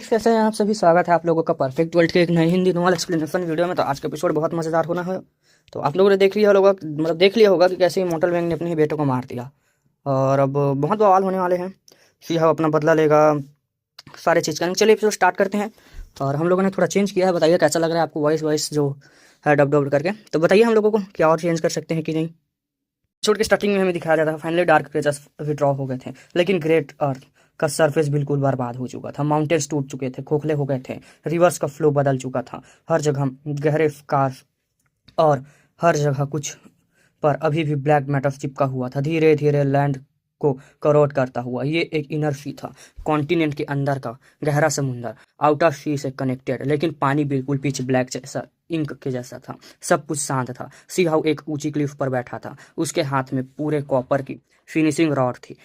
कैसे हैं आप सभी। स्वागत है आप लोगों का परफेक्ट वर्ल्ड के एक नई हिंदी नॉवल एक्सप्लेनेशन वीडियो में। तो आज का एपिसोड बहुत मज़ेदार होना है। तो आप लोगों ने देख लिया होगा कि कैसे इमॉर्टल वैंग ने अपने ही बेटे को मार दिया और अब बहुत बवाल होने वाले हैं। सीहा अपना बदला लेगा, सारे चीज़ करेंगे। चलिए एपिसोड स्टार्ट करते हैं। और हम लोगों ने थोड़ा चेंज किया है, बताइए कैसा लग रहा है आपको वॉइस जो है डब डब करके। तो बताइए हम लोगों को क्या और चेंज कर सकते हैं कि नहीं। एपिसोड के स्टार्टिंग में हमें दिखाया जाता था फाइनली डार्क क्रीचर्स विड्रॉ हो गए थे, लेकिन ग्रेट अर्थ का सरफेस बिल्कुल बर्बाद हो चुका था। माउंटेन्स टूट चुके थे, खोखले हो गए थे, रिवर्स का फ्लो बदल चुका था। हर जगह गहरे स्कार्स और हर जगह कुछ पर अभी भी ब्लैक मैटर चिपका हुआ था, धीरे धीरे लैंड को करोड करता हुआ। ये एक इनर सी था, कॉन्टिनेंट के अंदर का गहरा समुंदर, आउटर सी से कनेक्टेड, लेकिन पानी बिल्कुल पिच ब्लैक जैसा, इंक के जैसा था। सब कुछ शांत था। सीहाउ एक ऊंची क्लिफ पर बैठा था, उसके हाथ में पूरे कॉपर की फिनिशिंग रॉड थी।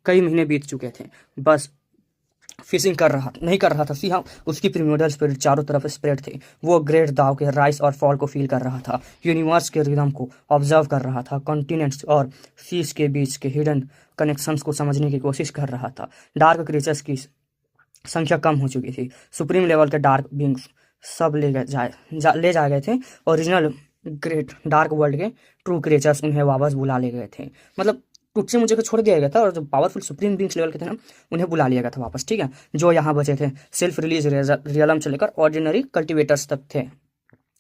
कई महीने बीत चुके थे, बस फिशिंग नहीं कर रहा था सीहा। उसकी प्रिमोडियल स्पिरिट चारों तरफ स्प्रेड थे। वो ग्रेट दाव के राइस और फॉल को फील कर रहा था, यूनिवर्स के रिदम को ऑब्जर्व कर रहा था, कॉन्टिनेंट्स और सीज के बीच के हिडन कनेक्शंस को समझने की कोशिश कर रहा था। डार्क क्रीचर्स की संख्या कम हो चुकी थी। सुप्रीम लेवल के डार्क बींग्स सब ले जाए गए थे। ओरिजिनल ग्रेट डार्क वर्ल्ड के ट्रू क्रिएचर्स उन्हें वापस बुला ले गए थे। मतलब टुच्चे मुझे को छोड़ दिया गया था, और जो पावरफुल सुप्रीम बींग्स लेवल के थे ना, उन्हें बुला लिया गया था वापस। ठीक है, जो यहाँ बचे थे सेल्फ रिलीज रियलम से लेकर ऑर्डिनरी कल्टिवेटर्स तक थे,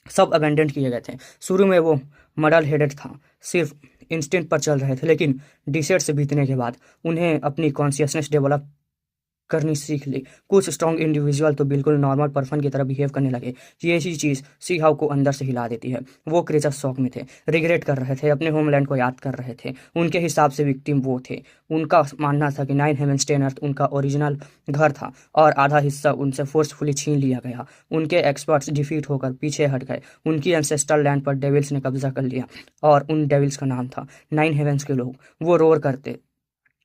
सब अबेंडेंट किए गए थे। शुरू में वो मडल हेडेड था, सिर्फ इंस्टेंट पर चल रहे थे, लेकिन डिसेट से बीतने के बाद उन्हें अपनी कॉन्शियसनेस डेवलप करनी सीख ली। कुछ स्ट्रॉन्ग इंडिविजुअल तो बिल्कुल नॉर्मल पर्सन की तरह बिहेव करने लगे। ये ही चीज़ सीहाउ को अंदर से हिला देती है। वो क्रीचर शॉक में थे, रिग्रेट कर रहे थे, अपने होमलैंड को याद कर रहे थे। उनके हिसाब से विक्टिम वो थे। उनका मानना था कि 9 हेवन स्टेन अर्थ उनका ओरिजिनल घर था और आधा हिस्सा उनसे फोर्सफुली छीन लिया गया। उनके एक्सपर्ट्स डिफीट होकर पीछे हट गए। उनकी एंसेस्ट्रल लैंड पर डेविल्स ने कब्जा कर लिया, और उन डेविल्स का नाम था 9 हेवंस के लोग। वो रोर करते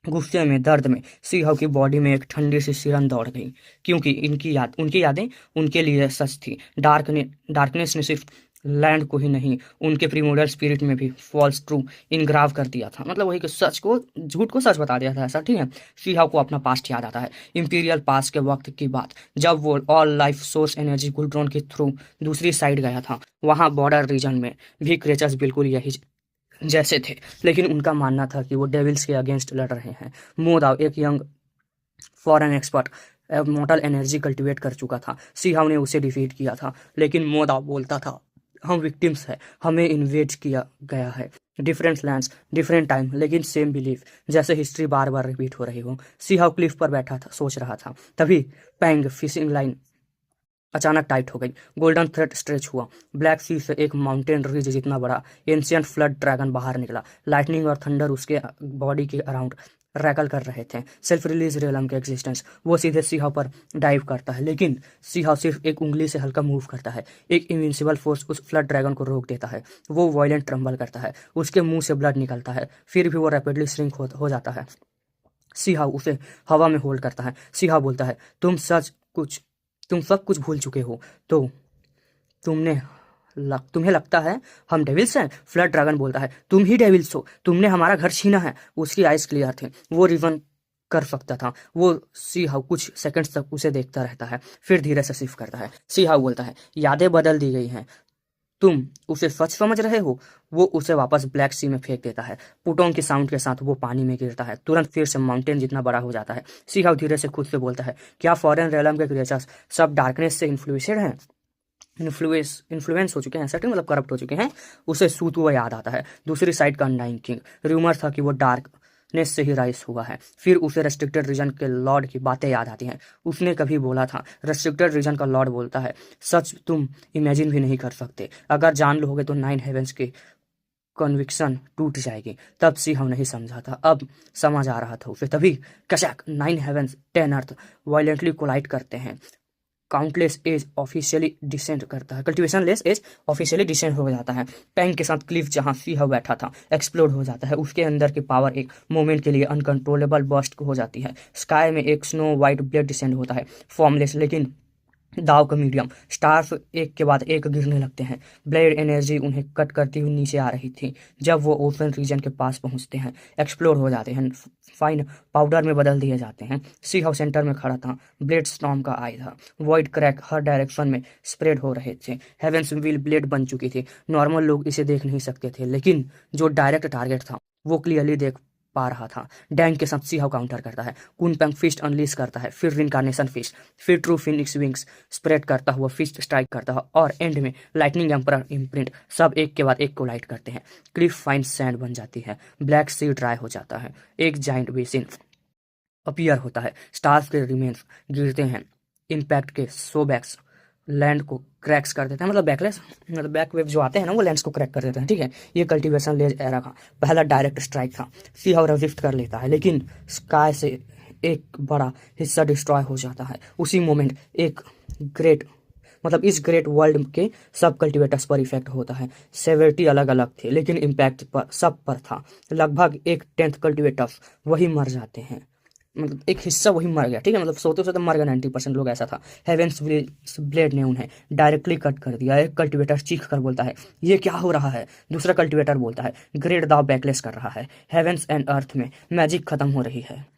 गुस्से में, दर्द में। सीहाउ की बॉडी में एक ठंडी सी सिरन दौड़ गई, क्योंकि उनकी यादें उनके लिए सच थी। डार्कनेस ने सिर्फ लैंड को ही नहीं, उनके प्रीमोडल स्पिरिट में भी फॉल्स ट्रू इनग्राव कर दिया था। मतलब वही कि झूठ को सच बता दिया था ऐसा। ठीक है, सीहाउ को अपना पास्ट याद आता है, इंपीरियल पास्ट के वक्त की बात, जब वो ऑल लाइफ सोर्स एनर्जी गुलड्रॉन के थ्रू दूसरी साइड गया था। वहाँ बॉर्डर रीजन में भी क्रिएचर्स बिल्कुल यही जैसे थे, लेकिन उनका मानना था कि वो डेविल्स के अगेंस्ट लड़ रहे हैं। मोदाव एक young foreign expert mortal energy cultivate कर चुका था। सीहाउ ने उसे डिफीट किया था, लेकिन मोदाव बोलता था हम विक्टिम्स हैं, हमें इन्वेट किया गया है। डिफरेंट लैंड्स, डिफरेंट टाइम, लेकिन सेम बिलीफ, जैसे हिस्ट्री बार बार रिपीट हो रही हो। सीहाउ क्लिफ पर बैठा था, सोच रहा था। तभी पैंग फिशिंग लाइन अचानक टाइट हो गई। गोल्डन थ्रेड स्ट्रेच हुआ। ब्लैक सी से एक माउंटेन रिज जितना बड़ा एंशियंट फ्लड ड्रैगन बाहर निकला। लाइटनिंग और थंडर उसके बॉडी के अराउंड रैकल कर रहे थे। सेल्फ रिलीज रियलम के एग्जिस्टेंस। वो सीधे सीहाव पर डाइव करता है, लेकिन सीहाव सिर्फ एक उंगली से हल्का मूव करता है। एक इनविंसिबल फोर्स उस फ्लड ड्रैगन को रोक देता है। वो वायलेंट ट्रम्बल करता है, उसके मुंह से ब्लड निकलता है, फिर भी वो रैपिडली श्रिंक हो जाता है। सीहाव उसे हवा में होल्ड करता है। सीहाव बोलता है तुम सब कुछ भूल चुके हो, तो तुम्हें लगता है हम डेविल्स हैं। फ्लड ड्रैगन बोलता है तुम ही डेविल्स हो, तुमने हमारा घर छीना है। उसकी आइज क्लियर थे, वो रिवन कर सकता था। वो सीहाउ कुछ सेकंड्स तक उसे देखता रहता है, फिर धीरे से शिफ्ट करता है। सीहाउ बोलता है यादें बदल दी गई हैं, तुम उसे सच समझ रहे हो। वो उसे वापस ब्लैक सी में फेंक देता है। पुटोंग के साउंड के साथ वो पानी में गिरता है, तुरंत फिर से माउंटेन जितना बड़ा हो जाता है। सीहाउ धीरे से खुद से बोलता है क्या फॉरेन रेलम के क्रिएचर्स सब डार्कनेस से इन्फ्लुएंसड हैं, इन्फ्लुएंस हो चुके हैं, सर्टेन मतलब करप्ट हो चुके हैं। उसे सूतुआ याद आता है, दूसरी साइड का अनडाइंग किंग। रूमर था कि वो डार्कनेस से ही राइज हुआ है। फिर उसे रेस्ट्रिक्टेड रीजन के लॉर्ड की बातें याद आती हैं। उसने कभी बोला था, रेस्ट्रिक्टेड रीजन का लॉर्ड बोलता है सच तुम इमेजिन भी नहीं कर सकते, अगर जान लोगे तो 9 हेवेंस की कन्विक्शन टूट जाएगी। तब सीहाउ नहीं समझा था, अब समझ आ रहा था उसे। तभी कशैक 9 हेवेंस 10 अर्थ वायलेंटली कोलाइड करते हैं। काउंटलेस एज ऑफिशियली डिसेंड करता है, cultivation less age officially descend हो जाता है। पैंग के साथ क्लिफ जहां सीहाउ बैठा था एक्सप्लोड हो जाता है। उसके अंदर की पावर एक मोमेंट के लिए अनकंट्रोलेबल बर्स्ट हो जाती है। स्काई में एक स्नो वाइट ब्लेड डिसेंड होता है, फॉर्मलेस लेकिन दाव का मीडियम, स्टार्स एक के बाद एक गिरने लगते हैं। ब्लेड एनर्जी उन्हें कट करती हुई नीचे आ रही थी। जब वो ओपन रीजन के पास पहुंचते हैं, एक्सप्लोर हो जाते हैं, फाइन पाउडर में बदल दिए जाते हैं। सी हाउस सेंटर में खड़ा था, ब्लेड स्टॉर्म का आई था। वॉइड क्रैक हर डायरेक्शन में स्प्रेड हो रहे थे। हेवेंस व्हील ब्लेड बन चुकी थी। नॉर्मल लोग इसे देख नहीं सकते थे, लेकिन जो डायरेक्ट टारगेट था वो क्लियरली देख पा रहा था। डैंग के साथ सीहाव काउंटर करता है, कुनपेंग फिस्ट अनलीस करता है, फिर रिनकारनेशन फिस्ट, फिर ट्रू फिनिक्स विंग्स स्प्रेड करता हुआ फिस्ट स्ट्राइक करता है, और एंड में लाइटनिंग एम्परर इम्प्रिंट। सब एक के बाद एक को लाइट करते हैं। क्लिफ फाइन सैंड बन जाती है, ब्लैक सी ड्राई हो जाता है, एक जाइंट बेसिन अपीयर होता है, स्टार्स के रिमेन्स गिरते हैं, इम्पैक्ट के सोबैक्स लैंड को क्रैक्स कर देते हैं, मतलब बैकलेस, मतलब बैक वेव जो आते हैं ना वो लैंड्स को क्रैक कर देते हैं। ठीक है, ये कल्टीवेशन लेज एरा का पहला डायरेक्ट स्ट्राइक था। सी हाउ रेजिस्ट कर लेता है, लेकिन स्काई से एक बड़ा हिस्सा डिस्ट्रॉय हो जाता है। उसी मोमेंट एक ग्रेट, मतलब इस ग्रेट वर्ल्ड के सब कल्टिवेटर्स पर इफेक्ट होता है। सेवेरिटी अलग अलग थे, लेकिन इम्पैक्ट पर सब पर था। लगभग 1/10 कल्टिवेटर्स वही मर जाते हैं, मतलब एक हिस्सा वही मर गया। ठीक है, मतलब सोते सोते मर गया 90% लोग, ऐसा था। हेवेंस ब्लेड ने उन्हें डायरेक्टली कट कर दिया। एक कल्टिवेटर चीख कर बोलता है, ये क्या हो रहा है? दूसरा कल्टिवेटर बोलता है, ग्रेट दाव बैकलेस कर रहा है। हेवेंस एंड अर्थ में मैजिक खत्म हो रही है।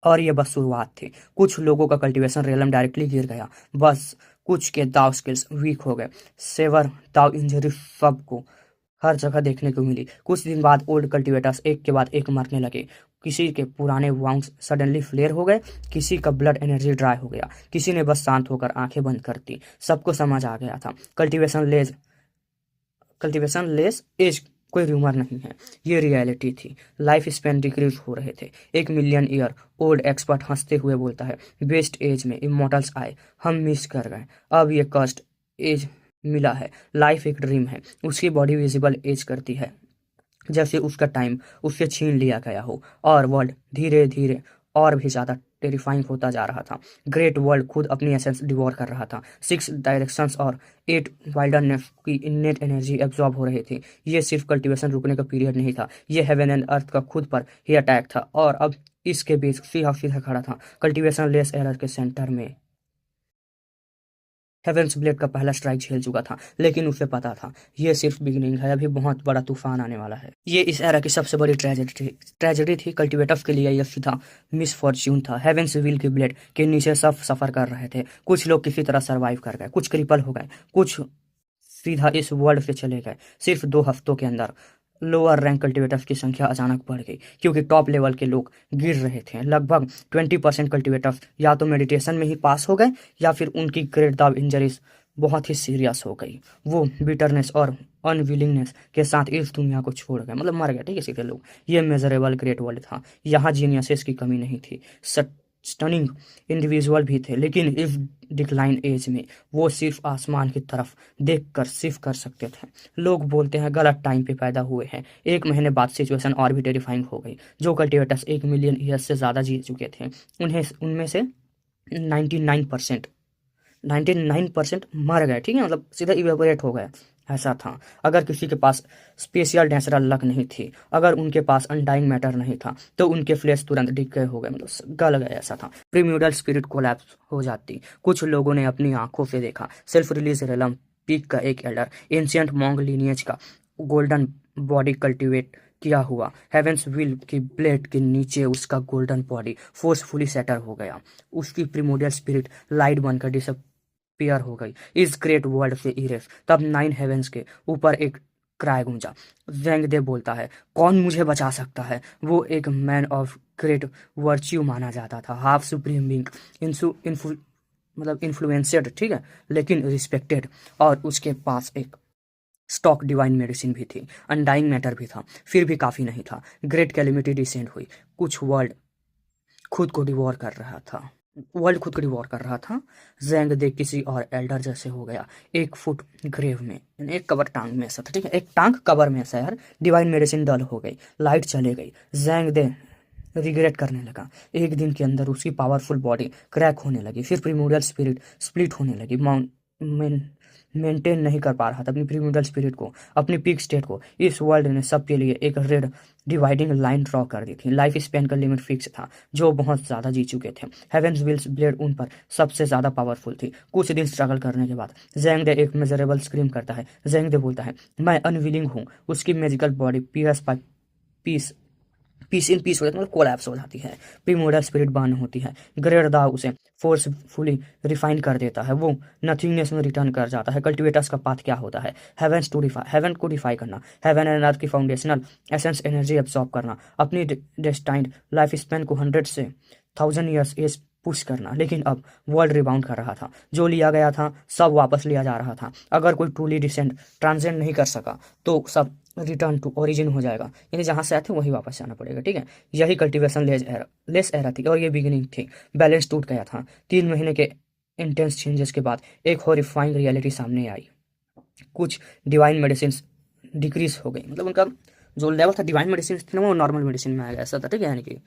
और ये बस शुरुआत थी। कुछ लोगों का कल्टीवेशन रियलम डायरेक्टली गिर गया, बस कुछ के दाव स्किल्स वीक हो गए। सेवर दाव इंजरी सबको हर जगह देखने को मिली। कुछ दिन बाद ओल्ड कल्टीवेटर्स एक के बाद एक मरने लगे। किसी के पुराने वाउंड्स सडनली फ्लेयर हो गए, किसी का ब्लड एनर्जी ड्राई हो गया, किसी ने बस शांत होकर आंखें बंद कर दी। सबको समझ आ गया था, कल्टीवेशन लेस एज कोई र्यूमर नहीं है, ये रियलिटी थी। लाइफ स्पैन डिक्रीज हो रहे थे। 1 मिलियन ईयर ओल्ड एक्सपर्ट हंसते हुए बोलता है, बेस्ट एज में इमोटल्स आए, हम मिस कर गए। अब ये कस्ट एज मिला है। लाइफ एक ड्रीम है, उसकी बॉडी विजिबल एज करती है जैसे उसका टाइम उससे छीन लिया गया हो, और वर्ल्ड धीरे धीरे और भी ज़्यादा टेरिफाइंग होता जा रहा था। ग्रेट वर्ल्ड खुद अपनी एसेंस डिवोर कर रहा था। 6 डायरेक्शंस और 8 वाइल्डरनेस की इन्नेट एनर्जी एब्जॉर्ब हो रही थी। ये सिर्फ कल्टीवेशन रुकने का पीरियड नहीं था, ये हेवन एंड अर्थ का खुद पर ही अटैक था। और अब इसके बीच सीधा खड़ा था, कल्टीवेशन लेस एरर के सेंटर में। हेवेंस ब्लेड का पहला स्ट्राइक झेल चुका था, लेकिन उसे पता था ये सिर्फ बिगिनिंग है, अभी बहुत बड़ा तूफान आने वाला है। ये इस एरा की सबसे बड़ी ट्रेजेडी थी। कल्टीवेटर्स के लिए यह सीधा मिस फॉर्च्यून था। हेवेंस व्हील के ब्लेड के नीचे सब सफर कर रहे थे। कुछ लोग किसी तरह सरवाइव कर गए, कुछ क्रिपल हो गए, कुछ सीधा इस वर्ल्ड से चले गए। सिर्फ 2 हफ्तों के अंदर लोअर रैंक कल्टीवेटर्स की संख्या अचानक बढ़ गई, क्योंकि टॉप लेवल के लोग गिर रहे थे। लगभग 20% कल्टीवेटर्स या तो मेडिटेशन में ही पास हो गए, या फिर उनकी ग्रेट दाव इंजरीज बहुत ही सीरियस हो गई। वो बिटरनेस और अनविलिंगनेस के साथ इस दुनिया को छोड़ गए, मतलब मर गए। ठीक है, सीधे लोग। ये मेजरेबल ग्रेट वर्ल्ड था, यहाँ जीनियसेस की कमी नहीं थी, स्टनिंग इंडिविजुअल भी थे, लेकिन इस डिक्लाइन एज में वो सिर्फ आसमान की तरफ देखकर सिर्फ कर सकते थे। लोग बोलते हैं गलत टाइम पे पैदा हुए हैं। 1 महीने बाद सिचुएशन और भी टेरिफाइंग हो गई। जो कल्टिवेटर्स 1 मिलियन ईयर्स से ज़्यादा जी चुके थे, उन्हें उनमें से 99% मर गए। ठीक है, मतलब सीधा इवेपोरेट हो गए, ऐसा था। अगर किसी के पास स्पेशल नेचुरल लक नहीं थी, अगर उनके पास अनडाइंग मैटर नहीं था, तो उनके फ्लेश तुरंत डिके हो गए, मतलब गल गए, ऐसा था। प्रीम्यूडल स्पिरिट कोलैप्स हो जाती। कुछ लोगों ने अपनी आंखों से देखा सेल्फ रिलीज रेलम पीक का एक एल्डर एंशियंट मॉन्ग लीनियज का गोल्डन बॉडी कल्टीवेट किया हुआ। हेवेंस व्हील की ब्लेड के नीचे उसका गोल्डन बॉडी फोर्सफुली सेटर हो गया। उसकी प्रीमोडियल स्पिरिट लाइट बनकर डिसअपीयर हो गई, इस ग्रेट वर्ल्ड से इरेज। तब 9 हेवेंस के ऊपर एक क्राई गूंजा। जेंग दे बोलता है, कौन मुझे बचा सकता है? वो एक मैन ऑफ ग्रेट वर्च्यू माना जाता था, हाफ सुप्रीम बिंग, मतलब इन्फ्लुएंसेड, ठीक है, लेकिन रिस्पेक्टेड। और उसके पास एक स्टॉक डिवाइन मेडिसिन भी थी, अनडाइंग मैटर भी था, फिर भी काफ़ी नहीं था। ग्रेट कैलिमिटी डिसेंड हुई, कुछ वर्ल्ड खुद को डिवोर कर रहा था, जैंग दे किसी और एल्डर जैसे हो गया, 1 फुट ग्रेव में, एक कबर टांग में ऐसा था। ठीक है, एक टांग कबर में ऐसा यार। डिवाइन मेडिसिन डल हो गई, लाइट चले गई। जैंग दे रिग्रेट करने लगा। एक दिन के अंदर उसकी पावरफुल बॉडी क्रैक होने लगी, फिर प्रीमोडियल स्पिरिट स्प्लिट होने लगी, मेंटेन नहीं कर पा रहा था अपनी प्रीमोर्टल स्पिरिट को, अपनी पीक स्टेट को। इस वर्ल्ड ने सबके लिए एक रेड डिवाइडिंग लाइन ड्रॉ कर दी थी। लाइफ स्पैन का लिमिट फिक्स था, जो बहुत ज़्यादा जी चुके थे। हेवेंस विल्स ब्लेड उन पर सबसे ज़्यादा पावरफुल थी। कुछ दिन स्ट्रगल करने के बाद ज़ैंग दे एक मेजरेबल स्क्रीम करता है। ज़ैंग दे बोलता है, मैं अनविलिंग हूँ। उसकी magical body piece by piece piece in piece हो जाती है, मतलब कोलैप्स हो जाती है। प्रीमोर्टल स्पिरिट बर्न होती है। ग्रेड दाव उसे फोर्सफुली रिफाइन कर देता है। वो नथिंगनेस में रिटर्न कर जाता है। कल्टिवेटर्स का पाथ क्या होता है? हेवन को डिफाई करना, हेवन एंड अर्थ की फाउंडेशनल एसेंस एनर्जी एब्सॉर्ब करना, अपनी डेस्टाइंड लाइफ स्पैन को 100 से 1000 ईयर्स एज पुश करना। लेकिन अब वर्ल्ड रिबाउंड कर रहा था। जो लिया गया था सब वापस लिया जा रहा था। अगर कोई ट्रूली डिसेंट ट्रांसेंड नहीं कर सका तो सब रिटर्न टू ओरिजिन हो जाएगा, यानी जहाँ से आए थे वहीं वापस जाना पड़ेगा। ठीक है, यही कल्टीवेशन लेस एरा थी और ये बिगिनिंग थी। बैलेंस टूट गया था। 3 महीने के इंटेंस चेंजेस के बाद एक हॉरिफाइंग रियलिटी सामने आई। कुछ डिवाइन मेडिसिन डिक्रीज हो गई, मतलब उनका जो लेवल था डिवाइन मेडिसिन थी ना वो नॉर्मल मेडिसिन में आ गया, ऐसा था। ठीक है, यानी कि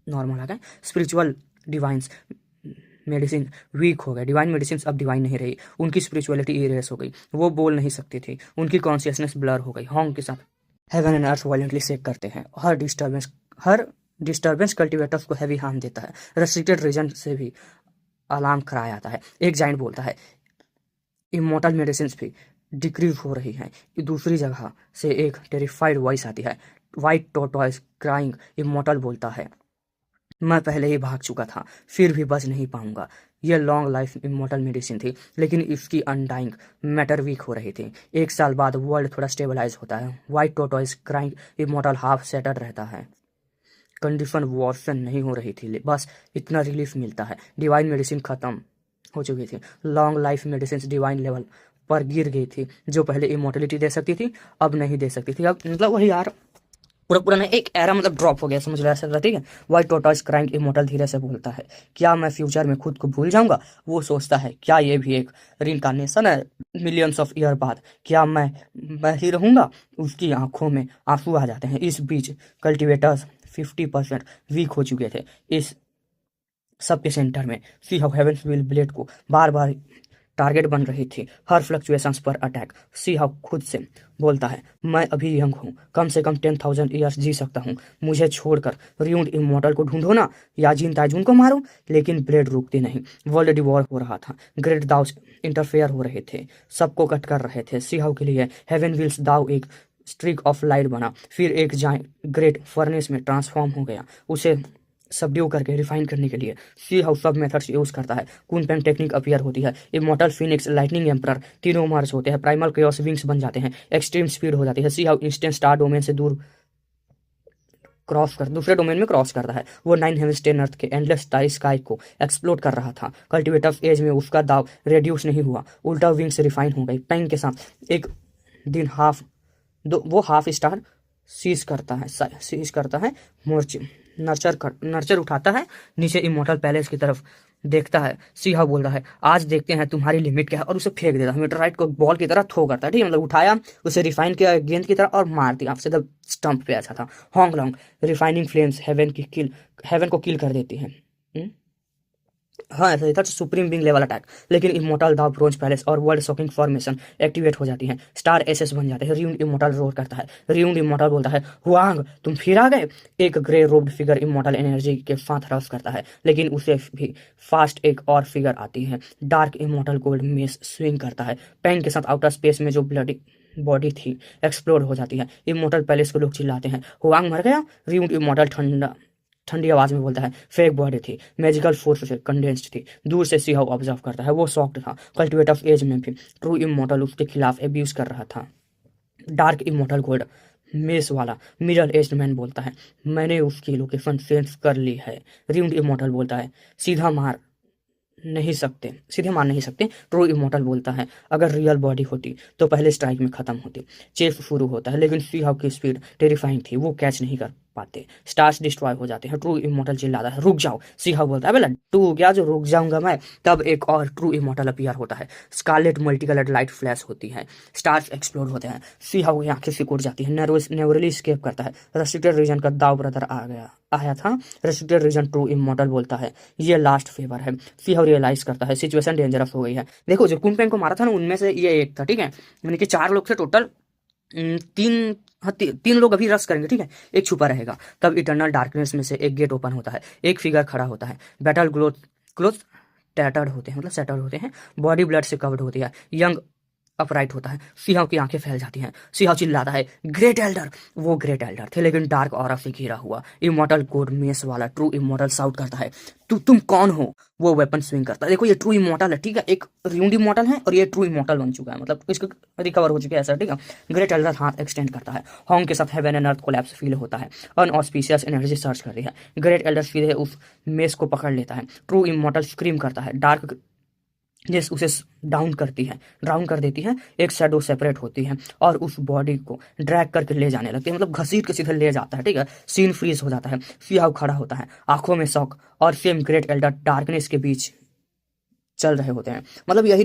नॉर्मल आ गए। स्पिरिचुअल डिवाइंस मेडिसिन वीक हो गए। डिवाइन मेडिसिन अब डिवाइन नहीं रही। उनकी स्पिरिचुअलिटी इरेस हो गई। वो बोल नहीं सकती थी। उनकी कॉन्शियसनेस ब्लर हो गई। हॉन्ग के साथ heaven and earth violently shake करते हैं। हर डिस्टर्बेंस कल्टिवेटर्स को हैवी हार्म देता है। रेस्ट्रिक्टेड रीजन से भी अलार्म कराया जाता है। एक जाइंट बोलता है, इमोर्टल मेडिसिन भी डिक्रीज हो रही हैं। दूसरी जगह से एक टेरिफाइड वॉइस आती है। वाइट टोटॉइस क्राइंग इमोर्टल बोलता है, मैं पहले ही भाग चुका था, फिर भी बच नहीं पाऊंगा। यह लॉन्ग लाइफ इमोर्टल मेडिसिन थी, लेकिन इसकी अनडाइंग मैटर वीक हो रही थी। 1 साल बाद वर्ल्ड थोड़ा स्टेबलाइज होता है। White tortoise crying immortal half settle रहता है। कंडीशन वर्सन नहीं हो रही थी, बस इतना रिलीफ मिलता है। डिवाइन मेडिसिन खत्म हो चुकी थी। Long life medicine divine level पर गिर गई थी। जो पहले इमोर्टलिटी दे सकती थी अब नहीं दे सकती थी। अब मतलब वही यार पूरा पूरा ना एक एरा मतलब ड्रॉप हो गया, समझ लो ऐसा था। ठीक है, वाइट टोटॉइस क्राइंग इमोर्टल धीरे से बोलता है, क्या मैं फ्यूचर में खुद को भूल जाऊंगा? वो सोचता है, क्या ये भी एक रिइंकार्नेशन है मिलियंस ऑफ ईयर बाद? क्या मैं ही रहूंगा? उसकी आंखों में आंसू आ जाते हैं। इस बीच कल्टिवेटर्स 50% वीक हो चुके थे। इस सबके सेंटर में सी हाउ हेवेंस विल ब्लेड को बार बार टारगेट बन रही थी। हर फ्लक्चुएशंस पर अटैक। सी हाउ खुद से बोलता है, मैं अभी यंग हूँ, कम से कम 10,000 ईयर्स जी सकता हूँ। मुझे छोड़कर रियून्ड इमोर्टल को ढूंढो ना, या जिन ताइजून को मारो। लेकिन ब्लेड रुकती नहीं। वर्ल्ड डिवॉर हो रहा था। ग्रेट दाव इंटरफेयर हो रहे थे, सबको कट कर रहे थे। सी हाउ के लिए हेवन विल्स दाव एक स्ट्रिक ऑफ लाइट बना, फिर एक जाइंट ग्रेट फर्नेस में ट्रांसफॉर्म हो गया। उसे सबड्यू करके रिफाइन करने के लिए सी हाउ सब मेथड्स यूज करता है। कून पेन टेक्निक अपीयर होती है। इमोर्टल फिनिक्स लाइटनिंग एम्परर तीनों मर्ज होते हैं। प्राइमल केओस विंग्स बन जाते हैं। एक्सट्रीम स्पीड हो जाती है। See how instant star domain से दूर दूसरे डोमेन में क्रॉस करता है। वो 9 हेवेंस 10 अर्थ के एंडलेस स्काई को एक्सप्लोर कर रहा था। कल्टिवेटर एज में उसका दाव रेड्यूस नहीं हुआ, उल्टा विंग्स रिफाइन हो गई। पैंग के साथ एक दिन वो हाफ स्टार सीज करता है नर्चर उठाता है, नीचे इमोर्टल पैलेस की तरफ देखता है। सीहा बोलता है, आज देखते हैं तुम्हारी लिमिट क्या है, और उसे फेंक देता है। मीटरराइट को बॉल की तरह थ्रो करता है। ठीक है, मतलब उठाया उसे रिफाइन किया गेंद की तरह और मार दिया सीधा स्टंप पे। ऐसा था। हॉन्ग लॉन्ग रिफाइनिंग फ्लेम्स हेवन को किल कर देती हैं। हाँ, ऐसा ही था। Supreme being level attack. लेकिन इमोर्टल दाव ब्रोंज पैलेस और वर्ल्ड शॉकिंग फॉर्मेशन एक्टिवेट हो जाती हैं। स्टार एसेस बन जाते हैं। रियून्ड इमोर्टल रोर करता है। रियून्ड इमोर्टल बोलता है, हुआंग तुम फिर आ गए। एक grey robed figure immortal energy के साथ रफ करता है, लेकिन उसे भी फास्ट एक और फिगर आती है। Dark immortal gold mess swing करता है। पैंग के साथ आउटर स्पेस में जो ब्लडी बॉडी थी एक्सप्लोर हो जाती है। इमोर्टल पैलेस को लोग चिल्लाते हैं, हुआंग मर गया। रियून्ड इमोर्टल ठंडी आवाज में बोलता है, फेक बॉडी थी, मैजिकल फोर्स से कंडेंस्ड थी। दूर से सी हाउ ऑब्जर्व करता है। वो शॉक्ड था। कल्टिवेट ऑफ एज में भी ट्रू इमोर्टल उसके खिलाफ एब्यूज कर रहा था। डार्क इमोर्टल गोल्ड मेस वाला मिडल एज्ड मैन बोलता है, मैंने उसकी लोकेशन सेंस कर ली है। रियून्ड इमोर्टल बोलता है, सीधे मार नहीं सकते। ट्रू इमोर्टल बोलता है, अगर रियल बॉडी होती तो पहले स्ट्राइक में खत्म होती। चेस शुरू होता है, लेकिन सी हाउ की स्पीड टेरिफाइंग थी। वो कैच नहीं कर पाते, स्टार्स डिस्ट्रॉय हो जाते हैं। ट्रू इमोर्टल चिल्लाता है, रुक जाओ। सी हाउ बोलता है, बोला तू क्या जो रुक जाऊंगा मैं। तब एक और ट्रू इमोर्टल अपीयर होता है, scarlet multi coloured light flash होती है, स्टार्स एक्सप्लोड होते हैं। सी हाउ की आंखें सिकुड़ जाती है, नेवरली स्केप करता है। रेस्ट्रिक्टेड रीजन का दाव ब्रदर आया था। रेस्ट्रिक्टेड रीजन ट्रू इमोर्टल बोलता है, ये लास्ट फेवर है। सी हाउ रियलाइज करता है सिचुएशन डेंजरस हो गई है। देखो जो कुन पेंग को मारा था ना, उनमें से ये एक था, ठीक है, यानी कि 4 लोग थे टोटल। तीन, हाँ, तीन लोग अभी रश करेंगे, ठीक है, एक छुपा रहेगा। तब इटर्नल डार्कनेस में से एक गेट ओपन होता है, एक फिगर खड़ा होता है। बैटल क्लोथ टैटर्ड होते हैं, मतलब सेटर्ड होते हैं, बॉडी ब्लड से कवर्ड होती है। यंग अपराइट होता है। सिंह की आंखें फैल जाती हैं। सिंह चिल्लाता है, ग्रेट एल्डर। वो ग्रेट एल्डर थे, लेकिन डार्क ऑरा से घिरा हुआ। इमोर्टल कोड मेस वाला ट्रू इमोर्टल साउट करता है, तुम कौन हो। वो वेपन स्विंग करता है। देखो ये ट्रू इमोर्टल है, ठीक है, एक र्यूंड इमोर्टल है और ये ट्रू इमोर्टल बन चुका है, मतलब इसको रिकवर हो चुके हैं ऐसा, ठीक है। ग्रेट एल्डर हाथ एक्सटेंड करता है। हॉन्ग के साथ heaven and earth collapse feel होता है। अनऑस्पिशियस एनर्जी सर्च कर रही है। ग्रेट एल्डर सीधे उस मेस को पकड़ लेता है। ट्रू इमोर्टल स्क्रीम करता है। डार्क जिस उसे डाउन कर देती है। एक शैडो सेपरेट होती है और उस बॉडी को ड्रैग करके ले जाने लगती है, मतलब घसीट के सीधे ले जाता है, ठीक है। सीन फ्रीज हो जाता है। सियाह खड़ा होता है, आंखों में शौक, और सेम ग्रेट एल्डर डार्कनेस के बीच चल रहे होते हैं। मतलब यही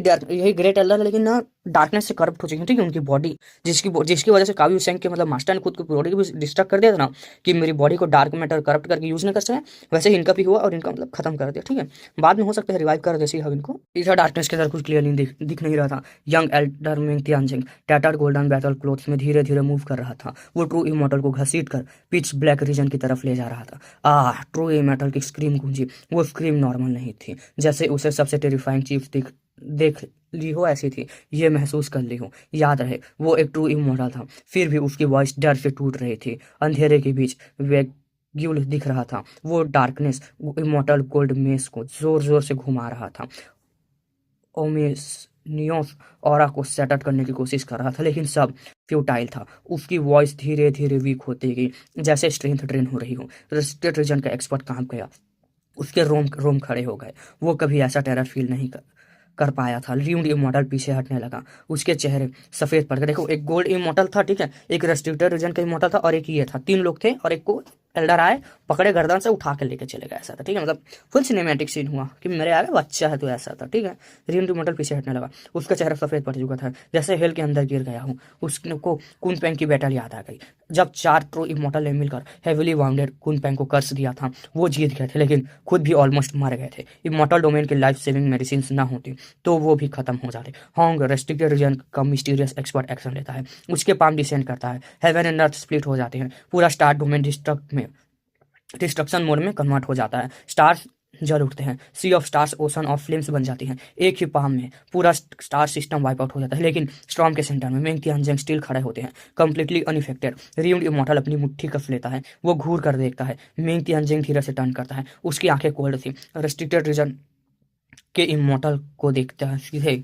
ग्रेट एल्डर है, लेकिन ना डार्कनेस से करप्ट हो चुकी है, ठीक है, उनकी बॉडी, जिसकी वजह से कावी सेंग के मतलब मास्टर ने खुद की बॉडी को भी डिस्ट्रक्ट कर दिया था ना, कि मेरी बॉडी को डार्क मैटर करप्ट करके यूज नहीं कर सके। वैसे ही इनका भी हुआ और इनका मतलब खत्म कर दिया, ठीक है। बाद में हो सकता है रिवाइव कर जैसे हम इनको। इधर डार्कनेस के अंदर कुछ क्लियरली दिख नहीं रहा था। Young elder Ming Tianjing tattered golden battle clothes में धीरे धीरे मूव कर रहा था। वो ट्रू इमोर्टल को घसीट कर पिच ब्लैक रीजन की तरफ ले जा रहा था। ट्रू इमोर्टल की स्क्रीम गूंजी। वो स्क्रीम नॉर्मल नहीं थी, जैसे उसे सबसे टेरिफाइंग चीज देख ली हो ऐसी थी। ये महसूस कर ली हो। याद रहे, वो एक ट्रू इमोर्टल था, फिर भी उसकी वॉइस डर से टूट रही थी। अंधेरे के बीच वेग्यूल दिख रहा था। वो डार्कनेस इमोर्टल गोल्ड मेस को जोर जोर से घुमा रहा था। ओमेनियोस ऑरा को सेटअप करने की कोशिश कर रहा था, लेकिन सब फ्यूटाइल था। उसकी वॉइस धीरे धीरे वीक होती गई, जैसे स्ट्रेंथ ड्रेन हो रही हो। रेस्ट्रिक्टेड रीजन का एक्सपर्ट काम गया, उसके रोम खड़े हो गए। वो कभी ऐसा टेरर फील नहीं कर पाया था। र्यूंड इमोर्टल पीछे हटने लगा, उसके चेहरे सफेद पड़ गए। देखो एक गोल्ड इमोर्टल था, ठीक है, एक रेस्ट्रिक्टेड रीजन का इमोर्टल था और एक ये था। 3 लोग थे और एक को एल्डर आए, पकड़े गर्दन से उठा के लेके चले गए, ऐसा था, ठीक है। मतलब फुल सिनेमैटिक सीन हुआ कि मेरे आगे बच्चा है तो ऐसा था, ठीक है। र्यूंड इमोर्टल पीछे हटने लगा, उसका चेहरा सफेद पड़ चुका था, जैसे हेल के अंदर गिर गया हूँ। उसको कुन पेंग की बैटल याद आ गई, जब 4 ट्रू इमोर्टल ने मिलकर हेविली वाउंडेड कुन पेंग को कर्स दिया था। वो जीत गए थे, लेकिन खुद भी ऑलमोस्ट मर गए थे। इमोर्टल डोमेन की लाइफ सेविंग मेडिसिन ना होती तो वो भी खत्म हो जाते। हॉन्ग रेस्ट्रिक्टेड रीजन का मिस्टीरियस एक्सपर्ट एक्शन लेता है, उसके पाम डिसेंड करता है। हेवन एंड अर्थ स्प्लिट हो जाते हैं, पूरा स्टार डोमेन डिस्ट्रक्शन मोड में कन्वर्ट हो जाता है। स्टार्स जल उठते हैं, sea of stars ocean of flames बन जाती हैं। एक ही पाम में पूरा स्टार सिस्टम वाइप आउट हो जाता है, लेकिन स्टॉर्म के सेंटर में मेंग तियानजिंग स्टिल खड़े होते हैं, कंप्लीटली अनइफेक्टेड। र्यूंड इमोर्टल अपनी मुट्ठी कस लेता है, वो घूर कर देखता है। मेंग तियानजिंग धीरे से टर्न करता है, उसकी आंखें कोल्ड थी। रेस्ट्रिक्टेड रीजन के इमोर्टल को देखता है सीधे।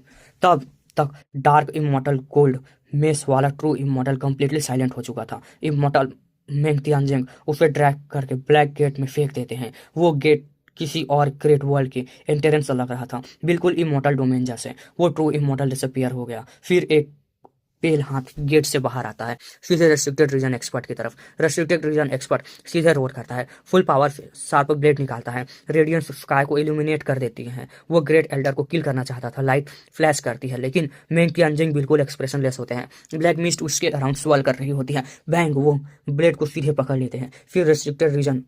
तब तक डार्क इमोर्टल गोल्ड मेस वाला ट्रू इमोर्टल कंप्लीटली साइलेंट हो चुका था। इमोर्टल मेंग तियानजिंग उसे ड्रैग करके ब्लैक गेट में फेंक देते हैं। वो गेट किसी और ग्रेट वर्ल्ड के एंट्रेंस लग रहा था, बिल्कुल इमोर्टल डोमेन जैसे। वो ट्रू इमोर्टल डिसअपीयर हो गया। फिर एक पेल हाथ गेट से बाहर आता है, सीधे रेस्ट्रिक्टेड रीजन एक्सपर्ट की तरफ। रेस्ट्रिक्टेड रीजन एक्सपर्ट सीधे रोड करता है, फुल पावर से शार्प ब्लेड निकालता है। रेडियंस स्काई को इल्यूमिनेट कर देती है। वो ग्रेट एल्डर को किल करना चाहता था, लाइट फ्लैश करती है, लेकिन मेंग तियानजिंग बिल्कुल एक्सप्रेशनलेस होते हैं। ब्लैक मिस्ट उसके अराउंड स्वर्ल कर रही होती है। बैंग वो ब्लेड को सीधे पकड़ लेते हैं। फिर रेस्ट्रिक्टेड रीजन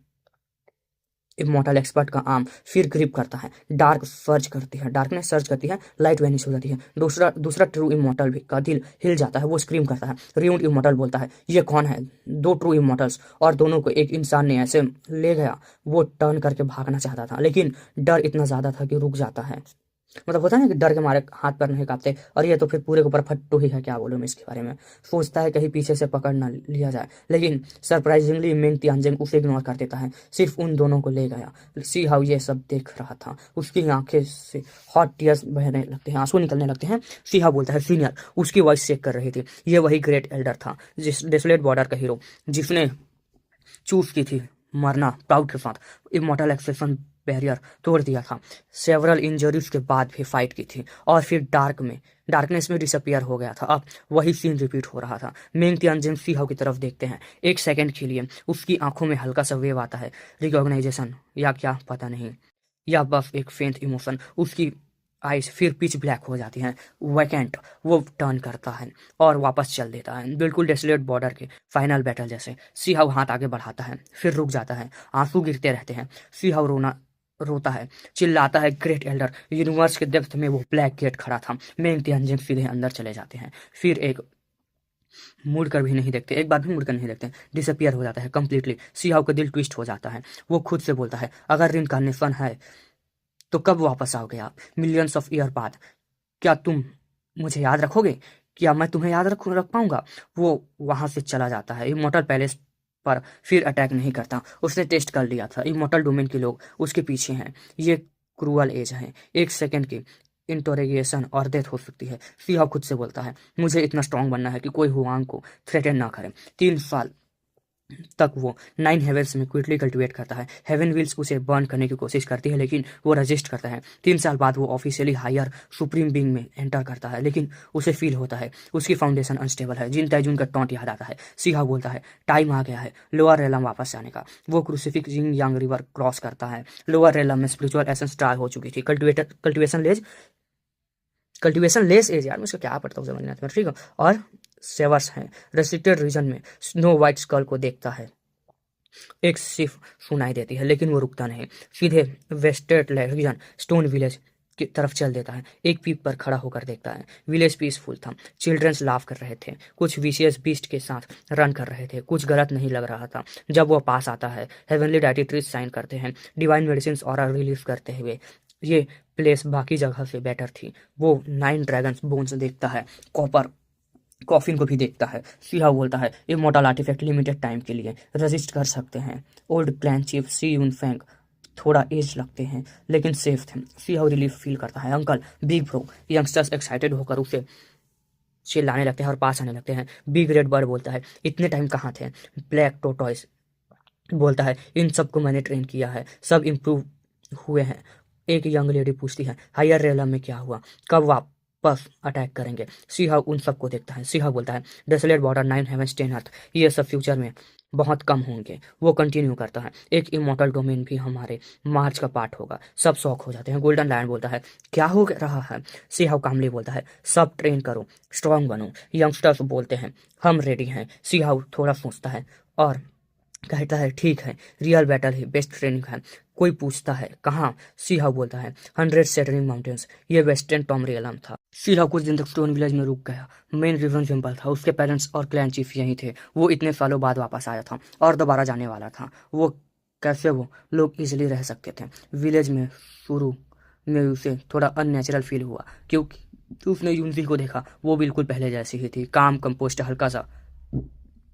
इमोर्टल एक्सपर्ट का आर्म फिर ग्रिप करता है। डार्कनेस सर्च करती है, लाइट वैनिश हो जाती है। दूसरा ट्रू इमोर्टल भी का दिल हिल जाता है, वो स्क्रीम करता है। र्यूंड इमोर्टल बोलता है, ये कौन है। 2 ट्रू इमोर्टल्स और दोनों को एक इंसान ने ऐसे ले गया। वो टर्न करके भागना चाहता था, लेकिन डर इतना ज्यादा था कि रुक जाता है। मतलब होता है ना कि डर के मारे हाथ पैर नहीं कांपते, और ये तो फिर पूरे के ऊपर फट्टू ही है, क्या बोलूं मैं इसके बारे में। सोचता है कहीं पीछे से पकड़ ना लिया जाए, लेकिन सरप्राइजिंगली मेंग तियानजिंग उसे इग्नोर कर देता है, सिर्फ उन दोनों को ले गया। सी हाउ ये सब देख रहा था, उसकी आंखें से हॉट टीयर्स बहने लगते हैं, आंसू निकलने लगते हैं। सी हाउ बोलता है, सीनियर। उसकी वॉइस चेक कर रही थी। ये वही ग्रेट एल्डर था, जिस डेसोलेट बॉर्डर का हीरो, जिसने चूज की थी मरना प्राउड के साथ। इमोर्टल एक्सप्रेशन बैरियर तोड़ दिया था। सेवरल इंजरीज के बाद भी फाइट की थी और फिर डार्कनेस में डिसअपियर हो गया था। अब वही सीन रिपीट हो रहा था। मेंग तियानजिन सी हाउ की तरफ देखते हैं। एक सेकंड के लिए उसकी आंखों में हल्का सा वेव आता है, रिकॉग्नाइजेशन या क्या पता नहीं, या बस एक फेंट इमोशन। उसकी आइस फिर पिच ब्लैक हो जाती हैं, वैकेंट। वो टर्न करता है और वापस चल देता है, बिल्कुल डेसोलेट बॉर्डर के फाइनल बैटल जैसे। सी हाउ हाथ आगे बढ़ाता है, फिर रुक जाता है, आंसू गिरते रहते हैं। सी हाउ रोता है, चिल्लाता है, ग्रेट एल्डर। यूनिवर्स के डेप्थ में वो ब्लैक गेट खड़ा था। मेंग तियानजिन सीधे अंदर चले जाते हैं, फिर एक मुड़ कर भी नहीं देखते, एक बार भी मुड़ कर नहीं देखते, डिसअपियर हो जाता है कंप्लीटली। सी हाउ का दिल ट्विस्ट हो जाता है। वो खुद से बोलता है, अगर रिइंकार्नेशन है तो कब वापस आओगे आप, मिलियंस ऑफ ईयर बाद? क्या तुम मुझे याद रखोगे? क्या मैं तुम्हें याद रख पाऊंगा? वो वहां से चला जाता है। इमोर्टल पैलेस पर फिर अटैक नहीं करता। उसने टेस्ट कर लिया था, इमोर्टल डोमेन के लोग उसके पीछे हैं। ये क्रूअल एज है, एक सेकंड की इंटोरोगेशन और डेथ हो सकती है। सिया खुद से बोलता है, मुझे इतना स्ट्रांग बनना है कि कोई हुआंग को थ्रेटन ना करे। 3 साल तक वो 9 हेवंस में क्विकली कल्टिवेट करता है। हेवन व्हील्स उसे बर्न करने की कोशिश करती है, लेकिन वो रजिस्ट करता है। 3 साल बाद वो ऑफिशियली हायर सुप्रीम बीइंग में एंटर करता है, लेकिन उसे फील होता है उसकी फाउंडेशन अनस्टेबल है। जिन तैजून का टॉन्ट याद आता है। सीहा बोलता है, टाइम आ गया है लोअर रेलम वापस जाने का। वो क्रूसिफिक्स जिंग यांग रिवर क्रॉस करता है। लोअर रेलम में स्पिरिचुअल एसेंस ट्राई हो चुकी थी। कल्टिवेशन लेस एज, यार मैं इसको क्या पढ़ता हूँ समझ नहीं आता, ठीक है। और सेवर्स हैं। रेस्ट्रिक्टेड रीजन में स्नो वाइट स्कल को देखता है। एक सिर्फ सुनाई देती है, लेकिन वो रुकता नहीं, सीधे वेस्टेड रीजन स्टोन विलेज की तरफ चल देता है। एक पीप पर खड़ा होकर देखता है। विलेज पीसफुल था, चिल्ड्रंस लाफ कर रहे थे, कुछ विशियस बीस्ट के साथ रन कर रहे थे, कुछ गलत नहीं लग रहा था। जब वो पास आता है, हेवनली डायरेक्टरीज साइन करते हैं, डिवाइन मेडिसिन और रिलीज करते हुए। ये प्लेस बाकी जगह से बेटर थी। वो 9 ड्रैगन्स बोन्स देखता है, कॉपर कॉफिन को भी देखता है। सीहा बोलता है, इमोर्टल आर्टिफैक्ट लिमिटेड टाइम के लिए रजिस्ट कर सकते हैं। ओल्ड क्लैन चीफ सी यून फैंग थोड़ा एज लगते हैं, लेकिन सेफ थे। सीहा रिलीफ फील करता है। Uncle, big bro. Youngsters excited होकर उसे चिल्लाने लगते हैं और पास आने लगते हैं। बिग रेड बर्ड बोलता है, इतने टाइम कहाँ थे? ब्लैक टोटॉइस बोलता है, इन सबको मैंने ट्रेन किया है, सब इम्प्रूव हुए हैं। एक यंग लेडी पूछती है, हायर रेलम में क्या हुआ, कब वापस अटैक करेंगे? सीहा उन सबको देखता है। सीहा बोलता है, डेसोलेट बॉर्डर, 9 हेवंस, 10 अर्थ, ये सब फ्यूचर में बहुत कम होंगे। वो कंटिन्यू करता है, एक इमोर्टल डोमेन भी हमारे मार्च का पार्ट होगा। सब शौक हो जाते हैं। गोल्डन लायन बोलता है, क्या हो रहा है? सीहा कामली बोलता है, सब ट्रेन करो, स्ट्रांग बनो। यंगस्टर्स बोलते हैं, हम रेडी हैं। सीहा थोड़ा सोचता है और कहता है, ठीक है, रियल बैटल ही बेस्ट ट्रेनिंग है। कोई पूछता है, कहाँ? सीहा बोलता है, 100 सेटरिंग माउंटेन्स, ये वेस्टर्न टॉम रियलम था। सीहा कुछ दिन तक स्टोन विलेज में रुक गया। मेन रीजन सिंपल था, उसके पेरेंट्स और क्लैन चीफ यहीं थे। वो इतने सालों बाद वापस आया था और दोबारा जाने वाला था। वो कैसे वो लोग इजिली रह सकते थे विलेज में? शुरू में उसे थोड़ा अननेचुरल फील हुआ, क्योंकि उसने यूनजी को देखा। वो बिल्कुल पहले जैसी ही थी, काम, कंपोस्ट, हल्का सा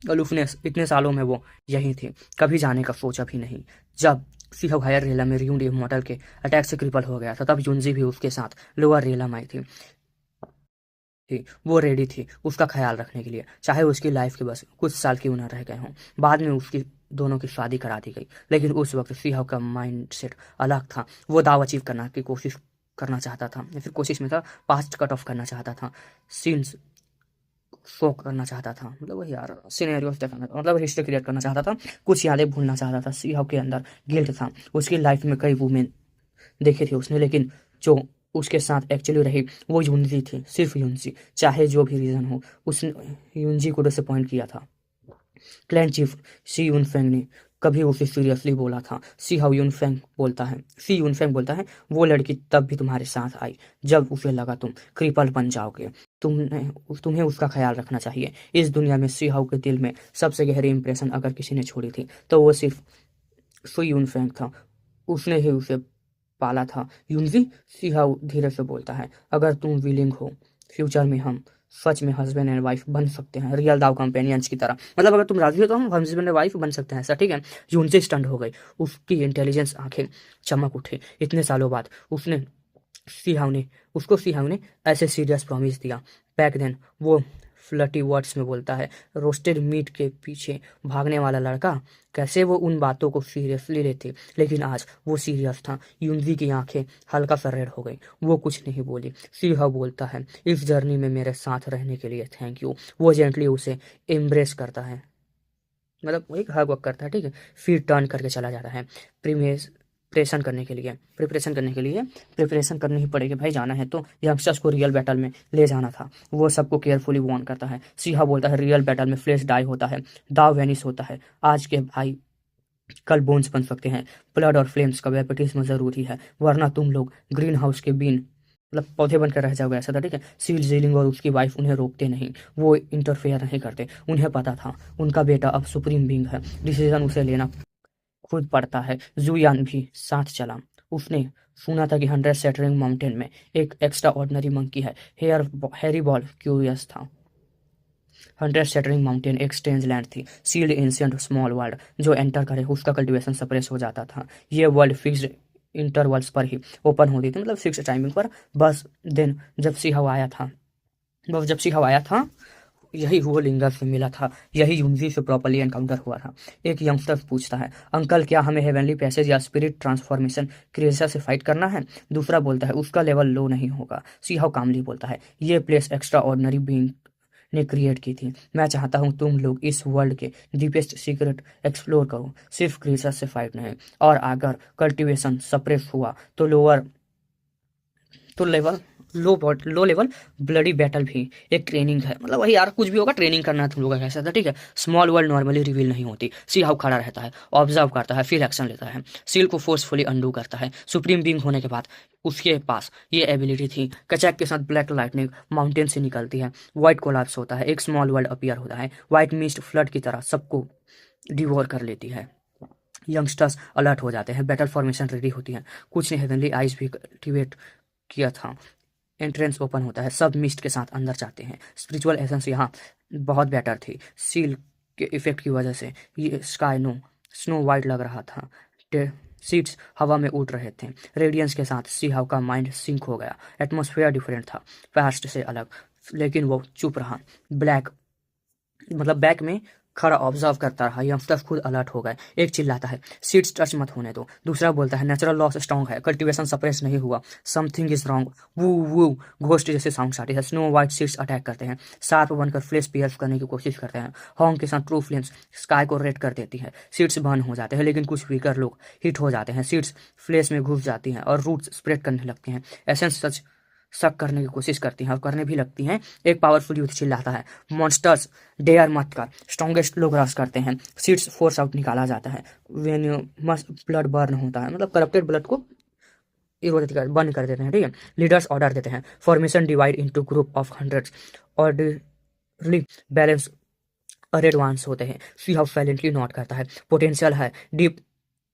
अलूफनेस। इतने सालों में वो यहीं थी, कभी जाने का सोचा भी नहीं। जब सीहा हायर रेला में रियूड मॉडल के अटैक से क्रिपल हो गया था, तब यूनजी भी उसके साथ लोअर रेला में आई थी। वो रेडी थी उसका ख्याल रखने के लिए, चाहे उसकी लाइफ के बस कुछ साल क्यों ना रह गए हों। बाद में उसकी दोनों की शादी करा दी गई, लेकिन उस वक्त सीहा का माइंड सेट अलग था। वो दाव अचीव करना की कोशिश करना चाहता था, या फिर कोशिश में था, पास्ट कट ऑफ करना चाहता था, सीन्स शो करना चाहता था, मतलब वही यार सिनेरियोस दिखाना, मतलब हिस्ट्री क्रिएट करना चाहता था, कुछ यादें भूलना चाहता था। सीहा के अंदर गिल्ट था। उसकी लाइफ में कई वुमेन देखे थे उसने, लेकिन जो उसके साथ एक्चुअली रही वो यूनजी थी, सिर्फ यूनजी। चाहे जो भी रीज़न हो, उसने यूनजी को डिसअपॉइंट किया था। क्लैन चीफ सी यूनफेंग ने कभी उसे सीरियसली बोला था। सी यूनफेंग बोलता है, वो लड़की तब भी तुम्हारे साथ आई जब उसे लगा तुम क्रिपल बन जाओगे। तुम्हें उसका ख्याल रखना चाहिए। इस दुनिया में सी हाउ के दिल में सबसे गहरी इंप्रेशन अगर किसी ने छोड़ी थी तो वो सिर्फ सी यूनफेंग था। उसने ही उसे पाला था। यूनजी, सी हाउ धीरे से बोलता है, अगर तुम विलिंग हो, फ्यूचर में हम सच में हस्बैंड एंड वाइफ बन सकते हैं, रियल दाव कंपेनियंस की तरह। मतलब अगर तुम राजी हो तो हम हस्बैंड एंड वाइफ बन सकते हैं, ऐसा, ठीक है। यूनजी स्टंट हो गई, उसकी इंटेलिजेंस आंखें चमक उठे। इतने सालों बाद सी हाउ ने ऐसे सीरियस प्रॉमिस दिया। बैक देन वो फ्लटी वर्ड्स में बोलता है, रोस्टेड मीट के पीछे भागने वाला लड़का, कैसे वो उन बातों को सीरियसली लेते। लेकिन आज वो सीरियस था। युनजी की आंखें हल्का सा रेड हो गई। वो कुछ नहीं बोली। सीहा बोलता है, इस जर्नी में मेरे साथ रहने के लिए थैंक यू। वो जेंटली उसे एम्ब्रेस करता है, मतलब वही हग वग करता है, ठीक है। फिर टर्न करके चला जाता है प्रिपरेशन करनी ही पड़ेगी भाई, जाना है तो। यंगस्टर्स को रियल बैटल में ले जाना था। वो सबको केयरफुली वार्न करता है। सीहा बोलता है, रियल बैटल में फ्लेश डाई होता है, दाव वेनिस होता है। आज के भाई कल बोन्स बन सकते हैं। ब्लड और फ्लेम्स का बैप्टिज्म जरूरी है, वरना तुम लोग ग्रीन हाउस के बीन, मतलब पौधे बनकर रह जाओगे, ऐसा था, ठीक है। सील जेलिंग और उसकी वाइफ उन्हें रोकते नहीं, वो इंटरफेयर नहीं करते। उन्हें पता था उनका बेटा अब सुप्रीम बींग है, डिसीजन उसे लेना खुद पड़ता है। जुयान भी साथ चला। उसने सुना था कि 100 सेटरिंग माउंटेन में एक एक्स्ट्रा ऑर्डिनरी मंकी है। हैरी बॉल क्यूरियस था। 100 सेटरिंग माउंटेन एक स्ट्रेंज लैंड थी, सील्ड एंशिएंट स्मॉल वर्ल्ड। जो एंटर करे उसका कल्टीवेशन सप्रेस हो जाता था। ये वर्ल्ड फिक्स्ड इंटरवल्स पर ही ओपन होती थी, मतलब फिक्स टाइमिंग पर। बस दिन जब सी हवा आया था, यही वो लिंगर से मिला था, यही यूनिवर्सिटी से प्रॉपर्ली एनकाउंटर हुआ था। एक यंगस्टर पूछता है, अंकल क्या हमें हेवनली पैसेज या स्पिरिट ट्रांसफॉर्मेशन क्रिएचर से फाइट करना है? दूसरा बोलता है, उसका लेवल लो नहीं होगा। सीहाव कामली बोलता है, ये प्लेस एक्स्ट्रा ऑर्डिनरी बीइंग ने क्रिएट की थी। मैं चाहता हूँ तुम लोग इस वर्ल्ड के डीपेस्ट सीक्रेट एक्सप्लोर करो, सिर्फ क्रिएचर से फाइट नहीं। और अगर कल्टीवेशन सप्रेस हुआ तो लो लेवल ब्लडी बैटल भी एक ट्रेनिंग है। मतलब वही यार, कुछ भी होगा ट्रेनिंग करना है तुम लोगों का, कैसा था, ठीक है। स्मॉल वर्ल्ड नॉर्मली रिवील नहीं होती। सी हाउ खड़ा रहता है, ऑब्जर्व करता है, फिर एक्शन लेता है। सील को फोर्सफुली अंडू करता है। सुप्रीम बीइंग होने के बाद उसके पास ये एबिलिटी थी। कचैक के साथ ब्लैक लाइटनिंग माउंटेन से निकलती है। व्हाइट कोलैप्स होता है, एक स्मॉल वर्ल्ड अपीयर होता है। व्हाइट मिस्ट फ्लड की तरह सबको डिवोर कर लेती है। यंगस्टर्स अलर्ट हो जाते हैं, बैटल फॉर्मेशन रेडी होती है। कुछ ने हेवनली आइज भी एक्टिवेट किया था। एंट्रेंस ओपन होता है, सब मिस्ट के साथ अंदर जाते हैं। स्पिरिचुअल एसेंस यहाँ बहुत बेटर थी। सील के इफेक्ट की वजह से ये स्नो वाइट लग रहा था। सीड्स हवा में उड़ रहे थे। रेडियंस के साथ सी हाउ का माइंड सिंक हो गया। एटमॉस्फेयर डिफरेंट था, पास्ट से अलग, लेकिन वो चुप रहा। बैक में खड़ा ऑब्जर्व करता रहा। यंगस्टर्स खुद अलर्ट हो गए। एक चिल्लाता है, सीड्स टच मत होने दो। दूसरा बोलता है, नेचुरल लॉस स्ट्रॉन्ग है, कल्टीवेशन सप्रेस नहीं हुआ, समथिंग इज रॉन्ग। वू वू घोस्ट जैसे साउंड आती है। स्नो वाइट सीड्स अटैक करते हैं, शार्प बनकर फ्लेश पियर्स करने की कोशिश करते हैं। हॉन्ग के साथ ट्रू फ्लेम्स स्काई को रेड कर देती है। सीड्स बर्न हो जाते हैं, लेकिन कुछ वीकर लोग हिट हो जाते हैं। सीड्स फ्लेश में घुस जाती हैं और रूट्स स्प्रेड करने लगते हैं। एसेंस सच शक करने की कोशिश करती हैं और करने भी लगती हैं। एक पावरफुल यूथ चिल्लाता है, मॉन्स्टर्स डेयर मत कर। स्ट्रॉन्गेस्ट लोग रश करते हैं। सीड्स फोर्स आउट निकाला जाता है। वेन मस्ट ब्लड बर्न होता है, मतलब करप्टेड ब्लड को बर्न कर देते हैं, ठीक है। लीडर्स ऑर्डर देते हैं, formation divide into group of 100 orderly balance और एडवांस होते हैं। सी हाउ साइलेंटली नोट करता है, पोटेंशियल है, डीप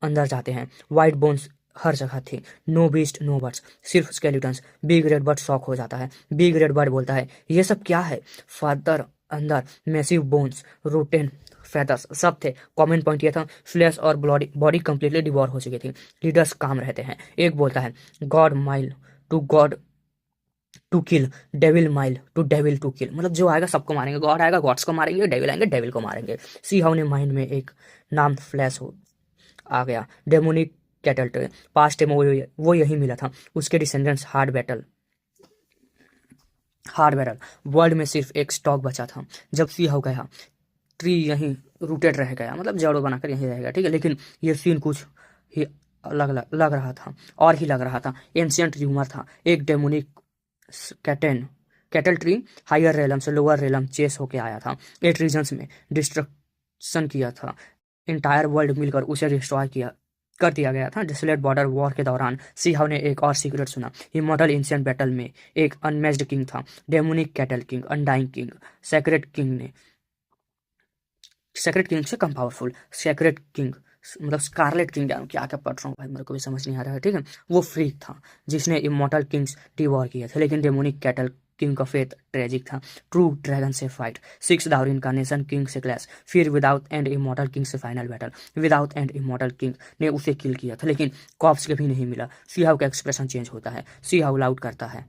अंदर जाते हैं। वाइट बोन्स हर जगह थी। नो बीस्ट नो बर्ड्स, सिर्फ skeletons. Big red bird shock हो जाता है। बिग रेड बर्ड बोलता है, ये सब क्या है? फादर अंदर मैसिव बोन्स, रूटेन फेदर्स सब थे। कॉमन पॉइंट ये था, फ्लैश और बॉडी कंप्लीटली डिवॉर हो चुकी थी। लीडर्स काम रहते हैं। एक बोलता है, god to kill, devil mile to devil to kill. मतलब जो आएगा सबको मारेंगे, गॉड आएगा गॉड्स को मारेंगे, डेविल आएंगे डेविल को मारेंगे। सी हाउ ने माइंड में एक नाम फ्लैश हो आ गया, डेमोनिक कैटल ट्रे। पास्ट में वो यही मिला था। उसके डिसेंडेंट्स हार्ड बैटल वर्ल्ड में सिर्फ एक स्टॉक बचा था। जब सी हो गया, ट्री यहीं रूटेड रह गया, मतलब जड़ों बनाकर यहीं रह गया, ठीक है। लेकिन ये सीन कुछ ही लग रहा था, और ही लग रहा था। एंशिएंट र्यूमर था, एक डेमोनिक कैटल ट्री हायर रेलम से लोअर रेलम चेस होके आया था। 8 रीजन्स में डिस्ट्रक्शन किया था। इंटायर वर्ल्ड मिलकर उसे डिस्ट्रॉय कर दिया गया था। डिसलेट बॉर्डर वॉर के दौरान सी हाउ ने एक और सीक्रेट सुना। इमॉर्टल एंशिएंट बैटल में एक अनमैच्ड किंग था, demonic cattle king, undying king, secret king से कम पावरफुल। सेक्रेट किंग मतलब स्कारलेट किंग, क्या क्या पढ़ रहा हूँ भाई, मेरे को भी समझ नहीं आ रहा है, ठीक है। वो फ्रीक था जिसने इमॉर्टल किंग्स डिवॉर किए थे, लेकिन डेमोनिक कैटल किंग का फेथ ट्रेजिक था। ट्रू ड्रैगन से फाइट, 6 दावर इनकारनेशन किंग से क्लैश, फिर विदाउट एंड इमॉर्टल किंग से final battle. Without and immortal king ने उसे किल किया था, लेकिन कॉप्स कभी नहीं मिला। सी हाउ का एक्सप्रेशन चेंज होता है। सी हाउ लाउड करता है,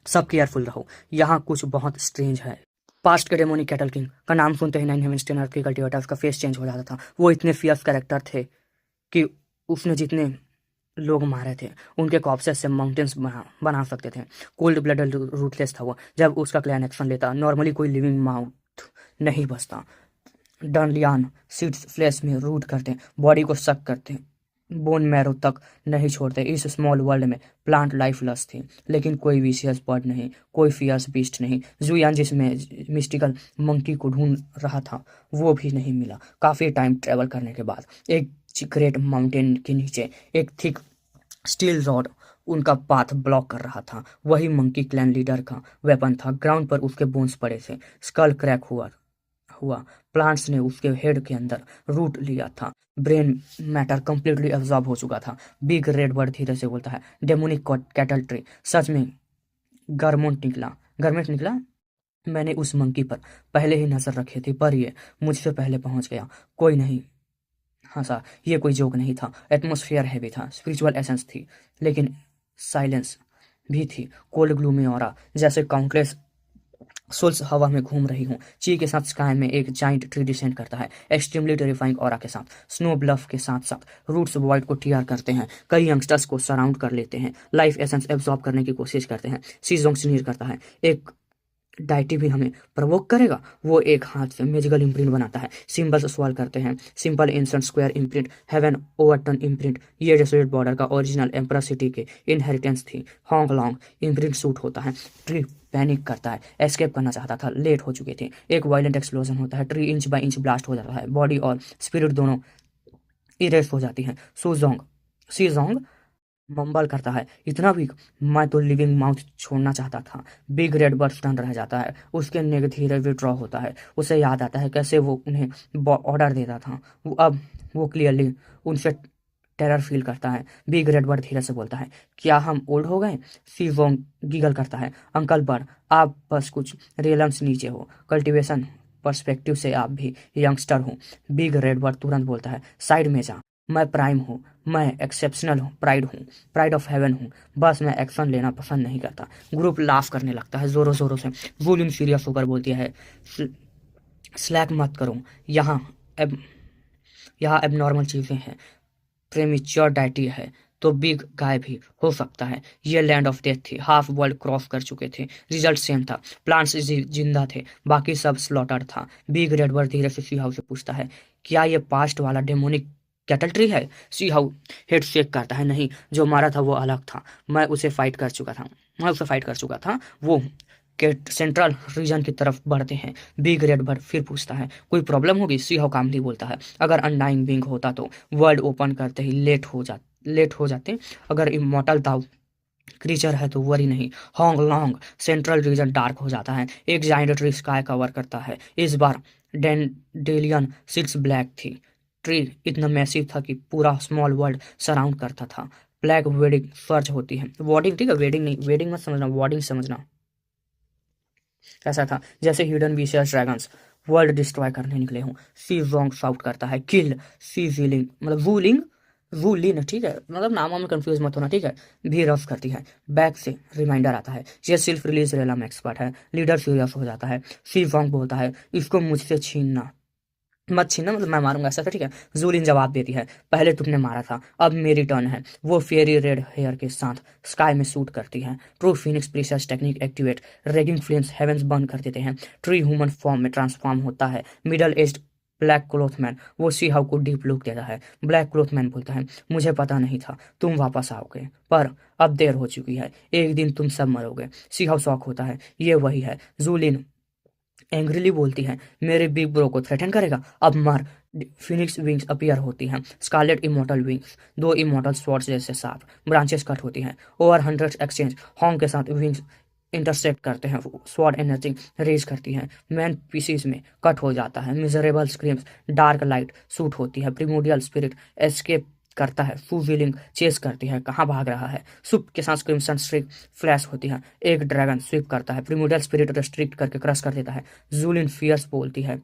सब केयरफुल रहो, यहाँ कुछ बहुत स्ट्रेंज है। पास्ट के डेमोनिक कैटल किंग का नाम सुनते ही 9 हेवंस 10 अर्थ की कल्टिवेटर उसका फेस चेंज हो जाता था। वो इतने फियर्स कैरेक्टर थे कि उसने जितने लोग मारे थे उनके कॉप्सेस से माउंटेन्स बना सकते थे। कोल्ड ब्लडेड रूथलेस था वो। जब उसका क्लैन एक्शन लेता नॉर्मली कोई लिविंग माउंट नहीं बचता। डनलियान सीड्स फ्लैश में रूट करते, बॉडी को सक करते, बोन मैरो तक नहीं छोड़ते। इस स्मॉल वर्ल्ड में प्लांट लाइफलेस थी, लेकिन कोई विशियस बर्ड नहीं, कोई फियर्स बीस्ट नहीं। जुयान जिसमें मिस्टिकल मंकी को ढूंढ रहा था वो भी नहीं मिला। काफ़ी टाइम ट्रेवल करने के बाद एक ग्रेट माउंटेन के नीचे एक थिक स्टील रॉड उनका पाथ ब्लॉक कर रहा था। वही मंकी क्लैन लीडर का वेपन था। ग्राउंड पर उसके बोन्स पड़े थे। स्कल क्रैक हुआ हुआ प्लांट्स ने उसके हेड के अंदर रूट लिया था। ब्रेन मैटर कंप्लीटली एब्जॉर्ब हो चुका था। बिग रेड बर्ड धीरे से बोलता है, डेमोनिक कैटल ट्री सच में गरमेंट निकला। मैंने उस मंकी पर पहले ही नजर रखी थी, पर ये मुझसे पहले पहुंच गया। कोई नहीं हंसा। ये कोई जोक नहीं था। एटमोस्फियर हैवी था, स्पिरिचुअल एसेंस थी, लेकिन साइलेंस भी थी। कोल्ड ग्लूमी ऑरा जैसे काउंटलेस सोल्स हवा में घूम रही हूँ। ची के साथ स्काई में एक जाइंट ट्री डिसेंड करता है, एक्सट्रीमली टेरिफाइंग ऑरा के साथ। स्नो ब्लफ के साथ साथ रूट्स वॉइड को टीआर करते हैं। कई यंगस्टर्स को सराउंड कर लेते हैं, लाइफ एसेंस एब्जॉर्ब करने की कोशिश करते हैं। सीजोंग स्नीर करता है, एक डाइटी भी हमें प्रवोक करेगा। वो एक हाथ से मैजिकल इम्प्रिंट बनाता है। सिंबल्स सॉल्व करते हैं, simple ancient square imprint, heaven overturn imprint. ये डेसोलेट बॉर्डर का ओरिजिनल एम्परर सिटी के इनहेरिटेंस थी। हॉन्ग लॉन्ग इम्प्रिंट सूट होता है। ट्री पैनिक करता है, एस्केप करना चाहता था, लेट हो चुके थे। एक वायलेंट एक्सप्लोजन होता है, tree inch by inch blast हो जाता है, बॉडी और स्पिरिट दोनों इरेस्ट हो जाती हैं। सीजोंग मम्बल करता है, इतना भी मैं तो लिविंग माउथ छोड़ना चाहता था। बिग रेड बर्ड स्टन रह जाता है, उसके नेक धीरे विड्रॉ होता है। उसे याद आता है कैसे वो उन्हें ऑर्डर देता था। अब वो क्लियरली उनसे टेरर फील करता है। बिग रेड बर्ड धीरे से बोलता है, क्या हम ओल्ड हो गए? सीवोंग गीगल करता है, अंकल बर्ड आप बस कुछ रियलम्स नीचे हो, कल्टीवेशन पर्सपेक्टिव से आप भी यंगस्टर हो। बिग रेड बर्ड तुरंत बोलता है, साइड में जा, मैं प्राइम हूँ, मैं एक्सेप्शनल हूँ, प्राइड ऑफ हेवन हूँ, बस मैं एक्शन लेना पसंद नहीं करता। ग्रुप लाफ करने लगता है जोरों जोरों से। वॉल्यूम सीरियस होकर बोलती है, स्लैक मत करो, यहाँ अब यहाँ अब नॉर्मल चीज़ें हैं, प्रेमिच्योर डाइटी है तो बिग गाय भी हो सकता है। ये लैंड ऑफ डेथ थी, हाफ वर्ल्ड क्रॉस कर चुके थे, रिजल्ट सेम था, प्लांट्स जिंदा थे, बाकी सब स्लॉटर था। बिग रेड बर्ड धीरे से सी हाउ से पूछता है, क्या ये पास्ट वाला डेमोनिक कैटल ट्री है? सी हाउ हेड शेक करता है, नहीं, जो मारा था वो अलग था, मैं उसे फाइट कर चुका था। वो के सेंट्रल रीजन की तरफ बढ़ते हैं। बिग रेड बर्ड फिर पूछता है, कोई प्रॉब्लम होगी? सी हाउ कामली बोलता है, अगर अनडाइंग बिंग होता तो वर्ल्ड ओपन करते ही लेट हो जाते। अगर इमॉर्टल दाव क्रीचर है तो वरी नहीं। Hong long central region dark हो जाता है, एक जाइंट ट्री स्काई कवर करता है। इस बार डेंडेलियन सीड्स ब्लैक थी। ट्री इतना मैसिव था कि पूरा स्मॉल वर्ल्ड सराउंड करता था। ब्लैक वेडिंग सर्च होती है, वॉर्डिंग, ठीक है, वेडिंग नहीं, वेडिंग मत समझना, वॉर्डिंग समझना। ऐसा था जैसे hidden vicious dragons world destroy करने निकले हों। सी जोंग शाउट करता है, किल सी विलिंग, मतलब वूलिन, ठीक है, मतलब नामों में कंफ्यूज मत होना, ठीक है, भी रफ करती है। बैक से रिमाइंडर आता है, ये सेल्फ रिलीज रेलम एक्सपर्ट है। लीडर सीरियस हो जाता है। सी जोंग बोलता है, इसको मुझसे मत छीनना, मतलब मैं मारूंगा, ऐसा था, ठीक है। जूलिन जवाब देती है, पहले तुमने मारा था, अब मेरी टर्न है। वो फेरी रेड हेयर के साथ स्काई में शूट करती है। True phoenix precious technique activate, raging flames heavens burn कर देते हैं। ट्री ह्यूमन फॉर्म में ट्रांसफॉर्म होता है। मिडल एज्ड ब्लैक क्लोथमैन वो सी हाउ को डीप लुक देता है। ब्लैक क्लोथमैन बोलता है, मुझे पता नहीं था तुम वापस आओगे, पर अब देर हो चुकी है, एक दिन तुम सब मरोगे। सी हाउ शॉक होता है, ये वही है। जूलिन एंग्रीली बोलती है, मेरे बिग ब्रो को थ्रेटन करेगा, अब मार। फिनिक्स विंग्स अपीयर होती हैं, स्कारलेट इमोर्टल विंग्स, दो इमोर्टल स्वॉर्ड्स जैसे सांप, ब्रांचेस कट होती हैं। ओवर 100 एक्सचेंज, हॉन्ग के साथ विंग्स इंटरसेक्ट करते हैं, स्वॉर्ड एनर्जी रेज करती है, मैन पीसीज में कट हो जाता है। Miserable screams, dark light shoot होती है, प्रिमोडियल स्पिरिट एस्केप करता है, फू व्हीलिंग चेस करती है, कहाँ भाग रहा है। सुप के साथ क्रिम्सन स्ट्रिक फ्लैश होती है, एक ड्रैगन स्वीप करता है, प्रिमोडियल स्पिरिट रेस्ट्रिक्ट करके क्रश कर देता है। जूलिन फियर्स बोलती है,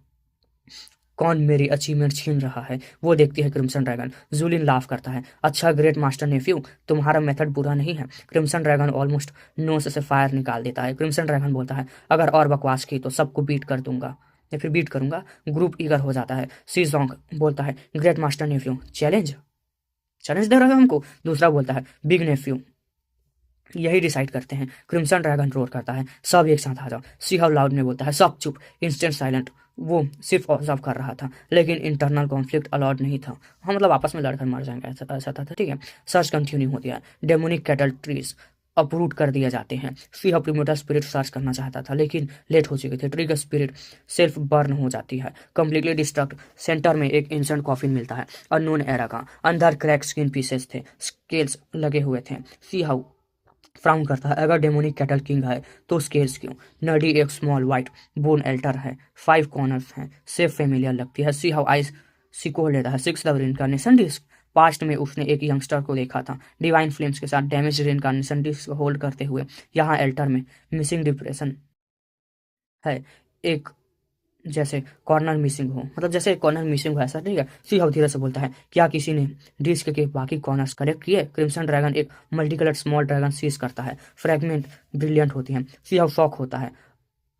कौन मेरी अचीवमेंट छीन रहा है, वो देखती है क्रिम्सन ड्रैगन। जूलिन लाफ करता है, अच्छा ग्रेट मास्टर नेफ्यू, तुम्हारा मेथड बुरा नहीं है। क्रिम्सन ड्रैगन ऑलमोस्ट नोस से फायर निकाल देता है। क्रिम्सन ड्रैगन बोलता है, अगर और बकवास की तो सबको बीट कर दूंगा या फिर बीट करूंगा। ग्रुप ईगर हो जाता है। सी जोंग बोलता है, great master nephew, challenge challenge दे रहा है हमको। दूसरा बोलता है, बिग नेफ्यू, यही डिसाइड करते हैं। क्रिम्सन ड्रैगन रोर करता है, सब एक साथ आ जाओ। सी हाउ लाउड ने बोलता है, सब चुप। Instant silent. वो सिर्फ ऑब्जर्व कर रहा था, लेकिन इंटरनल कॉन्फ्लिक्ट अलाउड नहीं था। हम मतलब आपस में लड़कर मर जाएंगे, ऐसा था, ठीक है। सर्च कंटिन्यू होती है। डेमोनिक कैटल ट्रीज अपरूट कर दिए जाते हैं। सी हाउ प्रिमोटल स्पिरिट सर्च करना चाहता था, लेकिन लेट हो चुके थे। ट्रिगर स्पिरिट सेल्फ बर्न हो जाती है, कंप्लीटली डिस्ट्रक्ट। सेंटर में एक एंशिएंट कॉफिन मिलता है, अननोन एरा का। अंदर क्रैक स्किन पीसेस थे, स्केल्स लगे हुए थे। सी हाउ फ्राउन करता है, अगर डेमोनिक कैटल किंग है तो स्केल्स क्यों? नडी एक स्मॉल वाइट बोन एल्टर है, 5 कॉर्नर्स हैं, सेफ फेमिलियर लगती है। सी हाउ आइज सिको लेता है, 6 द रिइंकार्नेशन डिस्क। पास्ट में उसने एक यंगस्टर को देखा था, डिवाइन फ्लेम्स के साथ डैमेज रिइंकार्नेशन डिस्क होल्ड करते हुए। यहाँ एल्टर में मिसिंग डिप्रेशन है, एक जैसे कॉर्नर मिसिंग हो, मतलब जैसे कॉर्नर मिसिंग हो ऐसा, ठीक है। सी हाउ धीरे से बोलता है, क्या किसी ने डिस्क के बाकी कॉर्नर्स कलेक्ट किए? क्रिम्सन ड्रैगन एक multi colour small dragon seize करता है, फ्रैगमेंट ब्रिलियंट होती हैं। सी हाउ शॉक होता है,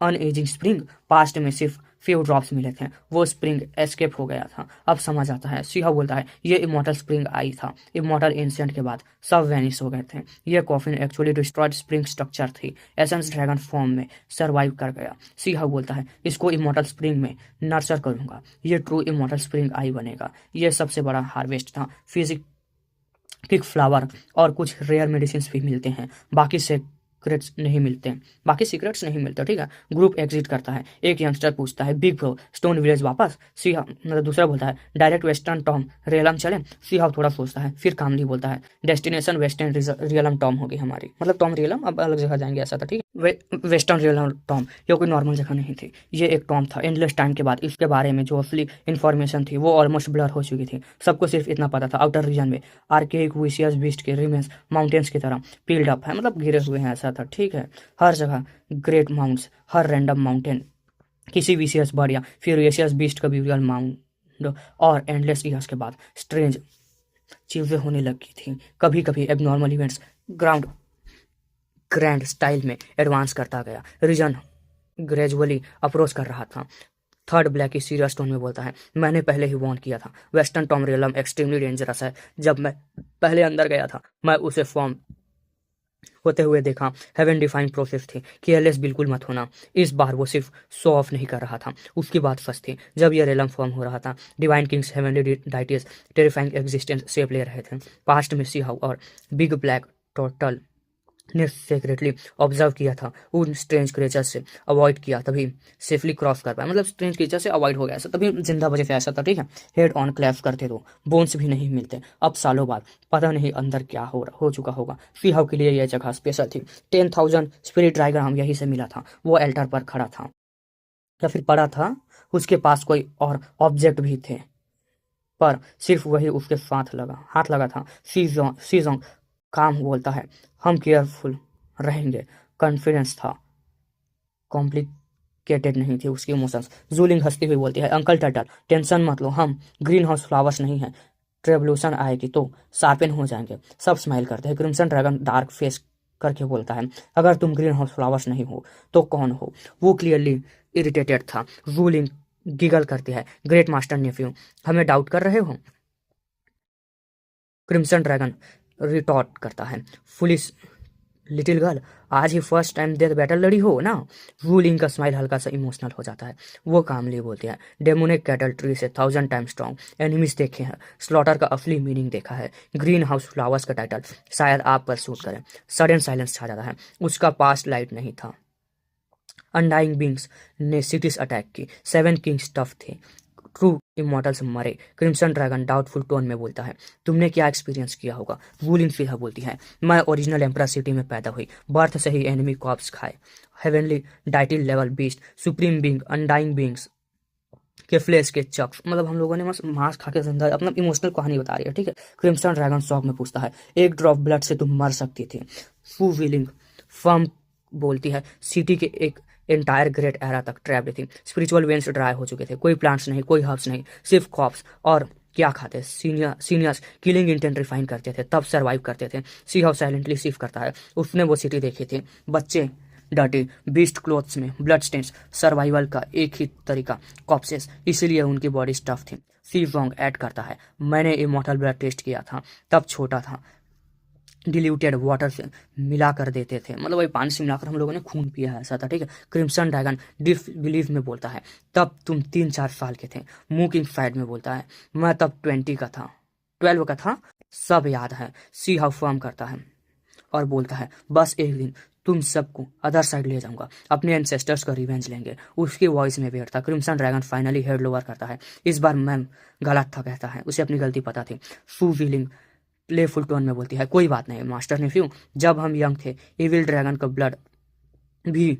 अनएजिंग स्प्रिंग, पास्ट में सिर्फ फ्यू ड्रॉप्स मिले थे, वो स्प्रिंग एस्केप हो गया था, अब समझ आता है। सी हाउ बोलता है, ये इमॉर्टल स्प्रिंग आई था, इमॉर्टल इंसिडेंट के बाद सब वैनिश हो गए थे। ये coffin actually destroyed spring structure थी, एसेंस ड्रैगन फॉर्म में सर्वाइव कर गया। सी हाउ बोलता है, इसको इमॉर्टल स्प्रिंग में नर्चर करूंगा, ये ट्रू इमॉर्टल स्प्रिंग आई बनेगा। ये सबसे बड़ा हार्वेस्ट था। फिजिक पिक फ्लावर और कुछ रेयर मेडिसिन भी मिलते हैं, बाकी से सीक्रेट्स नहीं मिलते, ठीक है। ग्रुप एग्जिट करता है। एक यंगस्टर पूछता है, बिग ब्रो स्टोन विलेज वापस? सी हाउ मतलब दूसरा बोलता है, डायरेक्ट वेस्टर्न टॉम रियलम चलें? सी हाउ थोड़ा सोचता है, फिर कामली बोलता है, डेस्टिनेशन वेस्टर्न रियलम टॉम होगी हमारी, मतलब टॉम रियलम अब अलग जगह जाएंगे, ऐसा था, ठीक है। वेस्टर्न रियलम टॉम ये कोई नॉर्मल जगह नहीं थी, ये एक टॉम था। एंडलेस टाइम के बाद इसके बारे में जो असली इन्फॉर्मेशन थी वो ऑलमोस्ट ब्लर हो चुकी थी। सबको सिर्फ इतना पता था, आउटर रीजन में आर्केइक विशियस बीस्ट के रिमेन्स माउंटेन्स की तरह पील्ड अप है, मतलब घिरे हुए हैं, ऐसा था, ठीक है। हर जगह ग्रेट माउंट्स, हर रैंडम माउंटेन किसी विशियस बर्ड या फ्यूरियस बीस्ट का ब्यूरियल माउंट। और एंडलेस ईयर्स के बाद स्ट्रेंज चीजें होने लगी थी। कभी कभी एबनॉर्मल इवेंट्स ग्रैंड स्टाइल में एडवांस करता गया। रीजन ग्रेजुअली अप्रोच कर रहा था। थर्ड ब्लैक इस सीरियस टोन में बोलता है, मैंने पहले ही वार्न किया था, western Tom realm extremely dangerous है। जब मैं पहले अंदर गया था, मैं उसे फॉर्म होते हुए देखा। हेवन डिफाइंग प्रोसेस थी, केयरलेस बिल्कुल मत होना। इस बार वो सिर्फ शो ऑफ नहीं कर रहा था, उसकी बात सच थी। जब ये रेलम फॉर्म हो रहा था, divine kings heavenly deities terrifying existence shape ले रहे थे। पास्ट में सी हाउ और बिग ब्लैक टोटल ने सीक्रेटली ऑब्जर्व किया था, उन स्ट्रेंज क्रिएचर से अवॉइड किया, तभी सेफली क्रॉस कर पाया, मतलब स्ट्रेंज क्रिएचर से अवॉइड हो गया ऐसा, तभी जिंदा बचे थे, ऐसा था, ठीक है। हेड ऑन क्लैप्स करते तो बोन्स भी नहीं मिलते अब सालों बाद, पता नहीं अंदर क्या हो चुका होगा। सी हाउ के लिए यह जगह स्पेशल थी। 10,000 स्पिरिट डायग्राम यहीं से मिला था। वो एल्टर पर खड़ा था या फिर पड़ा था, उसके पास कोई और ऑब्जेक्ट भी थे, पर सिर्फ वही उसके हाथ लगा था। सीजोंग काम बोलता है, हम केयरफुल रहेंगे। कॉन्फिडेंस था, कॉम्प्लिकेटेड नहीं थी उसकी इमोशंस। जूलिंग हंसती हुई बोलती है, अंकल टर्टल टेंशन मत लो, हम ग्रीन हाउस फ्लावर्स नहीं हैं, ट्रेवल्यूशन आएगी तो शार्पन हो जाएंगे। सब स्माइल करते हैं। क्रिम्सन ड्रैगन डार्क फेस करके बोलता है, अगर तुम ग्रीन हाउस फ्लावर्स नहीं हो तो कौन हो? वो क्लियरली इरिटेटेड था। जूलिंग गिगल करती है, ग्रेट मास्टर नेफ्यू, हमें डाउट कर रहे हो? क्रिम्सन ड्रैगन रिटॉर्ट करता है, फुलिश लिटिल गर्ल, आज ही फर्स्ट टाइम डेथ बैटल लड़ी हो ना? वूलिंग का स्माइल हल्का सा इमोशनल हो जाता है। वो कामली बोलती है, डेमोनिक कैटल ट्री से 1000 टाइम स्ट्रॉन्ग एनिमीज देखे हैं, स्लॉटर का असली मीनिंग देखा है। ग्रीन हाउस फ्लावर्स का टाइटल शायद आप पर सूट करें। सडन साइलेंस छा जाता है। उसका पास्ट लाइट नहीं था। अनडाइंग बींग्स ने सिटीज अटैक की, 7 किंग्स टफ थे, ट्रू इमॉर्टल्स मरे। क्रिम्सन ड्रैगन डाउटफुल टोन में बोलता है, तुमने क्या एक्सपीरियंस किया होगा? वूलिन फिलहा बोलती है, मैं ओरिजिनल एम्परा सिटी में पैदा हुई, बर्थ से ही एनिमी कॉप्स खाए, heavenly deity level beast, supreme being, undying beings के फ्लेश के चक्स, मतलब हम लोगों ने मांस खा के जिंदा, अपना इमोशनल कहानी बता रही है, ठीक है। क्रिम्सन ड्रैगन शॉक में पूछता है, एक ड्रॉप ब्लड से तुम मर सकती थी? फू विलिंग फर्म बोलती है सिटी के एक एंटायर ग्रेट एरा तक ट्रैप्ड थी। स्पिरिचुअल वेन्स ड्राई हो चुके थे, कोई प्लांट्स नहीं, कोई हर्ब्स नहीं, सिर्फ कॉप्स। और क्या खाते, सीनियर्स किलिंग इंटेंट रिफाइन करते थे, तब सर्वाइव करते थे। सी हाउ साइलेंटली सिफ करता है, उसने वो सिटी देखी थी, बच्चे डर्टी बीस्ट क्लोथ्स में, ब्लड स्टेन्स, सर्वाइवल का एक ही तरीका, कॉप्सेस, इसीलिए उनकी बॉडी स्टफ थी। सी वोंग ऐड करता है, मैंने इमॉर्टल ब्लड टेस्ट किया था, तब छोटा था, डिल्यूटेड वाटर से मिला कर देते थे, मतलब वही पानी से मिलाकर हम लोगों ने खून पिया है, ऐसा था, ठीक है। क्रिम्सन ड्रैगन डिफ बिलीव में बोलता है, तब तुम 3-4 साल के थे। मूकिंग फाइड में बोलता है, मैं तब 12 का था, सब याद है। सी हाउ फर्म करता है और बोलता है, बस एक दिन तुम सबको अदर साइड ले जाऊंगा, अपने एंसेस्टर्स का रिवेंज लेंगे। उसकी वॉइस में वेट था। Crimson dragon finally head lower करता है, इस बार मैम गलत था, कहता है, उसे अपनी गलती पता थी। फू व्हीलिंग प्लेफुल टोन में बोलती है, कोई बात नहीं मास्टर नेफ्यू, जब हम यंग थे इविल ड्रैगन का ब्लड भी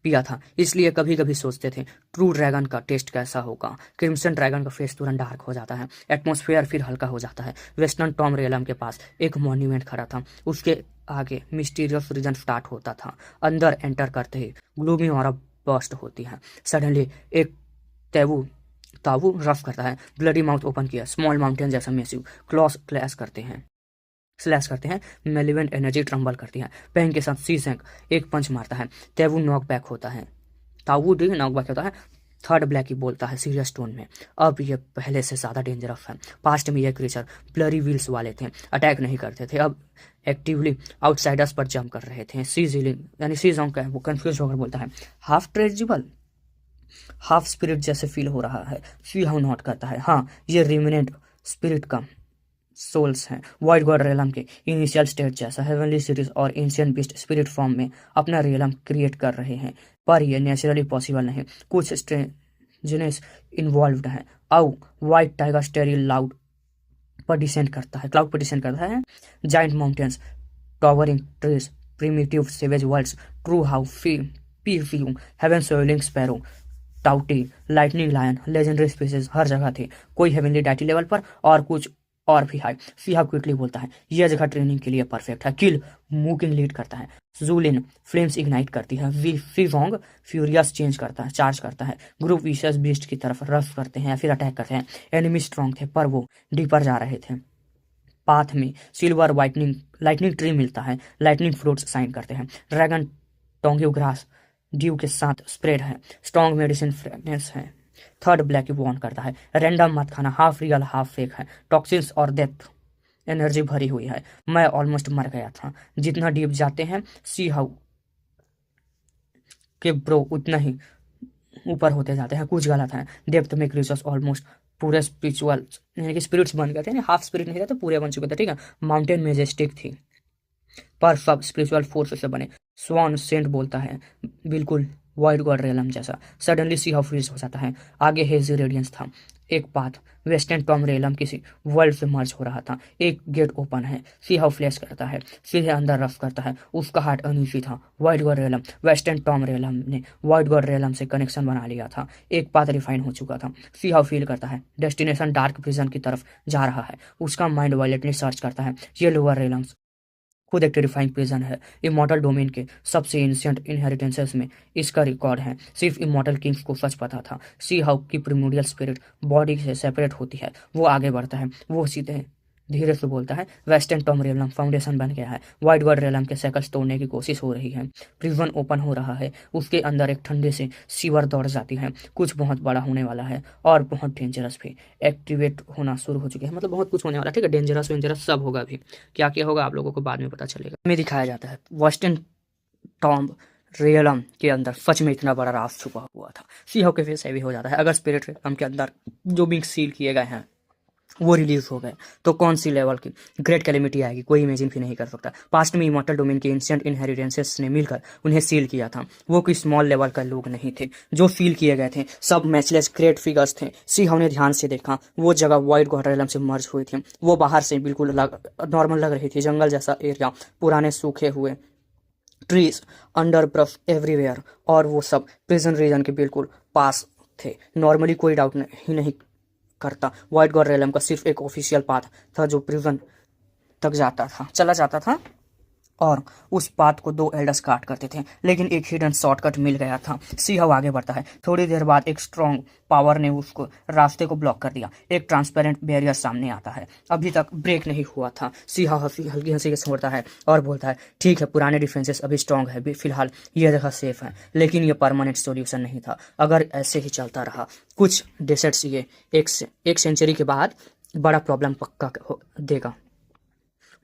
पिया था, इसलिए कभी कभी सोचते थे ट्रू ड्रैगन का टेस्ट कैसा होगा। क्रिम्सन ड्रैगन का फेस तुरंत डार्क हो जाता है, एटमॉस्फेयर फिर हल्का हो जाता है। वेस्टर्न टॉम रेलम के पास एक मॉन्यूमेंट खड़ा था, उसके आगे मिस्टीरियस रीजन स्टार्ट होता था। अंदर एंटर करते ही ग्लूमी और बर्स्ट होती है। सडनली एक ताबू रफ करता है, ब्लडी माउथ ओपन किया, स्मॉल माउंटेन जैसा मैसिव क्लॉस स्लैश करते हैं, मेलिवेंट एनर्जी ट्रम्बल करती है। पैंग के साथ सी सैंक एक पंच मारता है, तेवू नॉक बैक होता है, तावू डी नॉक बैक होता है। थर्ड ब्लैक ही बोलता है सीरियस टोन में, अब ये पहले से ज़्यादा डेंजरस है। पास्ट में ये क्रीचर ब्लरी व्हील्स वाले थे, अटैक नहीं करते थे, अब एक्टिवली आउटसाइडर्स पर जंप कर रहे थे। सी जीलिंग यानी सी जोंग का है, वो कंफ्यूज होकर बोलता है, हाफ ट्रेजिबल, हाफ स्पिरिट जैसे फील हो रहा है। सी हाउ नॉट करता है, हाँ ये रिमिनेंट स्पिरिट का सोल्स हैं, वाइट गॉड रियलम के इनिशियल स्टेट जैसा हेवनली सीरीज और एंशिएंट बीस्ट स्पिरिट फॉर्म में अपना रियलम क्रिएट कर रहे हैं, पर यह नेचुरली पॉसिबल नहीं, कुछ स्ट्रेंजनेस इन्वॉल्व्ड है। आओ वाइट टाइगर स्टेरी क्लाउड पर डिसेंड करता है। Giant mountains, towering trees, primitive savage worlds, ट्रू हाउ पी हेवन सोइलिंग स्पैरो, टाउटी, लाइटनिंग लायन, लेजेंडरी स्पीसीज हर जगह थे, कोई हेवनली डाइटी लेवल पर और कुछ और भी हाई। सी हाउ क्विकली बोलता है, यह जगह ट्रेनिंग के लिए परफेक्ट है। किल मूकिंग लीड करता है, जूलिन फ्लेम्स इग्नाइट करती है, वी वोंग फ्यूरियस चार्ज करता है। ग्रुप विशेष बीस्ट की तरफ रफ करते हैं या फिर अटैक करते हैं। एनिमी स्ट्रॉन्ग थे पर वो डीपर जा रहे थे। पाथ में सिल्वर लाइटनिंग ट्री मिलता है, लाइटनिंग फ्रूट्स साइन करते हैं। ड्रैगन टोंग्यू ग्रास ड्यू के साथ स्प्रेड है, स्ट्रॉन्ग मेडिसिन फ्रेगनेंस है। थर्ड ब्लैक वॉर्न करता है, रैंडम मत खाना, हाफ रियल हाफ फेक है, टॉक्सिन्स और डेथ एनर्जी भरी हुई है। मैं ऑलमोस्ट मर गया था। जितना डीप जाते हैं सी हाउ के ब्रो उतना ही ऊपर होते जाते हैं, कुछ गलत है। डेप्थ में क्रीचर्स ऑलमोस्ट पूरे स्पिरिचुअल यानी कि स्पिरिट्स बन गए थे, हाफ स्पिरिट नहीं था तो पूरे बन चुके थे, ठीक है। माउंटेन मेजेस्टिक थी पर सब स्पिरिचुअल फोर्स से बने। स्वान सेंट बोलता है, बिल्कुल वाइट गॉड रेलम जैसा। सडनली सी हाउ फ्रीज हो जाता है, आगे हेजी रेडियंस था, एक पाथ वेस्टर्न टॉम रेलम किसी वर्ल्ड से मर्ज हो रहा था। एक गेट ओपन है, सी हाउ फ्लैश करता है, सीधे अंदर रफ करता है, उसका हार्ट अनईजी था। वाइट गॉड रेलम, वेस्टर्न टॉम रेलम ने वाइट गॉड रेलम से कनेक्शन बना लिया था, एक पाथ रिफाइन हो चुका था। सी हाउ फील करता है डेस्टिनेशन डार्क प्रिजन की तरफ जा रहा है, उसका माइंड वायलेटली सर्च करता है। ये लोअर रेलम्स खुद एक टेरिफाइंग प्रिजन है, इमॉर्टल डोमेन के सबसे एंशिएंट इनहेरिटेंसेस में इसका रिकॉर्ड है। सिर्फ इमॉर्टल किंग्स को सच पता था। सी हाउ की प्रिमोडियल स्पिरिट बॉडी से सेपरेट होती है, वो आगे बढ़ता है, वो सीधे धीरे से बोलता है, वेस्टर्न टॉम रेलम फाउंडेशन बन गया है, वाइट गॉड रेलम के सर्कल्स तोड़ने की कोशिश हो रही है, प्रिजन ओपन हो रहा है, उसके अंदर एक ठंडे से सीवर दौड़ जाती है, कुछ बहुत बड़ा होने वाला है और बहुत डेंजरस भी एक्टिवेट होना शुरू हो चुके हैं, मतलब बहुत कुछ होने वाला है, ठीक है। डेंजरस सब होगा अभी, क्या क्या होगा आप लोगों को बाद में पता चलेगा। में दिखाया जाता है वेस्टर्न टॉम रेलम के अंदर सच में इतना बड़ा राज छुपा हुआ था। सी हाउ के फेस हैवी हो जाता है, अगर स्पिरिट रेलम के अंदर जो भी सील किए गए हैं वो रिलीज हो गए तो कौन सी लेवल की ग्रेट कैलेमिटी आएगी, कोई इमेजिन भी नहीं कर सकता। पास्ट में इमॉर्टल डोमेन के एंशिएंट इनहेरिटेंसेस ने मिलकर उन्हें सील किया था, वो कोई स्मॉल लेवल का लोग नहीं थे जो सील किए गए थे, सब मैचलेस ग्रेट फिगर्स थे। सी हाउ ने ध्यान से देखा, वो जगह वाइट गॉड रेलम से मर्ज हुई थी, वो बाहर से बिल्कुल नॉर्मल लग रही थी, जंगल जैसा एरिया, पुराने सूखे हुए ट्रीज, अंडर ब्रफ एवरीवेयर, और वो सब प्रिजन रीजन के बिल्कुल पास थे। नॉर्मली कोई डाउट ही नहीं करता, वाइट गॉड रेलम का सिर्फ एक ऑफिशियल पाथ था जो प्रिजन तक चला जाता था। और उस पाथ को दो एल्डर्स काट करते थे, लेकिन एक हिडन शॉर्टकट मिल गया था। सी हाउ आगे बढ़ता है। थोड़ी देर बाद एक स्ट्रॉन्ग पावर ने उसको रास्ते को ब्लॉक कर दिया। एक ट्रांसपेरेंट बैरियर सामने आता है। अभी तक ब्रेक नहीं हुआ था। सी हाउ हल्की हंसी के छोड़ता है और बोलता है, ठीक है, पुराने डिफेंसेस अभी स्ट्रॉन्ग है, फिलहाल ये जगह सेफ है, लेकिन ये परमानेंट सोल्यूशन नहीं था। अगर ऐसे ही चलता रहा कुछ डेसर्ट्स ये एक सेंचुरी के बाद बड़ा प्रॉब्लम पक्का देगा।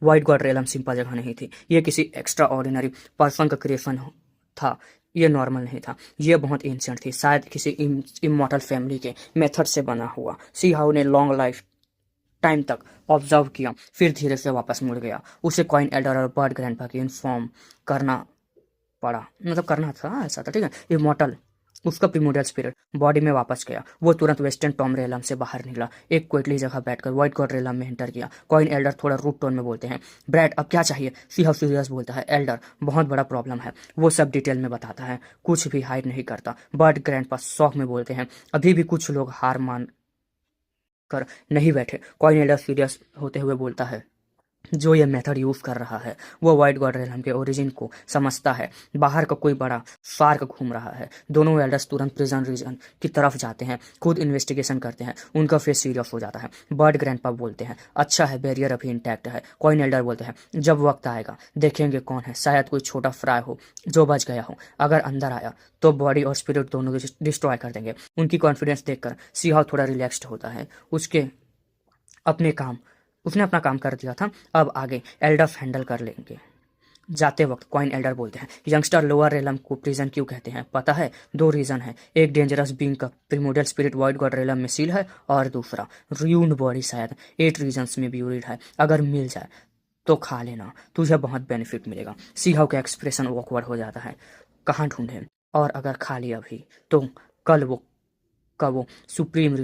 वाइट गॉड रेलम सिंपल जगह नहीं थी। ये किसी एक्स्ट्रा ऑर्डिनरी पर्सन का क्रिएशन था। ये नॉर्मल नहीं था। ये बहुत एंशिएंट थी, शायद किसी इमॉर्टल फैमिली के मेथड से बना हुआ। सी हाउ ने लॉन्ग लाइफ टाइम तक ऑब्जर्व किया, फिर धीरे से वापस मुड़ गया। उसे कॉइन एल्डर और बर्ड ग्रैंडपा की इन्फॉर्म करना पड़ा, मतलब करना था, ऐसा था, ठीक है। इमॉर्टल उसका प्रिमोडियल स्पिरिट बॉडी में वापस गया। वो तुरंत वेस्टर्न टॉम रेलम से बाहर निकला। एक क्विटली जगह बैठकर व्हाइट गॉड रेलम में एंटर किया। कॉइन एल्डर थोड़ा रूट टोन में बोलते हैं, ब्रैड अब क्या चाहिए? सी हाउ सीरियस बोलता है, एल्डर बहुत बड़ा प्रॉब्लम है। वो सब डिटेल में बताता है, कुछ भी हाइड नहीं करता। बर्ड ग्रैंडपा शॉक में बोलते हैं, अभी भी कुछ लोग हार मान कर नहीं बैठे। कॉइन एल्डर सीरियस होते हुए बोलता है, जो ये मेथड यूज कर रहा है वो व्हाइट गॉड रेलम के ओरिजिन को समझता है। बाहर का कोई बड़ा शार्क घूम रहा है। दोनों एल्डर्स तुरंत प्रिजन रीजन की तरफ जाते हैं, खुद इन्वेस्टिगेशन करते हैं। उनका फेस सीरियस हो जाता है। बर्ड ग्रैंडपा बोलते हैं, अच्छा है, बैरियर अभी इंटैक्ट है। कॉइन एल्डर बोलते हैं, जब वक्त आएगा देखेंगे कौन है, शायद कोई छोटा फ्राई हो जो बच गया हो। अगर अंदर आया तो बॉडी और स्पिरिट दोनों डिस्ट्रॉय कर देंगे। उनकी कॉन्फिडेंस देखकर सी हाउ थोड़ा रिलैक्स्ड होता है। उसने अपना काम कर दिया था, अब आगे एल्डर्स हैंडल कर लेंगे। जाते वक्त कॉइन एल्डर बोलते हैं, यंगस्टर लोअर रेलम को प्रिजन क्यों कहते हैं पता है? 2 रीजन है। एक डेंजरस बीइंग का प्रिमोडियल स्पिरिट व्हाइट गॉड रेलम में सील है, और दूसरा र्यून्ड बॉडी शायद 8 रीजन्स में ब्यूरिड है। अगर मिल जाए तो खा लेना, तुझे बहुत बेनिफिट मिलेगा। सी हाउ का एक्सप्रेशन ऑकवर्ड हो जाता है, कहाँ ढूंढे? और अगर खा लिया भी तो कल वो सुप्रीम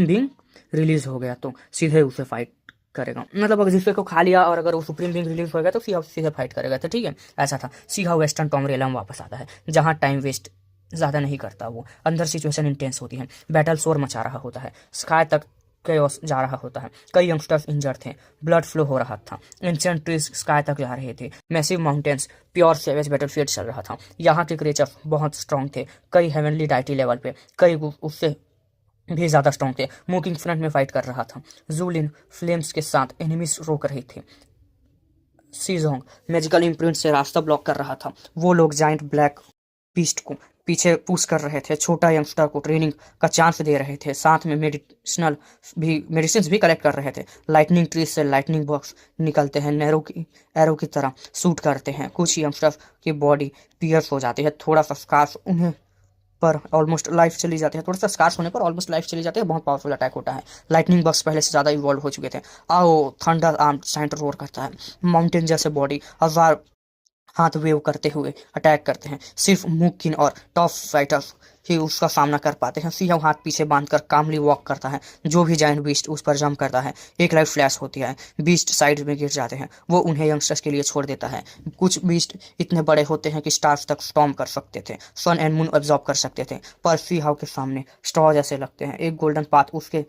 बीइंग रिलीज हो गया तो सीधे उसे फाइट करेगा। मतलब अगर जिसको खा लिया और अगर वो सुप्रीम बीइंग रिलीज हो गया तो सीधे फाइट करेगा, तो ठीक है, ऐसा था। सी हाउ वेस्टर्न टॉम रेलम वापस आता है, जहाँ टाइम वेस्ट ज़्यादा नहीं करता वो। अंदर सिचुएशन इंटेंस होती है। बैटल शोर मचा रहा होता है, स्काई तक chaos जा रहा होता है। कई यंगस्टर्स इंजर्ड थे, ब्लड फ्लो हो रहा था। एंशिएंट ट्रीज स्काई तक जा रहे थे। Massive mountains, pure savage battlefield चल रहा था। यहाँ के क्रिएचर्स बहुत स्ट्रांग थे, कई हेवनली डाइटी लेवल पे, कई उससे भी ज्यादा स्ट्रॉन्ग थे। मूकिंग फ्रंट में फाइट कर रहा था। जूलिन फ्लेम्स के साथ एनिमीज रोक रहे थे। सीजोंग मैजिकल इम्प्रिंट से रास्ता ब्लॉक कर रहा था। वो लोग जाइंट ब्लैक बीस्ट को पीछे पुश कर रहे थे। छोटा यंगस्टर को ट्रेनिंग का चांस दे रहे थे, साथ में मेडिसिन भी कलेक्ट कर रहे थे। लाइटनिंग ट्रीज से लाइटनिंग बॉक्स निकलते हैं, एरो की तरह शूट करते हैं। कुछ यंगस्टर्स की बॉडी पियर्स हो जाती है, थोड़ा सा स्कार्स उन्हें पर ऑलमोस्ट लाइफ चली जाती है। थोड़ा सा स्कार्स होने पर ऑलमोस्ट लाइफ चली जाती है। बहुत पावरफुल अटैक होता है। लाइटनिंग बक्स पहले से ज़्यादा इवॉल्व हो चुके थे। आओ थंडर आर्म साइंट रोर करता है। माउंटेन जैसे बॉडी हजार हाथ वेव करते हुए अटैक करते हैं। सिर्फ मुकिन और टॉप फाइटर्स ही उसका सामना कर पाते हैं। सीहा हाथ पीछे बांधकर कामली वॉक करता है। जो भी जायंट बीस्ट उस पर जंप करता है, एक लाइट फ्लैश होती है। बीस्ट साइड में गिर जाते हैं। वो उन्हें यंगस्टर्स के लिए छोड़ देता है। कुछ बीस्ट इतने बड़े होते हैं कि स्टार्स तक स्टॉर्म कर सकते थे, सन एंड मून एब्जॉर्ब कर सकते थे, पर सीहाव के सामने स्ट्रॉ जैसे लगते हैं। एक गोल्डन पाथ उसके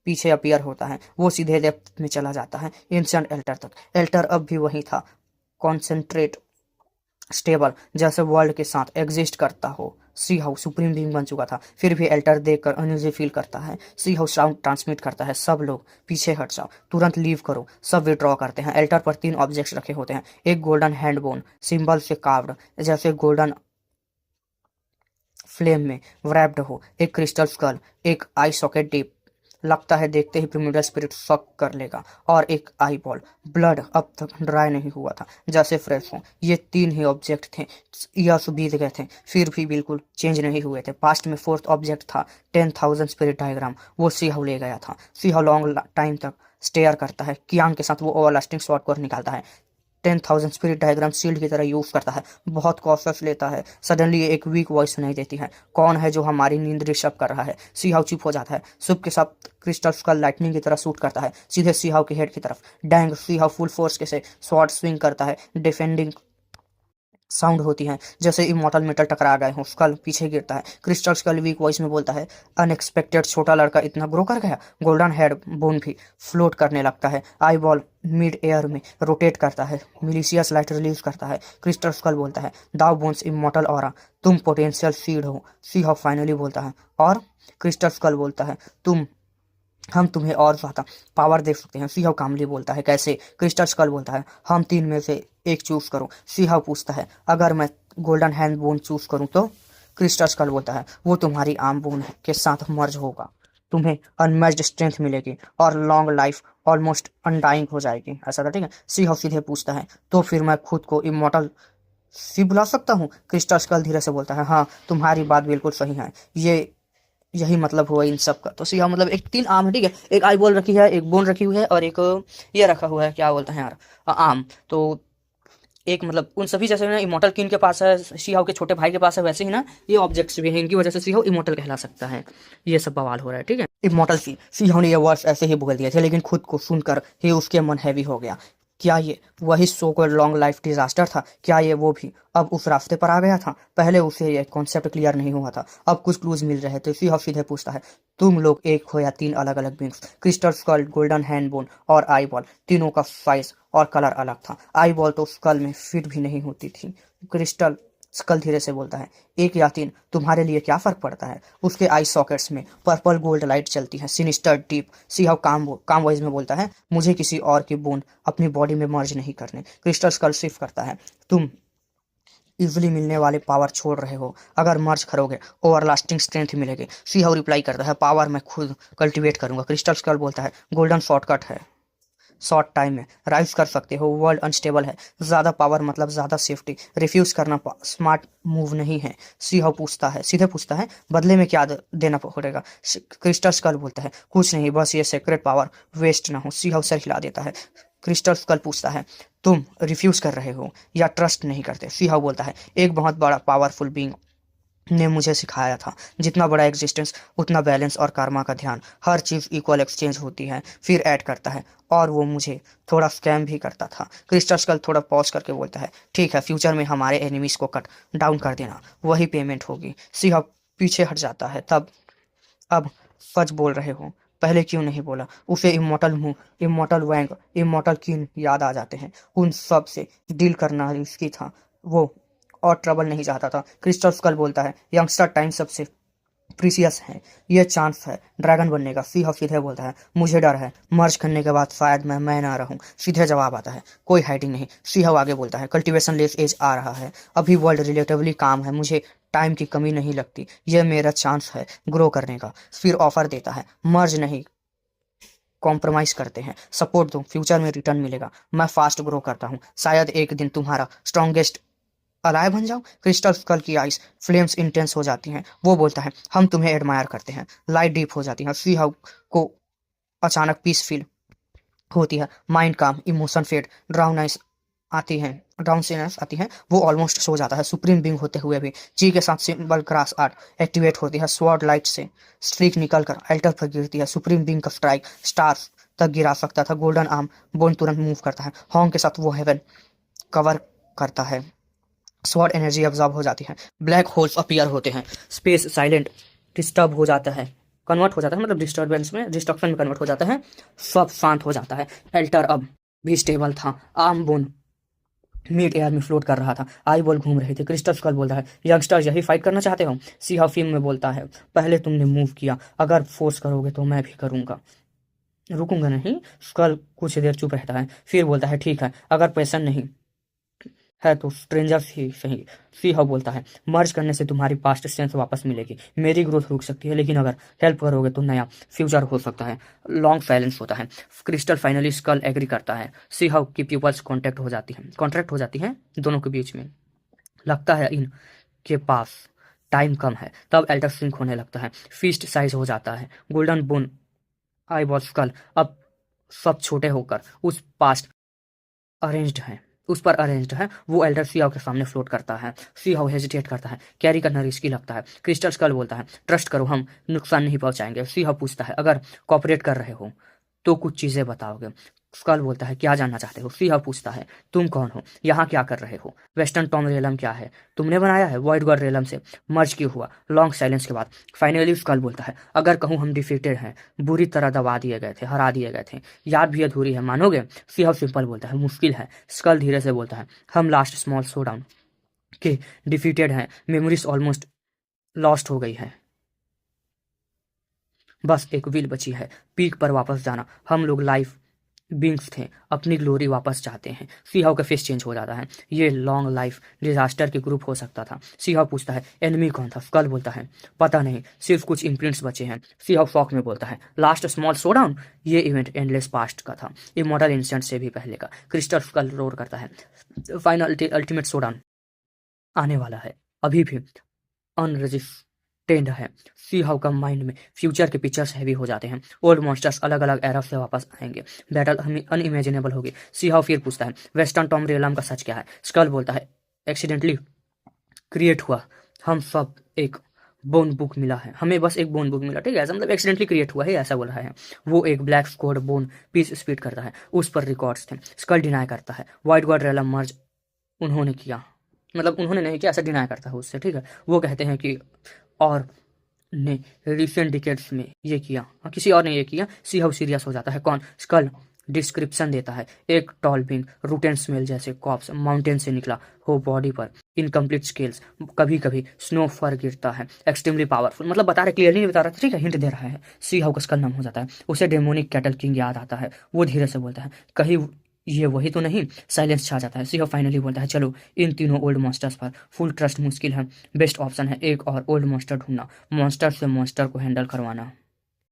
पीछे अपीयर होता है। वो सीधे डेप्थ में चला जाता है, एंशिएंट एल्टर तक। एल्टर अब भी वही था, कॉन्सेंट्रेट स्टेबल, जैसे वर्ल्ड के साथ एग्जिस्ट करता हो। सी हाउ सुप्रीम बीइंग बन चुका था, फिर भी एल्टर देखकर अनइजी फील करता है। सी हाउ साउंड ट्रांसमिट करता है, सब लोग पीछे हट जाओ, तुरंत लीव करो। सब विड्रॉ करते हैं। एल्टर पर 3 ऑब्जेक्ट्स रखे होते हैं। एक गोल्डन हैंड बोन सिंबल से कार्व्ड, जैसे गोल्डन फ्लेम में wrapped हो। एक क्रिस्टल स्कल, एक आई सॉकेट डीप, लगता है देखते ही प्रिमोडियल स्पिरिट शॉक कर लेगा। और एक आई बॉल, ब्लड अब तक ड्राई नहीं हुआ था, जैसे फ्रेश हो। ये 3 ही ऑब्जेक्ट थे। ईयर्स बीत गए थे, फिर भी बिल्कुल चेंज नहीं हुए थे। पास्ट में 4th ऑब्जेक्ट था 10,000 स्पिरिट डायग्राम। वो सीहाउ ले गया था। सीहाउ लॉन्ग टाइम तक स्टेयर करता है। कियांग के साथ वो ओवरलास्टिंग शॉट को निकालता है। 10,000 स्पिरिट डायग्राम शील्ड की तरह यूज करता है। बहुत कॉशियस लेता है। सडनली एक वीक वॉइस सुनाई देती है, कौन है जो हमारी नींद डिस्टर्ब कर रहा है? सीहाउ चुप हो जाता है। सुप के साथ क्रिस्टल का लाइटनिंग की तरह शूट करता है, सीधे सीहाउ के हेड की तरफ। डैंग! सीहाउ फुल फोर्स के से स्वॉर्ड स्विंग करता है, डिफेंडिंग साउंड होती हैं, जैसे इमॉर्टल मेटल टकरा गए हों, स्कल पीछे गिरता है। क्रिस्टल स्कल वीक वॉइस में बोलता है, अनएक्सपेक्टेड छोटा लड़का इतना ग्रो कर गया। गोल्डन हेड बोन भी फ्लोट करने लगता है। आई बॉल मिड एयर में रोटेट करता है, मिलीशियस लाइट रिलीज करता है। क्रिस्टल स्कल बोलता है, दाउ बोन्स इमॉर्टल ऑरा, तुम पोटेंशियल सीड हो। सी हाउ फाइनली बोलता है, और क्रिस्टल स्कल बोलता है, हम तुम्हें और ज़्यादा पावर दे सकते हैं। सी हाउ कामली बोलता है, कैसे? क्रिस्टल स्कल बोलता है, हम तीन में से एक चूज करो। सी हाउ पूछता है, अगर मैं गोल्डन हैंड बोन चूज करूं तो? क्रिस्टल स्कल बोलता है, वो तुम्हारी आर्म बोन के साथ मर्ज होगा, तुम्हें अनमैच्ड स्ट्रेंथ मिलेगी और लॉन्ग लाइफ ऑलमोस्ट अनडाइंग हो जाएगी। ऐसा था, ठीक है। सी हाउ सीधे पूछता है, तो फिर मैं खुद को इमॉर्टल सी बुला सकता हूँ? क्रिस्टल स्कल धीरे से बोलता है, हाँ, तुम्हारी बात बिल्कुल सही है, यही मतलब हुआ इन सब का। तो सीहा मतलब एक 3 आम है, ठीक है। एक आई बॉल रखी है, एक बोन रखी हुई है, और एक ये रखा हुआ है, क्या बोलते हैं यार, आम। तो एक मतलब उन सभी जैसे ना इमोटल किन के पास है, सीहाव के छोटे भाई के पास है, वैसे ही ना ये ऑब्जेक्ट्स भी हैं, इनकी वजह से सीहाव इमोटल कहला सकता है। ये सब बवाल हो रहा है, ठीक है। इमोटल सीहाव ने ये वर्ड्स ऐसे ही बोल दिए थे, लेकिन खुद को सुनकर ही उसके मन हैवी हो गया। क्या ये वही so called long life disaster था? क्या ये वो भी अब उस रास्ते पर आ गया था? पहले उसे ये कॉन्सेप्ट क्लियर नहीं हुआ था, अब कुछ क्लूज मिल रहे थे। सीहाव सीधे पूछता है, तुम लोग एक हो या 3 अलग अलग beings? Crystal skull, golden hand bone और आई बॉल, तीनों का साइज और कलर अलग था। आई बॉल तो स्कल में फिट भी नहीं होती थी। क्रिस्टल स्कल धीरे से बोलता है, 1 या 3 तुम्हारे लिए क्या फर्क पड़ता है? उसके आई सॉकेट्स में पर्पल गोल्ड लाइट चलती है, सिनिस्टर डीप। सीहाव काम वॉइस में बोलता है, मुझे किसी और की बोन अपनी बॉडी में मर्ज नहीं करने। क्रिस्टल स्कल शिफ्ट करता है, तुम इजिली मिलने वाले पावर छोड़ रहे हो, अगर मर्ज करोगे ओवरलास्टिंग स्ट्रेंथ मिलेगी। सीहाव रिप्लाई करता है, पावर मैं खुद कल्टीवेट करूंगा। क्रिस्टल स्कल बोलता है, गोल्डन शॉर्टकट है, शॉर्ट टाइम में राइज कर सकते हो। वर्ल्ड अनस्टेबल है, ज़्यादा पावर मतलब ज़्यादा सेफ्टी, रिफ्यूज़ करना स्मार्ट मूव नहीं है। सीहाव सीधे पूछता है, बदले में क्या देना पड़ेगा? क्रिस्टल स्कल बोलता है, कुछ नहीं, बस ये सेक्रेट पावर वेस्ट ना हो। सीहाव सर हिला देता है। क्रिस्टल स्कल पूछता है, तुम रिफ्यूज़ कर रहे हो या ट्रस्ट नहीं करते? सीहाव बोलता है, एक बहुत बड़ा पावरफुल बींग ने मुझे सिखाया था, जितना बड़ा एग्जिस्टेंस उतना बैलेंस और कर्मा का ध्यान, हर चीज़ इक्वल एक्सचेंज होती है। फिर ऐड करता है, और वो मुझे थोड़ा स्कैम भी करता था। क्रिस्टल स्कल थोड़ा पॉज करके बोलता है, ठीक है, फ्यूचर में हमारे एनिमीज को कट डाउन कर देना, वही पेमेंट होगी। सिंह पीछे हट जाता है, तब अब सच बोल रहे हो, पहले क्यों नहीं बोला? उसे इमोटल मुंह, इमोटल वैंग, इमोटल किन याद आ जाते हैं। उन सब से डील करना रिस्की था, वो और ट्रबल नहीं चाहता था। क्रिस्टल स्कल बोलता है, यंगस्टर टाइम सबसे प्रीसियस है, ये चांस है ड्रैगन बनने का। सीहाव सीधे बोलता है, मुझे डर है मर्ज करने के बाद शायद मैं ना रहूं। सीधे जवाब आता है, कोई हाइडिंग नहीं। सीहाव आगे बोलता है, कल्टीवेशन लेस एज आ रहा है, अभी वर्ल्ड रिलेटिवली काम है, मुझे टाइम की कमी नहीं लगती, ये मेरा चांस है ग्रो करने का। फिर ऑफर देता है, मर्ज नहीं, कॉम्प्रोमाइज करते हैं, सपोर्ट दो, फ्यूचर में रिटर्न मिलेगा। मैं फास्ट ग्रो करता हूँ, शायद एक दिन तुम्हारा स्ट्रॉन्गेस्ट अलाय बन जाऊं। क्रिस्टल स्कल की आइस फ्लेम्स इंटेंस हो जाती हैं। वो बोलता है, हम तुम्हें एडमायर करते हैं। लाइट डीप हो जाती है। सी हाउ को अचानक पीस फील होती है, माइंड काम, इमोशन फेड, ड्राउननेस आती है, ड्राउननेस आती है। वो ऑलमोस्ट सो जाता है, सुप्रीम बिंग होते हुए भी। जी के साथ सिंबल क्रॉस आर्ट एक्टिवेट होती है, स्वॉर्ड लाइट से स्ट्रीक निकलकर अल्टर पर गिरती है। सुप्रीम बिंग का स्ट्राइक स्टार्स तक गिरा सकता था। गोल्डन आर्म बोन तुरंत मूव करता है, हॉन्ग के साथ वो हेवन कवर करता है। स्वॉर्ड एनर्जी अब्जॉर्ब हो जाती है, ब्लैक होल्स अपीयर होते हैं, स्पेस साइलेंट डिस्टर्ब हो जाता है, कन्वर्ट हो जाता है, मतलब डिस्टर्बेंस में, डिस्ट्रक्शन में कन्वर्ट हो जाता है। सब शांत हो जाता है। एल्टर अब भी स्टेबल था, आर्म बोन मिड एयर में फ्लोट कर रहा था, आई बॉल घूम रहे थे। क्रिस्टल स्कल बोलता है, यंगस्टर्स यही फाइट करना चाहते हो? सीहा फिल्म में बोलता है, पहले तुमने मूव किया, अगर फोर्स करोगे तो मैं भी करूंगा, रुकूंगा नहीं। स्कल कुछ देर चुप रहता है, फिर बोलता है, ठीक है, अगर पैसन नहीं है तो स्ट्रेंजर्स ही सही। सी हाउ बोलता है, मर्ज करने से तुम्हारी पास्ट स्ट्रेंथ वापस मिलेगी, मेरी ग्रोथ रुक सकती है, लेकिन अगर हेल्प करोगे तो नया फ्यूचर हो सकता है। लॉन्ग साइलेंस होता है। क्रिस्टल फाइनली स्कल एग्री करता है। सी हाउ की पीपल्स कॉन्ट्रैक्ट हो जाती हैं दोनों के बीच में। लगता है इन के पास टाइम कम है, तब एल्टर सिंक होने लगता है, फीस्ट साइज हो जाता है। Golden bone eye ball skull अब सब छोटे होकर अरेंज्ड है उस पर अरेंज्ड है। वो एल्डर सियाओ के सामने फ्लोट करता है। सियाओ हेजिटेट करता है, कैरी करना रिस्की लगता है। क्रिस्टल स्कल बोलता है, ट्रस्ट करो, हम नुकसान नहीं पहुंचाएंगे। सियाओ पूछता है, अगर कॉपरेट कर रहे हो तो कुछ चीजें बताओगे? स्कल बोलता है क्या जानना चाहते हो। सी हाउ पूछता है तुम कौन हो, यहाँ क्या कर रहे हो। वेस्टर्न टॉम रेलम क्या है, तुमने बनाया है। वॉइड गॉड रेलम से मर्ज क्यों हुआ। लॉन्ग साइलेंस के बाद फाइनली स्कल बोलता है अगर कहूँ हम डिफीटेड हैं, बुरी तरह दबा दिए गए थे, हरा दिए गए थे, याद भी अधूरी है, मानोगे। सी हाउ सिंपल बोलता है मुश्किल है। स्कल धीरे से बोलता है हम लास्ट स्मॉल शोडाउन के डिफीटेड हैं, मेमोरीज ऑलमोस्ट लॉस्ट हो गई है, बस एक विल बची है, पीक पर वापस जाना। हम लोग लाइफ बींग्स थे, अपनी ग्लोरी वापस चाहते हैं। सी हाउ का फेस चेंज हो जाता है। ये लॉन्ग लाइफ डिजास्टर के ग्रुप हो सकता था। सी हाउ पूछता है एनिमी कौन था। स्कल बोलता है पता नहीं, सिर्फ कुछ इम्प्रिंट्स बचे हैं। सी हाउ शॉक में बोलता है लास्ट स्मॉल शोडाउन, ये इवेंट एंडलेस पास्ट का था, इमॉर्टल इंस्टेंट से भी पहले का। क्रिस्टल स्कल रोर करता है फाइनल अल्टीमेट शोडाउन आने वाला है, अभी भी अनरजिस्टेंड है। सी हाउ का माइंड में फ्यूचर के पिक्चर्स हैवी हो जाते हैं। ओल्ड मॉन्स्टर्स अलग अलग एरा से वापस आएंगे, बैटल हमें अनइमेजिनेबल होगी। सी हाउ फिर पूछता है वेस्टर्न टॉम रेलम का सच क्या है। स्कल बोलता है एक्सीडेंटली क्रिएट हुआ, हम सब एक बोन बुक मिला है, हमें बस एक बोन बुक मिला, ठीक है, ऐसा मतलब एक्सीडेंटली क्रिएट हुआ है ऐसा बोल रहा है। वो एक black squad bone piece speed करता है, उस पर रिकॉर्ड्स थे। स्कल डिनाई करता है वाइट गॉड रेलम मर्ज उन्होंने किया, मतलब उन्होंने नहीं किया, ऐसा डिनाई करता है उससे, ठीक है। वो कहते हैं कि और ने रिसेंट डिकेड्स में ये किया, किसी और ने ये किया। सी हाउ सीरियस हो जाता है कौन। स्कल डिस्क्रिप्शन देता है एक tall being root and smell जैसे कॉप्स माउंटेन से निकला हो, बॉडी पर इनकम्प्लीट स्केल्स, कभी कभी स्नो फर गिरता है, एक्सट्रीमली पावरफुल, मतलब बता रहे, क्लियरली नहीं बता रहा था, ठीक है, हिंट दे रहा है। सी हाउ का स्कल नम हो जाता है, उसे डेमोनिक कैटल किंग याद आता है। वो धीरे से बोलता है कहीं ये वही तो नहीं। साइलेंस छा जाता है। सी हाउ फाइनली बोलता है चलो इन तीनों ओल्ड मॉन्स्टर्स पर फुल ट्रस्ट मुश्किल है, बेस्ट ऑप्शन है एक और ओल्ड मॉन्स्टर ढूंढना, मॉन्स्टर से मॉन्स्टर को हैंडल करवाना।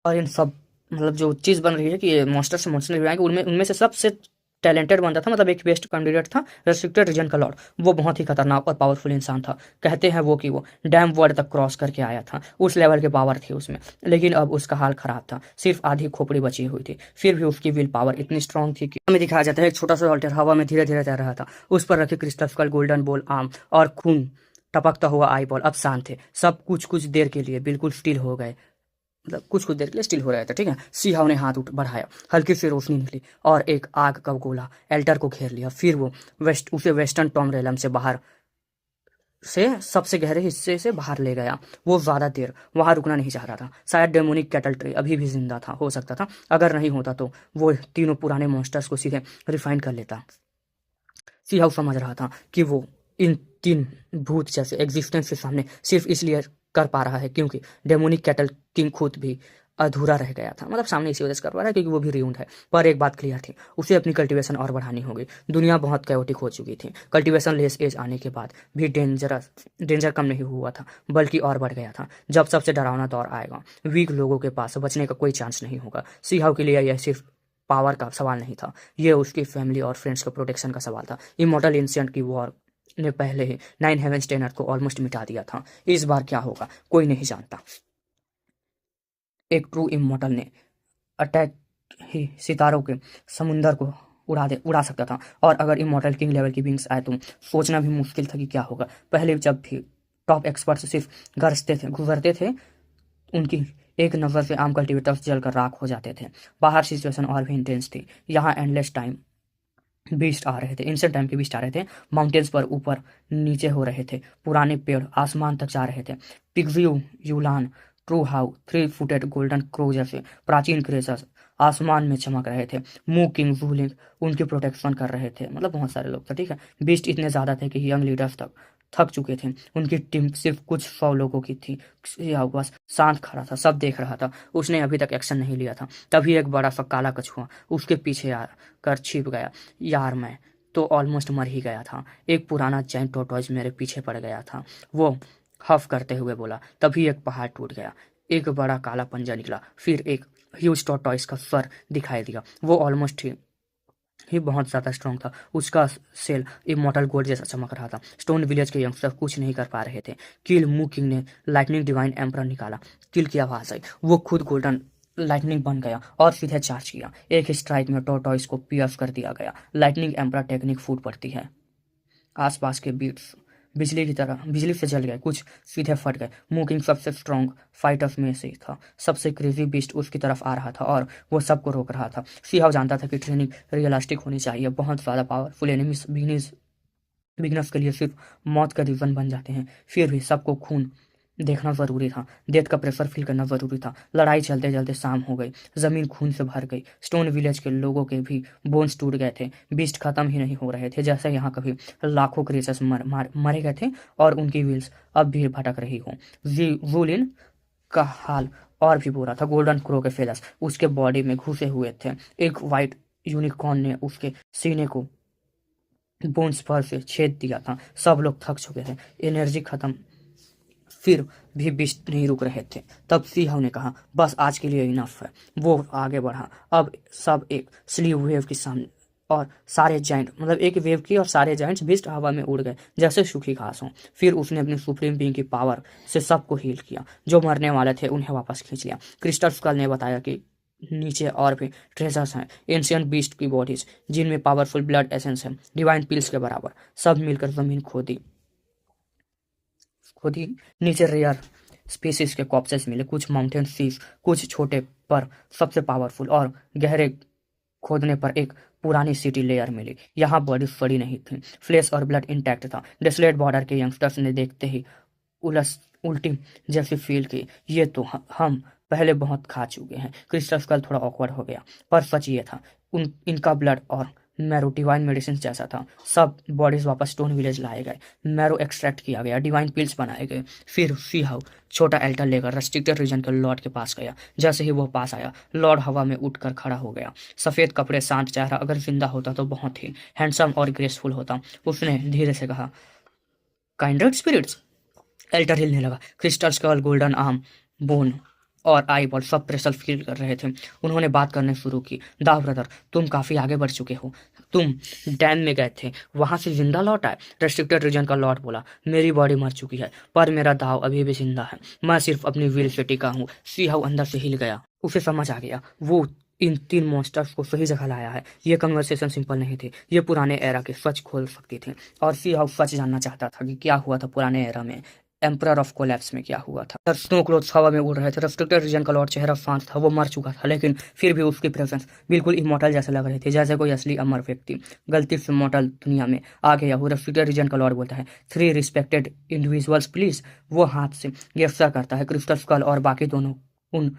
और इन सब मतलब जो चीज़ बन रही है कि ये मॉन्स्टर से मॉन्स्टर गिराएंगे, उनमें उनमें से सबसे टैलेंटेड बंदा था, मतलब एक बेस्ट कैंडिडेट था, रेस्ट्रिक्टेड रीजन का लॉर्ड। वो बहुत ही खतरनाक और पावरफुल इंसान था। कहते हैं वो कि वो डैम वर्ल्ड तक क्रॉस करके आया था, उस लेवल के पावर थी उसमें, लेकिन अब उसका हाल खराब था, सिर्फ आधी खोपड़ी बची हुई थी। फिर भी उसकी विल पावर इतनी स्ट्रांग थी कि हमें दिखाया जाता है एक छोटा सा ऑल्टर हवा में धीरे धीरे तैर रहा था, उस पर रखे crystal skull golden ball arm और खून टपकता हुआ आई बॉल अब शांत थे। सब कुछ कुछ देर के लिए बिल्कुल स्टिल हो गए, मतलब कुछ कुछ देर के लिए स्टिल हो रहा था, ठीक है। सी हाउ ने हाथ उठ बढ़ाया, हल्की सी रोशनी निकली और एक आग का गोला एल्टर को घेर लिया। फिर वो उसे वेस्टर्न टॉम रेलम से बाहर से सबसे गहरे हिस्से से बाहर ले गया। वो ज्यादा देर वहां रुकना नहीं चाह रहा था। शायद डेमोनिक कैटल ट्री अभी भी जिंदा था, हो सकता था, अगर नहीं होता तो वो तीनों पुराने मॉन्स्टर्स को सीधे रिफाइन कर लेता। सी हाउ समझ रहा था कि वो इन तीन भूत जैसे एग्जिस्टेंस के सामने सिर्फ इसलिए कर पा रहा है क्योंकि डेमोनिक कैटल किंग खुद भी अधूरा रह गया था, मतलब सामने इसी वजह से कर पा रहा है क्योंकि वो भी रियून्ड है। पर एक बात क्लियर थी, उसे अपनी कल्टीवेशन और बढ़ानी होगी। दुनिया बहुत कैओटिक हो चुकी थी। कल्टीवेशन लेस एज आने के बाद भी डेंजर कम नहीं हुआ था, बल्कि और बढ़ गया था। जब सबसे डरावना दौर आएगा, वीक लोगों के पास बचने का कोई चांस नहीं होगा। सी हाउ के लिए यह सिर्फ पावर का सवाल नहीं था, ये उसकी फैमिली और फ्रेंड्स के प्रोटेक्शन का सवाल था। इमॉर्टल इंसेंट की वॉर ने पहले ही 9 हेवेंस टेनर को ऑलमोस्ट मिटा दिया था। इस बार क्या होगा कोई नहीं जानता। एक ट्रू इमॉर्टल ने अटैक ही सितारों के समुंदर को उड़ा सकता था, और अगर इमॉर्टल किंग लेवल की विंग्स आए तो सोचना भी मुश्किल था कि क्या होगा। पहले जब भी टॉप एक्सपर्ट्स सिर्फ गुजरते थे, उनकी एक नज़र से आम कल्टिवेटर्स जलकर राख हो जाते थे। बाहर सिचुएशन और भी इंटेंस थी। यहाँ एंडलेस टाइम बीस्ट आ रहे थे, इंस्टेंट टाइम के बीस्ट आ रहे थे। माउंटेन्स पर ऊपर नीचे हो रहे थे, पुराने पेड़ आसमान तक जा रहे थे। पिग्जियो यूलान ट्रू हाउ 3 फुटेड गोल्डन क्रो जैसे प्राचीन क्रेचर्स आसमान में चमक रहे थे। मू किंग वूलिंग उनकी प्रोटेक्शन कर रहे थे, मतलब बहुत सारे लोग थे, ठीक है। बीस्ट इतने ज़्यादा थे कि यंग लीडर्स तक थक चुके थे। उनकी टीम सिर्फ कुछ 100 लोगों की थी। या बस शांत खड़ा था, सब देख रहा था। उसने अभी तक एक्शन नहीं लिया था। तभी एक बड़ा सा काला कछुआ उसके पीछे आकर छिप गया। यार मैं तो ऑलमोस्ट मर ही गया था। एक पुराना जैंट टोटॉइज मेरे पीछे पड़ गया था, वो हफ करते हुए बोला। तभी एक पहाड़ टूट गया, एक बड़ा काला पंजा निकला, फिर एक ह्यूज टोटॉइज का सर दिखाई दिया। वो ऑलमोस्ट ही बहुत ज़्यादा स्ट्रॉन्ग था। उसका सेल इमॉर्टल गोल्ड जैसा चमक रहा था। स्टोन विलेज के यंगस्टर कुछ नहीं कर पा रहे थे। किल मू किंग ने लाइटनिंग डिवाइन एम्पर निकाला। किल की आवाज़ आई, वो खुद गोल्डन लाइटनिंग बन गया और सीधे चार्ज किया। एक स्ट्राइक में टोरटॉइस को पियर्स कर दिया गया। लाइटनिंग एम्पर टेक्निक फूट पड़ती है। आसपास के बीट्स बिजली की तरह, बिजली से जल गए, कुछ सीधे फट गए। मूकिंग सबसे स्ट्रॉन्ग फाइटर्स में से था, सबसे क्रेजी बीस्ट उसकी तरफ आ रहा था और वो सबको रोक रहा था। सीहाव जानता था कि ट्रेनिंग रियलिस्टिक होनी चाहिए। बहुत ज़्यादा पावरफुल एनिमीज बिगनर्स के लिए सिर्फ मौत का रीज़न बन जाते हैं। फिर भी सबको खून देखना ज़रूरी था, डेथ का प्रेशर फील करना ज़रूरी था। लड़ाई चलते चलते शाम हो गई, ज़मीन खून से भर गई। स्टोन विलेज के लोगों के भी बोन्स टूट गए थे, बीस्ट खत्म ही नहीं हो रहे थे, जैसे यहाँ कभी लाखों क्रीचर्स मरे गए थे और उनकी व्हील्स अब भी भटक रही हों। वुलिन का हाल और भी बुरा था। गोल्डन क्रो के फेलस उसके बॉडी में घुसे हुए थे। एक वाइट यूनिकॉर्न ने उसके सीने को बोन्स पर से छेद दिया था। सब लोग थक चुके थे, एनर्जी खत्म, फिर भी बिस्ट नहीं रुक रहे थे। तब सीहाव ने कहा, बस आज के लिए इनफ है। वो आगे बढ़ा। अब सब एक स्लीव वेव के सामने और सारे जाइंट, मतलब एक वेव की और सारे जाइंट्स बिस्ट हवा में उड़ गए जैसे सूखी घास हों। फिर उसने अपनी सुप्रीम बीइंग की पावर से सबको हील किया। जो मरने वाले थे उन्हें वापस खींच लिया। क्रिस्टल स्कल ने बताया कि नीचे और भी ट्रेजर्स हैं, एंशियंट बीस्ट की बॉडीज जिनमें पावरफुल ब्लड एसेंस है, डिवाइन पिल्स के बराबर। सब मिलकर जमीन खोदी खोदी नीचे रेयर स्पीसीज के कॉप्सेस मिले, कुछ माउंटेन सीज, कुछ छोटे पर सबसे पावरफुल। और गहरे खोदने पर एक पुरानी सिटी लेयर मिली। यहाँ बॉडी फड़ी नहीं थी, फ्लेश और ब्लड इंटैक्ट था। डेसोलेट बॉर्डर के यंगस्टर्स ने देखते ही उल्टी जैसी फील की। ये तो हम पहले बहुत खा चुके हैं। क्रिस्टल स्कल थोड़ा ऑकवर्ड हो गया, पर सच ये था, इनका ब्लड और मैरो डिवाइन मेडिसिन जैसा था। सब बॉडीज वापस स्टोन विलेज लाए गए, मैरो एक्सट्रैक्ट किया गया, डिवाइन पिल्स बनाए गए। फिर सीहाव छोटा एल्टर लेकर रेस्ट्रिक्टेड रीजन के लॉर्ड के पास गया। जैसे ही वो पास आया, लॉर्ड हवा में उठकर खड़ा हो गया। सफ़ेद कपड़े, शांत चेहरा, अगर जिंदा होता तो बहुत ही हैंडसम और ग्रेसफुल होता। उसने धीरे से कहा, काइंडर्ड स्पिरिट्स। एल्टर हिलने लगा। Crystal skull, golden arm, bone और आई बॉल सब प्रेशर फील कर रहे थे। उन्होंने बात करने शुरू की। दा ब्रदर, तुम काफ़ी आगे बढ़ चुके हो। तुम डैम में गए थे, वहां से जिंदा लौट आए। रेस्ट्रिक्टेड रीजन का लॉर्ड बोला, मेरी बॉडी मर चुकी है पर मेरा दाव अभी भी जिंदा है। मैं सिर्फ अपनी व्हील से टिका हूँ। सीहाव अंदर से हिल गया। उसे समझ आ गया, वो इन 3 मॉन्स्टर्स को सही जगह लाया है। ये कन्वर्सेशन सिंपल नहीं थी, ये पुराने एरा के सच खोल सकती थी। और सीहाव सच जानना चाहता था कि क्या हुआ था पुराने एरा में, एम्परर ऑफ कोलैप्स में क्या हुआ था। स्नो क्लोथ हवा में उड़ रहे थे। रेस्ट्रिक्टेड रीजन का लॉर्ड चेहरा शांत था, वो मर चुका था, लेकिन फिर भी उसकी प्रेजेंस बिल्कुल इमोर्टल जैसे लग रही थी, जैसे कोई असली अमर व्यक्ति गलती से मॉर्टल दुनिया में आ गया हो। रेस्ट्रिक्टेड रीजन का लॉर्ड बोलता है, 3 रिस्पेक्टेड इंडिविजुअल्स प्लीज। वो हाथ से गेस्चर करता है। क्रिस्टल स्कल और बाकी दोनों उन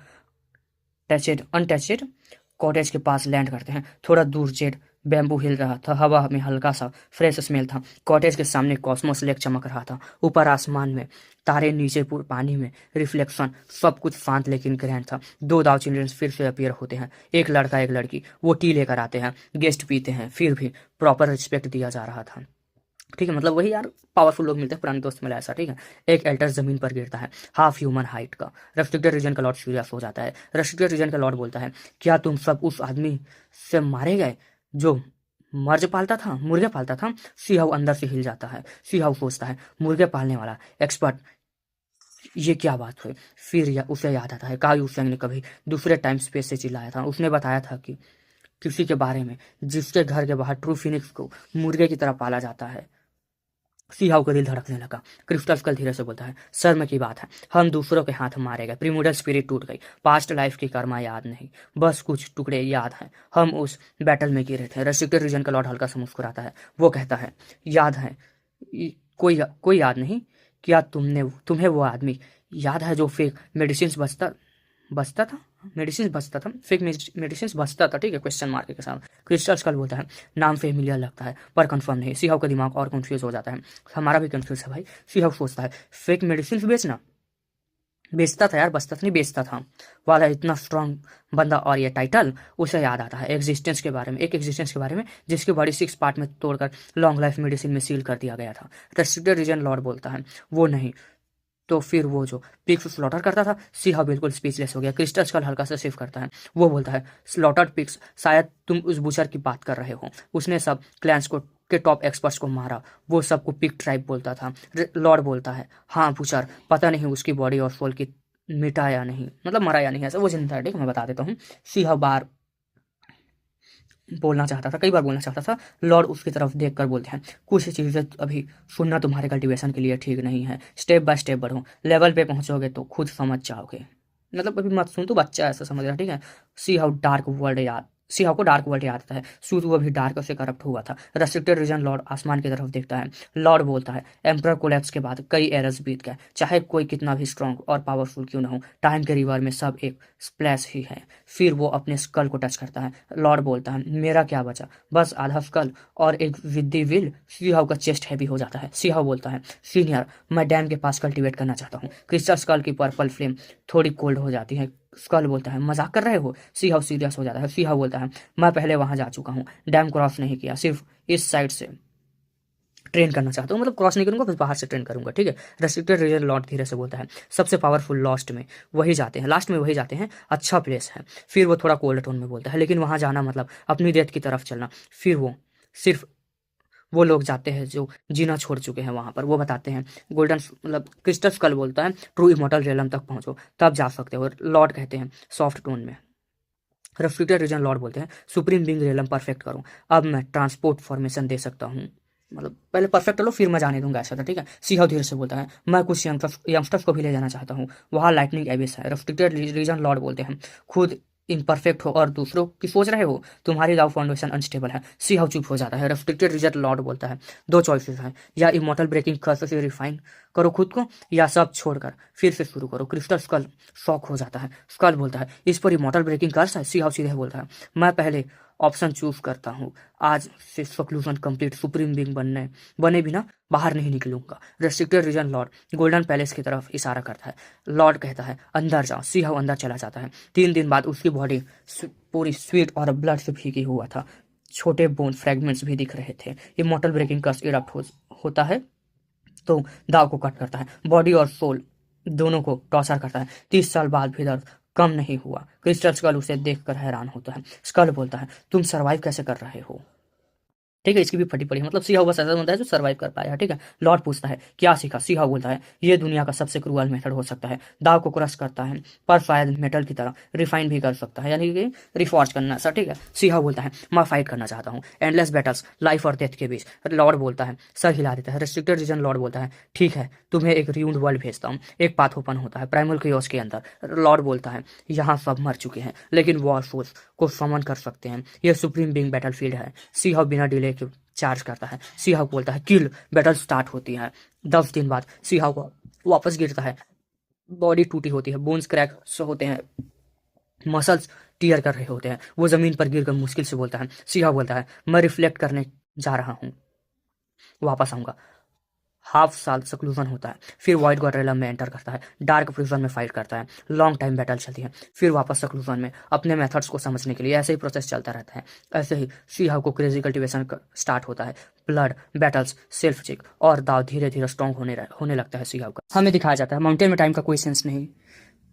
अनटचेड कॉटेज के पास लैंड करते हैं। थोड़ा दूर जेड बैम्बू हिल रहा था, हवा में हल्का सा फ्रेश स्मेल था। कॉटेज के सामने कॉस्मोस लेक चमक रहा था, ऊपर आसमान में तारे, नीचे पानी में रिफ्लेक्शन, सब कुछ शांत लेकिन ग्रैंड था। 2 दाव चिल्ड्रंस फिर से अपीयर होते हैं, एक लड़का एक लड़की। वो टी लेकर आते हैं, गेस्ट पीते हैं, फिर भी प्रॉपर रिस्पेक्ट दिया जा रहा था। ठीक है, मतलब वही यार पावरफुल लोग मिलते हैं, पुराने दोस्त मिला ऐसा। ठीक है, एक एल्टर जमीन पर गिरता है, हाफ ह्यूमन हाइट का। रेस्ट्रिक्टेड रीजन का लॉर्ड सीरियस हो जाता है। रेस्ट्रिक्टेड रीजन का लॉर्ड बोलता है, क्या तुम सब उस आदमी से मारे गए जो मुर्गे पालता था। सीहाव अंदर से हिल जाता है। सीहाव सोचता है, मुर्गे पालने वाला एक्सपर्ट, ये क्या बात हुई। फिर उसे याद आता है, काई उसेंग ने कभी दूसरे टाइम स्पेस से चिल्लाया था। उसने बताया था कि किसी के बारे में जिसके घर के बाहर ट्रू फिनिक्स को मुर्गे की तरह पाला जाता है। सीहाव का दिल धड़कने लगा। क्रिस्टल स्कल धीरे से बोलता है, शर्म की बात है, हम दूसरों के हाथ मारे गए, प्रीमोडल स्पिरिट टूट गई, पास्ट लाइफ की कर्मा याद नहीं, बस कुछ टुकड़े याद हैं। हम उस बैटल में गिरे थे। रेस्ट्रिक्टेड रीजन का लॉर्ड हल्का सा मुस्कुराता है। वो कहता है, याद है, कोई याद नहीं। क्या तुम्हें वो आदमी याद है जो फेक मेडिसिन बचता था फेक मेडिसिन बचता था। ठीक है, क्वेश्चन मार्क के साथ। क्रिस्टल स्कल बोलता है, नाम फेमिलियर लगता है पर कंफर्म नहीं। सीहाव का दिमाग और कंफ्यूज हो जाता है। हमारा भी कंफ्यूज है भाई। सीहाव सोचता है, फेक मेडिसिन बेचता था यार, बचता नहीं, बेचता था वाला इतना स्ट्रांग बंदा। और ये टाइटल उसे याद आता है, एग्जिस्टेंस के बारे में जिसकी बॉडी 6 पार्ट में तोड़कर लॉन्ग लाइफ मेडिसिन में सील कर दिया गया था। रेस्ट्रिक्टेड रीजन लॉर्ड बोलता है, वो नहीं तो फिर वो जो पिग्स स्लॉटर करता था। सीहा बिल्कुल स्पीचलेस हो गया। क्रिस्टल स्कल हल्का सा शिफ्ट करता है। वो बोलता है, स्लॉटर्ड पिग्स, शायद तुम उस बुचर की बात कर रहे हो। उसने सब क्लैंस को के टॉप एक्सपर्ट्स को मारा। वो सबको पिग ट्राइब बोलता था। लॉर्ड बोलता है, हाँ बुचर, पता नहीं उसकी बॉडी और सोल की मिटा या नहीं, मतलब मरा या नहीं, ऐसा वो जिंदा है। ठीक, मैं बता देता हूँ। सीहा बार बोलना चाहता था, कई बार बोलना चाहता था। लॉर्ड उसकी तरफ देख कर बोलते हैं, कुछ चीज़ें अभी सुनना तुम्हारे कल्टीवेशन के लिए ठीक नहीं है, स्टेप बाय स्टेप बढ़ो, लेवल पे पहुंचोगे तो खुद समझ जाओगे। मतलब अभी मत सुन, तू बच्चा है, ऐसा समझ रहा, ठीक है। सी हाउ डार्क वर्ल्ड याद सी हाउ को डार्क वर्ल्ड याद आता है। शुरू अभी डार्क से करप्ट हुआ था। रेस्ट्रिक्टेड रीजन लॉर्ड आसमान की तरफ देखता है। लॉर्ड बोलता है, एम्परर कोलैप्स के बाद कई एरर्स बीत गए, चाहे कोई कितना भी स्ट्रांग और पावरफुल क्यों ना हो, टाइम के रिवर में सब एक स्प्लैश ही है। फिर वो अपने स्कल को टच करता है। लॉर्ड बोलता है, मेरा क्या बचा, बस आधा स्कल और एक विद द विल। सीहाउ का चेस्ट हैवी हो जाता है। सीहाउ बोलता है, सीनियर, मैं डैम के पास कल्टीवेट करना चाहता हूँ। क्रिस्टल स्कल की पर्पल फ्लेम थोड़ी कोल्ड हो जाती है। स्कल बोलता है, मजाक कर रहे हो। सीहाउ सीरियस हो जाता है। सीहाउ बोलता है, मैं पहले वहां जा चुका हूँ, डैम क्रॉस नहीं किया, सिर्फ इस साइड से ट्रेन करना चाहता हूँ, मतलब क्रॉस नहीं करूंगा, बस बाहर से ट्रेन करूंगा, ठीक है। रेस्ट्रिक्टेड रीजन लॉर्ड धीरे से बोलता है, सबसे पावरफुल लास्ट में वही जाते हैं, लास्ट में वही जाते हैं, अच्छा प्लेस है। फिर वो थोड़ा कोल्ड टोन में बोलता है, लेकिन वहां जाना मतलब अपनी डेथ की तरफ चलना। फिर वो सिर्फ वो लोग जाते हैं जो जीना छोड़ चुके हैं वहां पर, वो बताते हैं गोल्डन, मतलब क्रिस्टल स्कल बोलता है, ट्रू इमोर्टल रियलम तक पहुंचो तब जा सकते हो। लॉर्ड कहते हैं सॉफ्ट टोन में। रेफ्रिजरेटर रीजन लॉर्ड बोलते हैं, सुप्रीम बिंग रियलम परफेक्ट करो, अब मैं ट्रांसपोर्ट फॉर्मेशन दे सकता हूँ, मतलब पहले परफेक्ट लो फिर मैं जाने दूंगा, ऐसा था, ठीक है। सीहाउ धीरे से बोलता है, मैं कुछ यंगस्टर्स को भी ले जाना चाहता हूँ, वहाँ लाइटनिंग एबिस है। रेफ्रिजरेटर रीजन लॉर्ड बोलते हैं, खुद इम्परफेक्ट हो और दूसरों की सोच रहे हो, तुम्हारी दाव फाउंडेशन अनस्टेबल है। सीहाउ चुप हो जाता है। रेफ्रिजरेटर रीजन लॉर्ड बोलता है, दो चॉइसेस हैं, या इमोर्टल ब्रेकिंग कर्स से रिफाइन करो खुद को, या सब छोड़कर फिर से शुरू करो। क्रिस्टल स्कल शॉक हो जाता है। स्कल बोलता है, इस पर इमोर्टल ब्रेकिंग कर्स है। सीहाउ सीधे बोलता है, मैं पहले ऑप्शन चूज करता हूँ, आज से सक्लूजन कंप्लीट, सुप्रीम बिंग बने बिना बाहर नहीं निकलूंगा। Restricted region lord golden palace की तरफ इशारा करता है। लॉर्ड कहता है, अंदर जाओ। सीहाउ अंदर चला जाता है। 3 दिन बाद उसकी बॉडी पूरी स्वीट और ब्लड से भीगी हुआ था। छोटे बोन फ्रेगमेंट्स भी दिख रहे थे। इमोर्टल ब्रेकिंग कर्स इरप्ट होता है तो दाव को कट करता है, बॉडी और सोल दोनों को टॉर्चर करता है। 30 साल बाद भी दर्द कम नहीं हुआ। क्रिस्टल स्कल उसे देखकर हैरान होता है। स्कल बोलता है, तुम सरवाइव कैसे कर रहे हो, ठीक है। इसकी भी फटी पड़ी है, मतलब सीहाउ बस ऐसा होता है जो सर्वाइव कर पाया है, ठीक है। लॉर्ड पूछता है, क्या सीखा। सीहाउ बोलता है, ये दुनिया का सबसे क्रूअल मेथड हो सकता है, दाव को क्रश करता है पर शायद मेटल की तरह रिफाइन भी कर सकता है, यानी कि रिफॉर्ज करना ऐसा, ठीक है। सीहाउ बोलता है, मैं फाइट करना चाहता हूँ, एंडलेस बैटल्स लाइफ और डेथ के बीच। लॉर्ड बोलता है, सर हिला देता है। रेस्ट्रिक्टेड रीजन लॉर्ड बोलता है, ठीक है, तुम्हें एक रियून्ड वर्ल्ड भेजता हूँ। एक पाथ ओपन होता है प्राइमल क्योस के अंदर। लॉर्ड बोलता है, यहाँ सब मर चुके हैं लेकिन वॉर फोर्स को समन कर सकते हैं, यह सुप्रीम बिंग बैटलफील्ड है। सीहाउ बिना डिले के चार्ज करता है। सीहाउ बोलता है, किल। बैटल स्टार्ट होती है। 10 दिन बाद सीहाउ को वापस गिरता है। बॉडी टूटी होती है, बोन्स क्रैक होते हैं, मसल्स टीयर कर रहे होते हैं। वो जमीन पर गिरकर मुश्किल से बोलता है। सीहाउ बोलता है, मैं रिफ्लेक्ट करने जा रहा हूँ, वापस आऊंगा। हाफ साल सक्लूजन होता है, फिर वाइट गॉड रेलम में एंटर करता है, डार्क प्रिजन में फाइट करता है, लॉन्ग टाइम बैटल चलती है, फिर वापस सक्लूजन में अपने मेथड्स को समझने के लिए। ऐसे ही प्रोसेस चलता रहता है। ऐसे ही सीहाउ को क्रेजी कल्टीवेशन स्टार्ट होता है। ब्लड बैटल्स, सेल्फ चेक और दाव धीरे धीरे स्ट्रॉन्ग होने लगता है। सीहाउ का हमें दिखाया जाता है माउंटेन में टाइम का कोई सेंस नहीं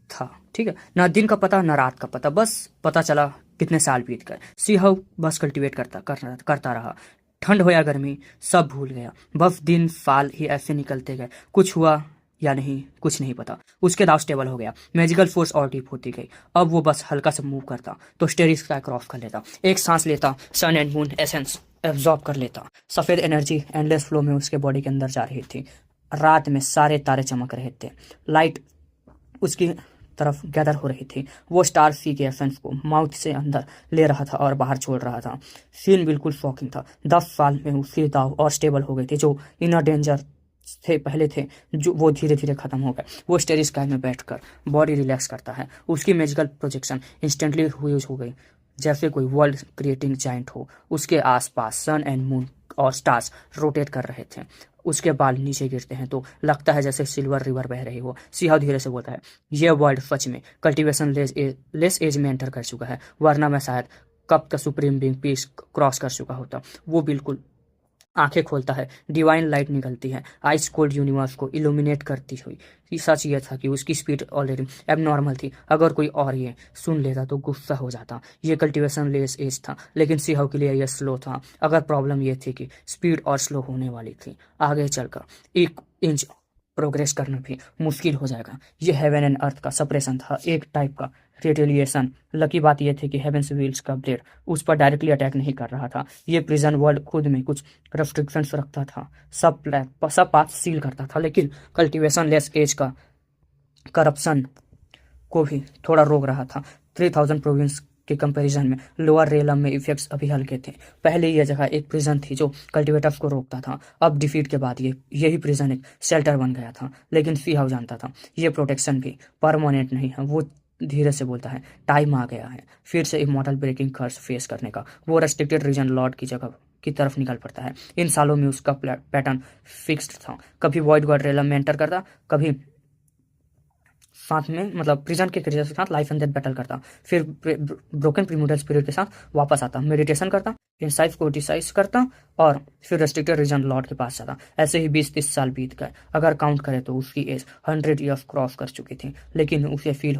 था, ठीक है, ना दिन का पता ना रात का पता, बस पता चला कितने साल बीत गए। सीहाउ बस कल्टीवेट करता रहा। ठंड हो या गर्मी सब भूल गया, बस दिन साल ही ऐसे निकलते गए, कुछ हुआ या नहीं कुछ नहीं पता। उसके दाव स्टेबल हो गया, मैजिकल फोर्स और डीप होती गई। अब वो बस हल्का से मूव करता तो स्टेरी स्काई क्रॉस कर लेता, एक सांस लेता, सन एंड मून एसेंस एब्जॉर्ब कर लेता। सफेद एनर्जी एंडलेस फ्लो में उसके बॉडी के अंदर जा रही थी। रात में सारे तारे चमक रहे थे, लाइट उसकी तरफ गैदर हो रही थी। वो स्टार सी के एसेंस को माउथ से अंदर ले रहा था और बाहर छोड़ रहा था। सीन बिल्कुल शॉकिंग था। 10 साल में उसकी दाव और स्टेबल हो गई थी। जो इनर डेंजर पहले थे जो वो धीरे धीरे खत्म हो गए। वो स्टेरी स्काई में बैठकर बॉडी रिलैक्स करता है। उसकी मैजिकल प्रोजेक्शन इंस्टेंटली ह्यूज हो गई, जैसे कोई वर्ल्ड क्रिएटिंग जाइंट हो। उसके आसपास सन एंड मून और स्टार्स रोटेट कर रहे थे। उसके बाल नीचे गिरते हैं तो लगता है जैसे सिल्वर रिवर बह रही हो। सीहाउ धीरे से बोलता है, यह वर्ल्ड सच में कल्टीवेशन लेस एज में एंटर कर चुका है, वरना मैं शायद कब का सुप्रीम बिंग पीस क्रॉस कर चुका होता। वो बिल्कुल आंखें खोलता है, डिवाइन लाइट निकलती है, आइस कोल्ड यूनिवर्स को इल्यूमिनेट करती हुई। सच ये था कि उसकी स्पीड ऑलरेडी एबनॉर्मल थी। अगर कोई और ये सुन लेता तो गुस्सा हो जाता। ये कल्टीवेशन लेस एज था, लेकिन सीहाउ के लिए यह स्लो था। अगर प्रॉब्लम ये थी कि स्पीड और स्लो होने वाली थी। आगे चलकर 1 इंच प्रोग्रेस करना भी मुश्किल हो जाएगा। ये हेवन एंड अर्थ का सेपरेशन था, एक टाइप का रिटेलिएशन। लकी बात यह थी कि हेवेंस व्हील्स का ब्लेड उस पर डायरेक्टली अटैक नहीं कर रहा था। ये प्रिजन वर्ल्ड खुद में कुछ रेस्ट्रिक्शंस रखता था, सब पाथ सील करता था, लेकिन कल्टीवेशन लेस एज का करप्शन को भी थोड़ा रोक रहा था। 3000 प्रोविंस के कंपैरिजन में लोअर रेलम में इफेक्ट्स अभी हल्के थे। पहले यह जगह एक प्रिजन थी जो कल्टिवेटर्स को रोकता था, अब डिफीट के बाद यही प्रिजन एक शेल्टर बन गया था। लेकिन सी हाउ जानता था ये प्रोटेक्शन भी परमानेंट नहीं है। वो धीरे से बोलता है, टाइम आ गया है फिर से इमॉर्टल ब्रेकिंग कर्स फेस करने का। वो रेस्ट्रिक्टेड रीजन लॉर्ड की जगह की तरफ निकल पड़ता है। इन सालों में उसका पैटर्न फिक्स्ड था, कभी वॉइड गॉड रेलम में एंटर करता, कभी साथ में मतलब प्रिजन के क्रिएचर के साथ लाइफ एंड डेथ बैटल करता, फिर ब्रोकन प्रीमोडल स्पिरिट के साथ वापस आता, मेडिटेशन करता, इंसाइट्स को डिसाइज करता और फिर रेस्ट्रिक्टेड रीजन लॉर्ड के पास जाता। ऐसे ही 20-30 साल बीत गए। अगर काउंट करें तो उसकी एज 100 ईयर्स क्रॉस कर चुकी थी, लेकिन उसे फील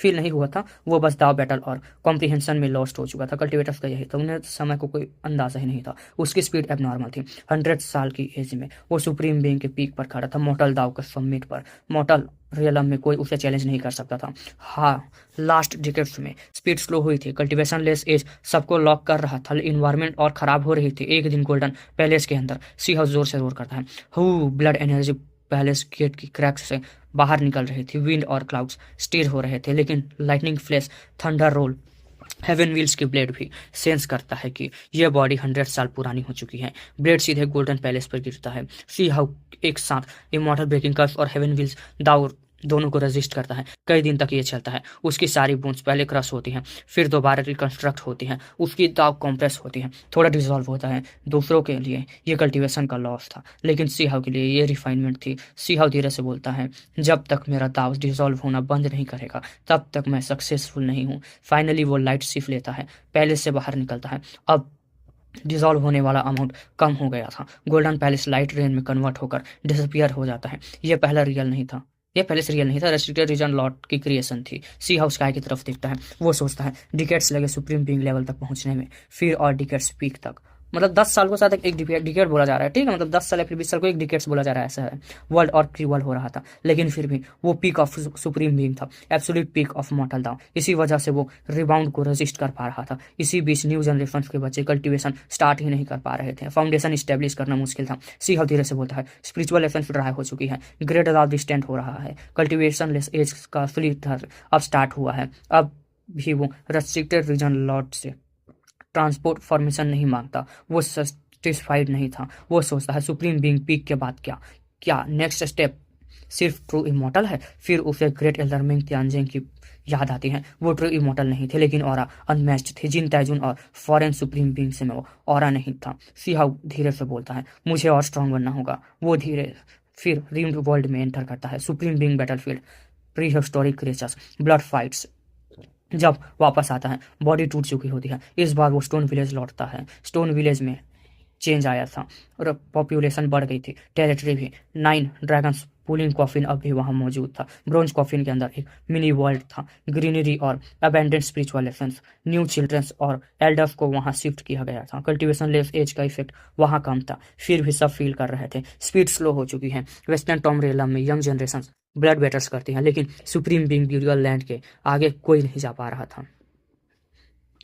नहीं हुआ था। वो बस दाव बैटल और कॉम्प्रिहेंशन में लॉस्ट हो चुका था। कल्टिवेटर्स का यही था, उन्हें समय को कोई अंदाजा ही नहीं था। उसकी स्पीड एबनॉर्मल थी। 100 साल की एज में वो सुप्रीम बीइंग के पीक पर खड़ा था, मॉर्टल दाव के समिट पर। मॉर्टल रियलम में कोई उसे चैलेंज नहीं कर सकता था। हाँ, लास्ट डिकेड्स में स्पीड स्लो हुई थी, कल्टिवेशन लेस एज सबको लॉक कर रहा था, इन्वायरमेंट और खराब हो रही थी। एक दिन गोल्डन पैलेस के अंदर सी हाउस जोर से रोर करता है। हु ब्लड एनर्जी पैलेस गेट की क्रैक्स से बाहर निकल रही थी। विंड और क्लाउड्स स्टिर हो रहे थे, लेकिन lightning flash, thunder roll, heaven wheels की ब्लेड भी सेंस करता है कि यह बॉडी 100 साल पुरानी हो चुकी है। ब्लेड सीधे गोल्डन पैलेस पर गिरता है। सी हाउ एक साथ इमॉर्टल ब्रेकिंग कर्स और हेवन व्हील्स दाव दोनों को रेजिस्ट करता है। कई दिन तक ये चलता है। उसकी सारी बोन्स पहले क्रश होती हैं, फिर दोबारा रिकंस्ट्रक्ट होती हैं। उसकी दाव कॉम्प्रेस होती है, थोड़ा डिजॉल्व होता है। दूसरों के लिए ये कल्टीवेशन का लॉस था, लेकिन सी हाउ के लिए ये रिफाइनमेंट थी। सी हाउ धीरे से बोलता है, जब तक मेरा दाव डिजॉल्व होना बंद नहीं करेगा तब तक मैं सक्सेसफुल नहीं हूँ। फाइनली वो लाइट शिफ्ट लेता है, पैलेस से बाहर निकलता है। अब डिजॉल्व होने वाला अमाउंट कम हो गया था। गोल्डन पैलेस लाइट रेन में कन्वर्ट होकर डिसअपियर हो जाता है। यह पहला रियल नहीं था, ये पहले से रियल नहीं था, रेस्ट्रिक्टेड रीजन लॉट की क्रिएशन थी। सी हाउस स्काई की तरफ देखता है। वो सोचता है डिकेट्स लगे सुप्रीम बीइंग लेवल तक पहुंचने में, फिर और डिकेट्स पीक तक। मतलब 10 साल को साथ एक डिकेट बोला जा रहा है, ठीक है, मतलब 10 साल या फिर 20 साल को एक डिकेट्स बोला जा रहा है, ऐसा है। वर्ल्ड और क्रूअल हो रहा था, लेकिन फिर भी वो पीक ऑफ सुप्रीम बीइंग था, एब्सोल्यूट पीक ऑफ मॉर्टल दाव। इसी वजह से वो रिबाउंड को रेजिस्ट कर पा रहा था। इसी बीच न्यू जनरेशन के बच्चे कल्टिवेशन स्टार्ट ही नहीं कर पा रहे थे। फाउंडेशन स्टेब्लिश करना मुश्किल था। सी हाउ धीरे से बोलता है, स्पिरिचुअल एसेंस ड्राई हो चुकी है, ग्रेट दाव डिस्टेंट हो रहा है, कल्टिवेशन लेस एज का फिल्टर अब स्टार्ट हुआ है। अब भी वो रेस्ट्रिक्टेड रीजन लॉट से ट्रांसपोर्ट फॉर्मेशन नहीं मांगता। वो सेटिस्फाइड नहीं था। वो सोचता है सुप्रीम बीइंग पीक के बाद क्या नेक्स्ट स्टेप सिर्फ ट्रू इमॉर्टल है। फिर उसे ग्रेट एल्डर मिंग तियानजिंग की याद आती है। वो ट्रू इमॉर्टल नहीं थे, लेकिन ऑरा अनमैच्ड थे। जिन तैजुन और फॉरेन सुप्रीम बीइंग से में वो ऑरा नहीं था। सी हाउ धीरे से बोलता है, मुझे और स्ट्रांग बनना होगा। वो धीरे फिर रिम्ड वर्ल्ड में एंटर करता है। Supreme being battlefield, pre historic creatures, blood fights. जब वापस आता है बॉडी टूट चुकी होती है। इस बार वो स्टोन विलेज लौटता है। स्टोन विलेज में चेंज आया था और पॉपुलेशन बढ़ गई थी, टेरिटरी भी। 9 ड्रैगन्स पुलिंग कॉफिन अब भी वहां मौजूद था। ब्रोंज कॉफिन के अंदर एक मिनी वर्ल्ड था, ग्रीनरी और abundant spiritual essence. New childrens और एल्डर्स को वहां शिफ्ट किया गया था। कल्टीवेशन लेस एज का इफेक्ट वहां कम था, फिर भी सब फील कर रहे थे। स्पीड स्लो हो चुकी है। वेस्टर्न टॉम रेलम में यंग जनरेशन ब्लड बैटल्स करती हैं, लेकिन सुप्रीम बीइंग ब्यूरियल लैंड के आगे कोई नहीं जा पा रहा था।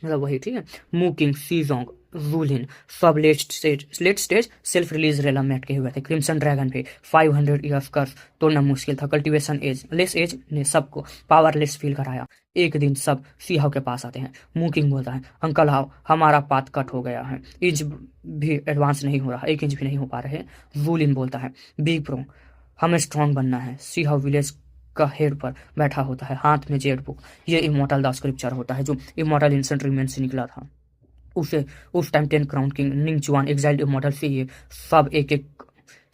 मतलब वही, ठीक है। मूकिंग, सीजोंग, वुलिन सब लेट स्टेज सेल्फ रिलीज रेलम में अटके हुए थे। क्रिम्सन ड्रैगन भी 500 ईयर्स कर्व तोड़ना मुश्किल था। कल्टीवेशन लेस एज ने सबको पावरलेस फील कराया। एक दिन सब सी हाउ के पास आते हैं। मूकिंग बोलता है, अंकल हाउ, हमारा पाथ कट हो गया है, इंच भी एडवांस नहीं हो रहा, 1 इंच भी नहीं हो पा रहे। वुलिन बोलता है, बिग प्रो, हमें स्ट्रांग बनना है। सी हाउ विलेज का हेड पर बैठा होता है, हाथ में जेड बुक। ये इमॉर्टल द स्क्रिप्चर होता है जो इमॉर्टल इंसेंट रिमेन से निकला था। उसे उस टाइम 10 क्राउन किंग निंग चुआन एग्जाइल्ड इमॉर्टल से ये सब एक एक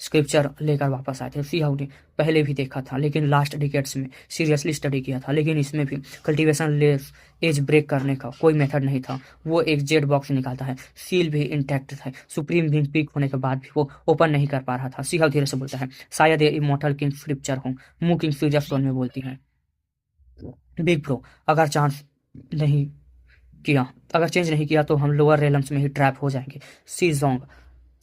स्क्रिप्चर लेकर वापस आए थे। सी हाउ ने पहले भी देखा था, लेकिन लास्ट डिकेड्स में सीरियसली स्टडी किया था। लेकिन इसमें भी कल्टीवेशन लेस एज ब्रेक करने का कोई मेथड नहीं था। वो एक जेड बॉक्स निकालता है, सील भी इंटैक्ट था। सुप्रीम बीइंग पीक होने के बाद भी वो ओपन नहीं कर पा रहा था। सी हाउ धीरे से बोलता है, शायद ये इमॉर्टल किंग स्क्रिप्चर हो। मू किंग सीरियस टोन में बोलती है, बिग ब्रो, अगर नहीं अगर चेंज नहीं किया तो हम लोअर रेलम्स में ही ट्रैप हो जाएंगे। सी जोंग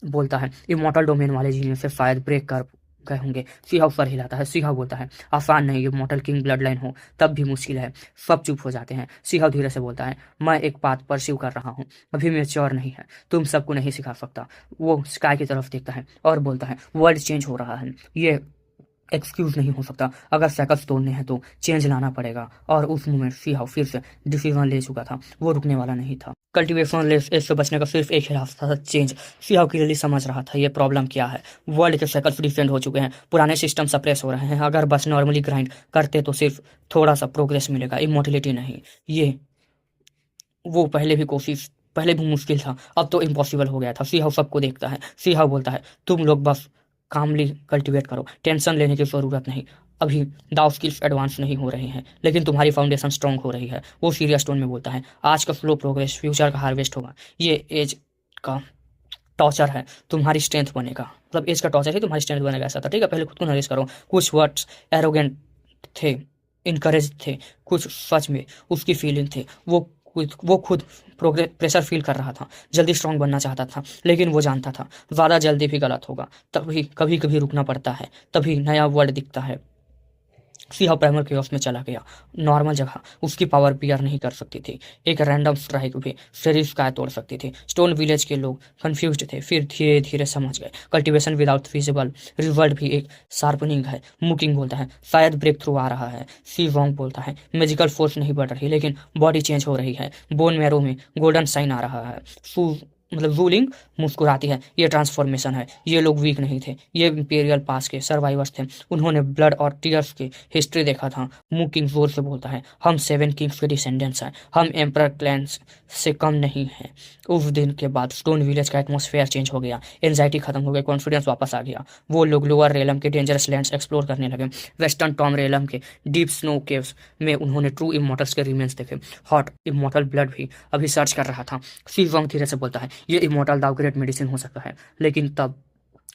बोलता है, इमॉर्टल डोमेन वाले जीनियस से शायद ब्रेक कर गए होंगे। सीहाव सर हिलाता है। सीहाव बोलता है आसान नहीं, ये मॉर्टल किंग ब्लड लाइन हो तब भी मुश्किल है। सब चुप हो जाते हैं। सीहाव धीरे से बोलता है मैं एक बात परस्यू कर रहा हूँ, अभी मैच्योर नहीं है, तुम सबको नहीं सिखा सकता। वो स्काई की तरफ देखता है और बोलता है वर्ल्ड चेंज हो रहा है, ये एक्सक्यूज नहीं हो सकता। अगर साइकिल्स तोड़ने हैं तो चेंज लाना पड़ेगा। और उस मोमेंट सीहाव फिर से डिसीजन ले चुका था, वो रुकने वाला नहीं था। कल्टीवेशन लेस से बचने का सिर्फ एक ही रास्ता था, चेंज। सीहाव क्लियरली समझ रहा था ये प्रॉब्लम क्या है। वर्ल्ड के साइकिल्स डिफरेंट हो चुके हैं, पुराने सिस्टम सप्रेस हो रहे हैं। अगर बस नॉर्मली ग्राइंड करते तो सिर्फ थोड़ा सा प्रोग्रेस मिलेगा, इमोटिलिटी नहीं। ये वो पहले भी मुश्किल था, अब तो इम्पॉसिबल हो गया था। सीहाव सबको देखता है। सीहाव बोलता है तुम लोग बस कामली कल्टीवेट करो, टेंशन लेने की ज़रूरत नहीं। अभी दाव स्किल्स एडवांस नहीं हो रहे हैं, लेकिन तुम्हारी फाउंडेशन स्ट्रांग हो रही है। वो सीरियस टोन में बोलता है आज का स्लो प्रोग्रेस फ्यूचर का हार्वेस्ट होगा। ये एज का टॉर्चर है, तुम्हारी स्ट्रेंथ बनेगा। मतलब एज का टॉर्चर है, तुम्हारी स्ट्रेंथ बनेगा, ऐसा था। ठीक है, पहले खुद को नरेश करो। कुछ वर्ड्स एरोगेंट थे, इनकरेज थे, कुछ सच में उसकी फीलिंग थे। वो खुद प्रोग्रेस प्रेशर फील कर रहा था, जल्दी स्ट्रांग बनना चाहता था, लेकिन वो जानता था ज़्यादा जल्दी भी गलत होगा। तभी कभी कभी रुकना पड़ता है, तभी नया वर्ल्ड दिखता है। सीहा प्राइमर केओस में चला गया। नॉर्मल जगह उसकी पावर बियर नहीं कर सकती थी। एक रैंडम स्ट्राइक भी सारी स्काई तोड़ सकती थी। स्टोन विलेज के लोग कंफ्यूज्ड थे, फिर धीरे धीरे समझ गए कल्टीवेशन विदाउट फिजिबल रिवर्ट भी एक शार्पनिंग है। मुकिंग बोलता है शायद ब्रेक थ्रू आ रहा है। सी वोंग बोलता है मैजिकल फोर्स नहीं बढ़ रही, लेकिन बॉडी चेंज हो रही है। बोन मैरो में गोल्डन साइन आ रहा है। वूलिंग मुस्कुराती है, ये ट्रांसफॉर्मेशन है। ये लोग वीक नहीं थे, ये इंपीरियल पास के सर्वाइवर्स थे। उन्होंने ब्लड और टीयर्स की हिस्ट्री देखा था। मू किंग जोर से बोलता है हम 7 किंग्स के डिसेंडेंट्स हैं, हम एम्पर क्लैंस से कम नहीं हैं। उस दिन के बाद स्टोन विलेज का एटमॉस्फेयर चेंज हो गया, एंजाइटी खत्म हो गई, कॉन्फिडेंस वापस आ गया। वो लोग लोअर रेलम के डेंजरस लैंड्स एक्सप्लोर करने लगे। वेस्टर्न टॉम रेलम के डीप स्नो केव्स में उन्होंने ट्रू इमोटल्स के रिमेन्स देखे। हॉट इमोटल ब्लड भी अभी सर्च कर रहा था। सी वोंग धीरे से बोलता है ये इमोटल दाव ग्रेट मेडिसिन हो सकता है, लेकिन तब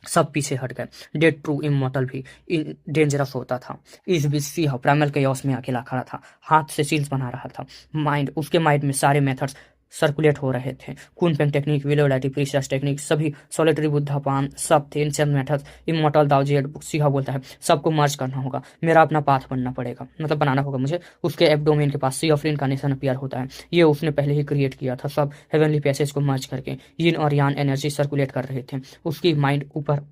सब पीछे हट गए। डेड ट्रू इमोटल भी डेंजरस होता था। इस बीच सीहा प्राइमल केओस में अकेला खड़ा था, हाथ से सील्स बना रहा था। उसके माइंड में सारे मेथड्स सर्कुलेट हो रहे थे। कुनपेंग टेक्निक, विलोलाइटी प्रीसियस टेक्निक, सभी सॉलिटरी बुद्धा पान सब थे। इन मेथड्स इमोटल दाव जेड सीहा बोलता है सबको मर्ज करना होगा, मेरा अपना पाथ बनना पड़ेगा, मतलब बनाना होगा मुझे। उसके एब्डोमेन के पास सी ऑफ इनकार्नेशन अपीयर होता है, ये उसने पहले ही क्रिएट किया था। सब हेवनली पैसेज को मर्ज करके यिन और यान एनर्जी सर्कुलेट कर रहे थे। उसकी माइंड ऊपर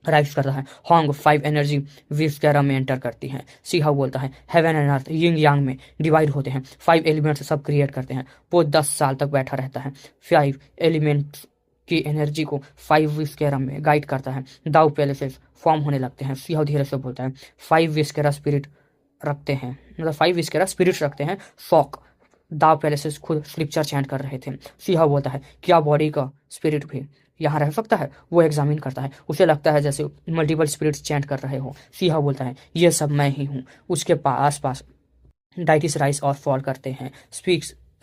राइज कर रहा है। हॉन्ग 5 एनर्जी विस्कैरा में एंटर करती है। सीहा बोलता है हेवन एंड अर्थ यिंग यांग में डिवाइड होते हैं, 5 एलिमेंट्स सब क्रिएट करते हैं। वो 10 साल तक बैठा रहता है। 5 एलिमेंट्स की एनर्जी को 5 विस्कैरा में गाइड करता है। दाउ पैलेसेस फॉर्म होने लगते हैं। सीहा धीरे से बोलता है 5 विस्कैरा स्पिरिट रखते हैं, मतलब 5 विस्कैरा स्पिरिट्स रखते हैं। फॉक दाव पैलेसेस खुद स्क्रिप्चर चैंट कर रहे थे। सीहा बोलता है क्या बॉडी का स्पिरिट भी यहाँ रह सकता है? वो एग्जामिन करता है, उसे लगता है जैसे मल्टीपल स्पिरिट्स चैंट कर रहे हो। सीहा बोलता है ये सब मैं ही हूँ। उसके आस पास डाइटिस राइस और फॉल करते हैं।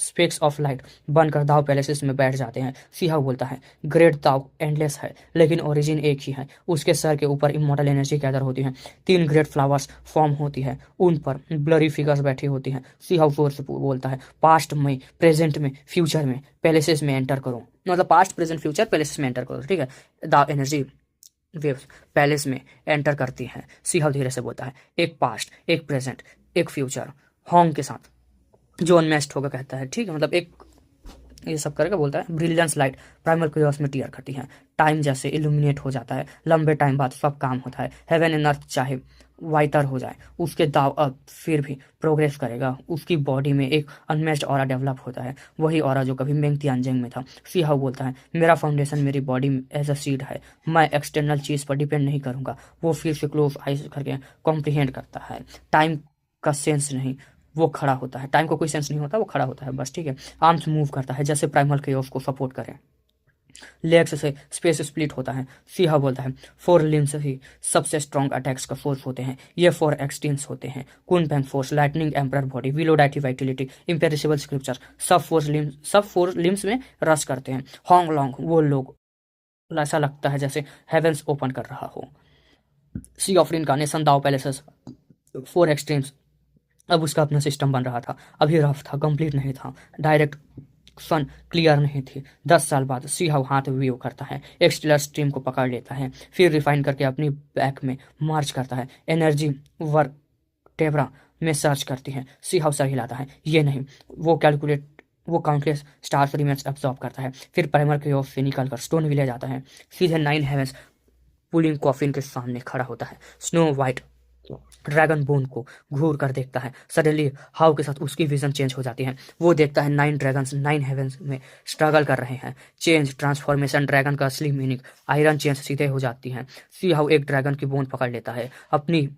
स्पेक्स ऑफ लाइट बनकर दाव पैलेसेस में बैठ जाते हैं। सीहा बोलता है ग्रेट दाव एंडलेस है, लेकिन ओरिजिन एक ही है। उसके सर के ऊपर इमोटल एनर्जी गैदर होती है। 3 ग्रेट फ्लावर्स फॉर्म होती है, उन पर ब्लरी फिगर्स बैठी होती हैं। सीहा जोर से बोलता है पास्ट में, प्रेजेंट में, फ्यूचर में पैलेसेस में एंटर करो, मतलब पास्ट प्रेजेंट फ्यूचर पैलेसेस में एंटर करो। ठीक है, दाव एनर्जी वेव्स पैलेस में एंटर करती हैं। सीहा धीरे से बोलता है एक पास्ट, एक प्रेजेंट, एक फ्यूचर हॉन्ग के साथ जो अनमैच्ड होगा कहता है। ठीक है, मतलब एक ये सब करके बोलता है ब्रिलियंस लाइट प्राइमल क्यूरियोस में टीयर करती है। टाइम जैसे इल्यूमिनेट हो जाता है। लंबे टाइम बाद सब काम होता है। हेवन एंड अर्थ चाहे वाइटर हो जाए, उसके दाव अब फिर भी प्रोग्रेस करेगा। उसकी बॉडी में एक अनमैच्ड ऑरा डेवलप होता है, वही ऑरा जो कभी मेंग तियानजिंग में था। सीहा बोलता है मेरा फाउंडेशन मेरी बॉडी में एज अ सीड है, मैं एक्सटर्नल चीज़ पर डिपेंड नहीं करूँगा। वो फिर से क्लोज आइज करके कॉम्प्रिहेंड करता है। टाइम का सेंस नहीं, वो खड़ा होता है। टाइम को कोई सेंस नहीं होता, वो खड़ा होता है बस। ठीक है, आर्म्स मूव करता है जैसे प्राइमल केओस को सपोर्ट करें। लेग्स से स्पेस स्प्लिट होता है। सीहा बोलता है 4 लिम्स ही सबसे स्ट्रॉन्ग अटैक्स का फोर्स होते हैं, ये 4 एक्सटेंस होते हैं। Kunpeng force, lightning emperor body, विलोडाइटी वाइटिलिटी, इम्पेरिसिबल स्क्रिप्चर, सब 4 लिम्स में रश करते हैं। हॉन्ग लॉन्ग वो लोग ऐसा लगता है जैसे हेवेंस ओपन कर रहा हो। सी ऑफ इनकार्नेशन दाव पैलेसेस 4 एक्सट्रीम्स। अब उसका अपना सिस्टम बन रहा था, अभी रफ था, कंप्लीट नहीं था। डायरेक्ट सन क्लियर नहीं थी। 10 साल बाद सी हाउ हाथ व्यू करता है, एक स्टेलर स्ट्रीम को पकड़ लेता है, फिर रिफाइन करके अपनी बैक में मार्च करता है। एनर्जी वर्क टेबरा में सर्च करती है। सी हाउ सर हिलाता है, ये नहीं। वो काउंटलेस स्टार एलिमेंट्स एब्जॉर्ब करता है, फिर प्राइमर के ऑफ से निकल कर स्टोन विलेज आता है। सीधे 9 हेवेंस पुलिंग कॉफिन के सामने खड़ा होता है। स्नो वाइट ड्रैगन बोन को घूर कर देखता है। सडनली हाउ के साथ उसकी विजन चेंज हो जाती है। वो देखता है 9 ड्रैगन्स 9 हेवेंस में स्ट्रगल कर रहे हैं। चेंज ट्रांसफॉर्मेशन ड्रैगन का असली मीनिंग आयरन चेंज सीधे हो जाती है। सी हाउ एक ड्रैगन की बोन पकड़ लेता है, अपनी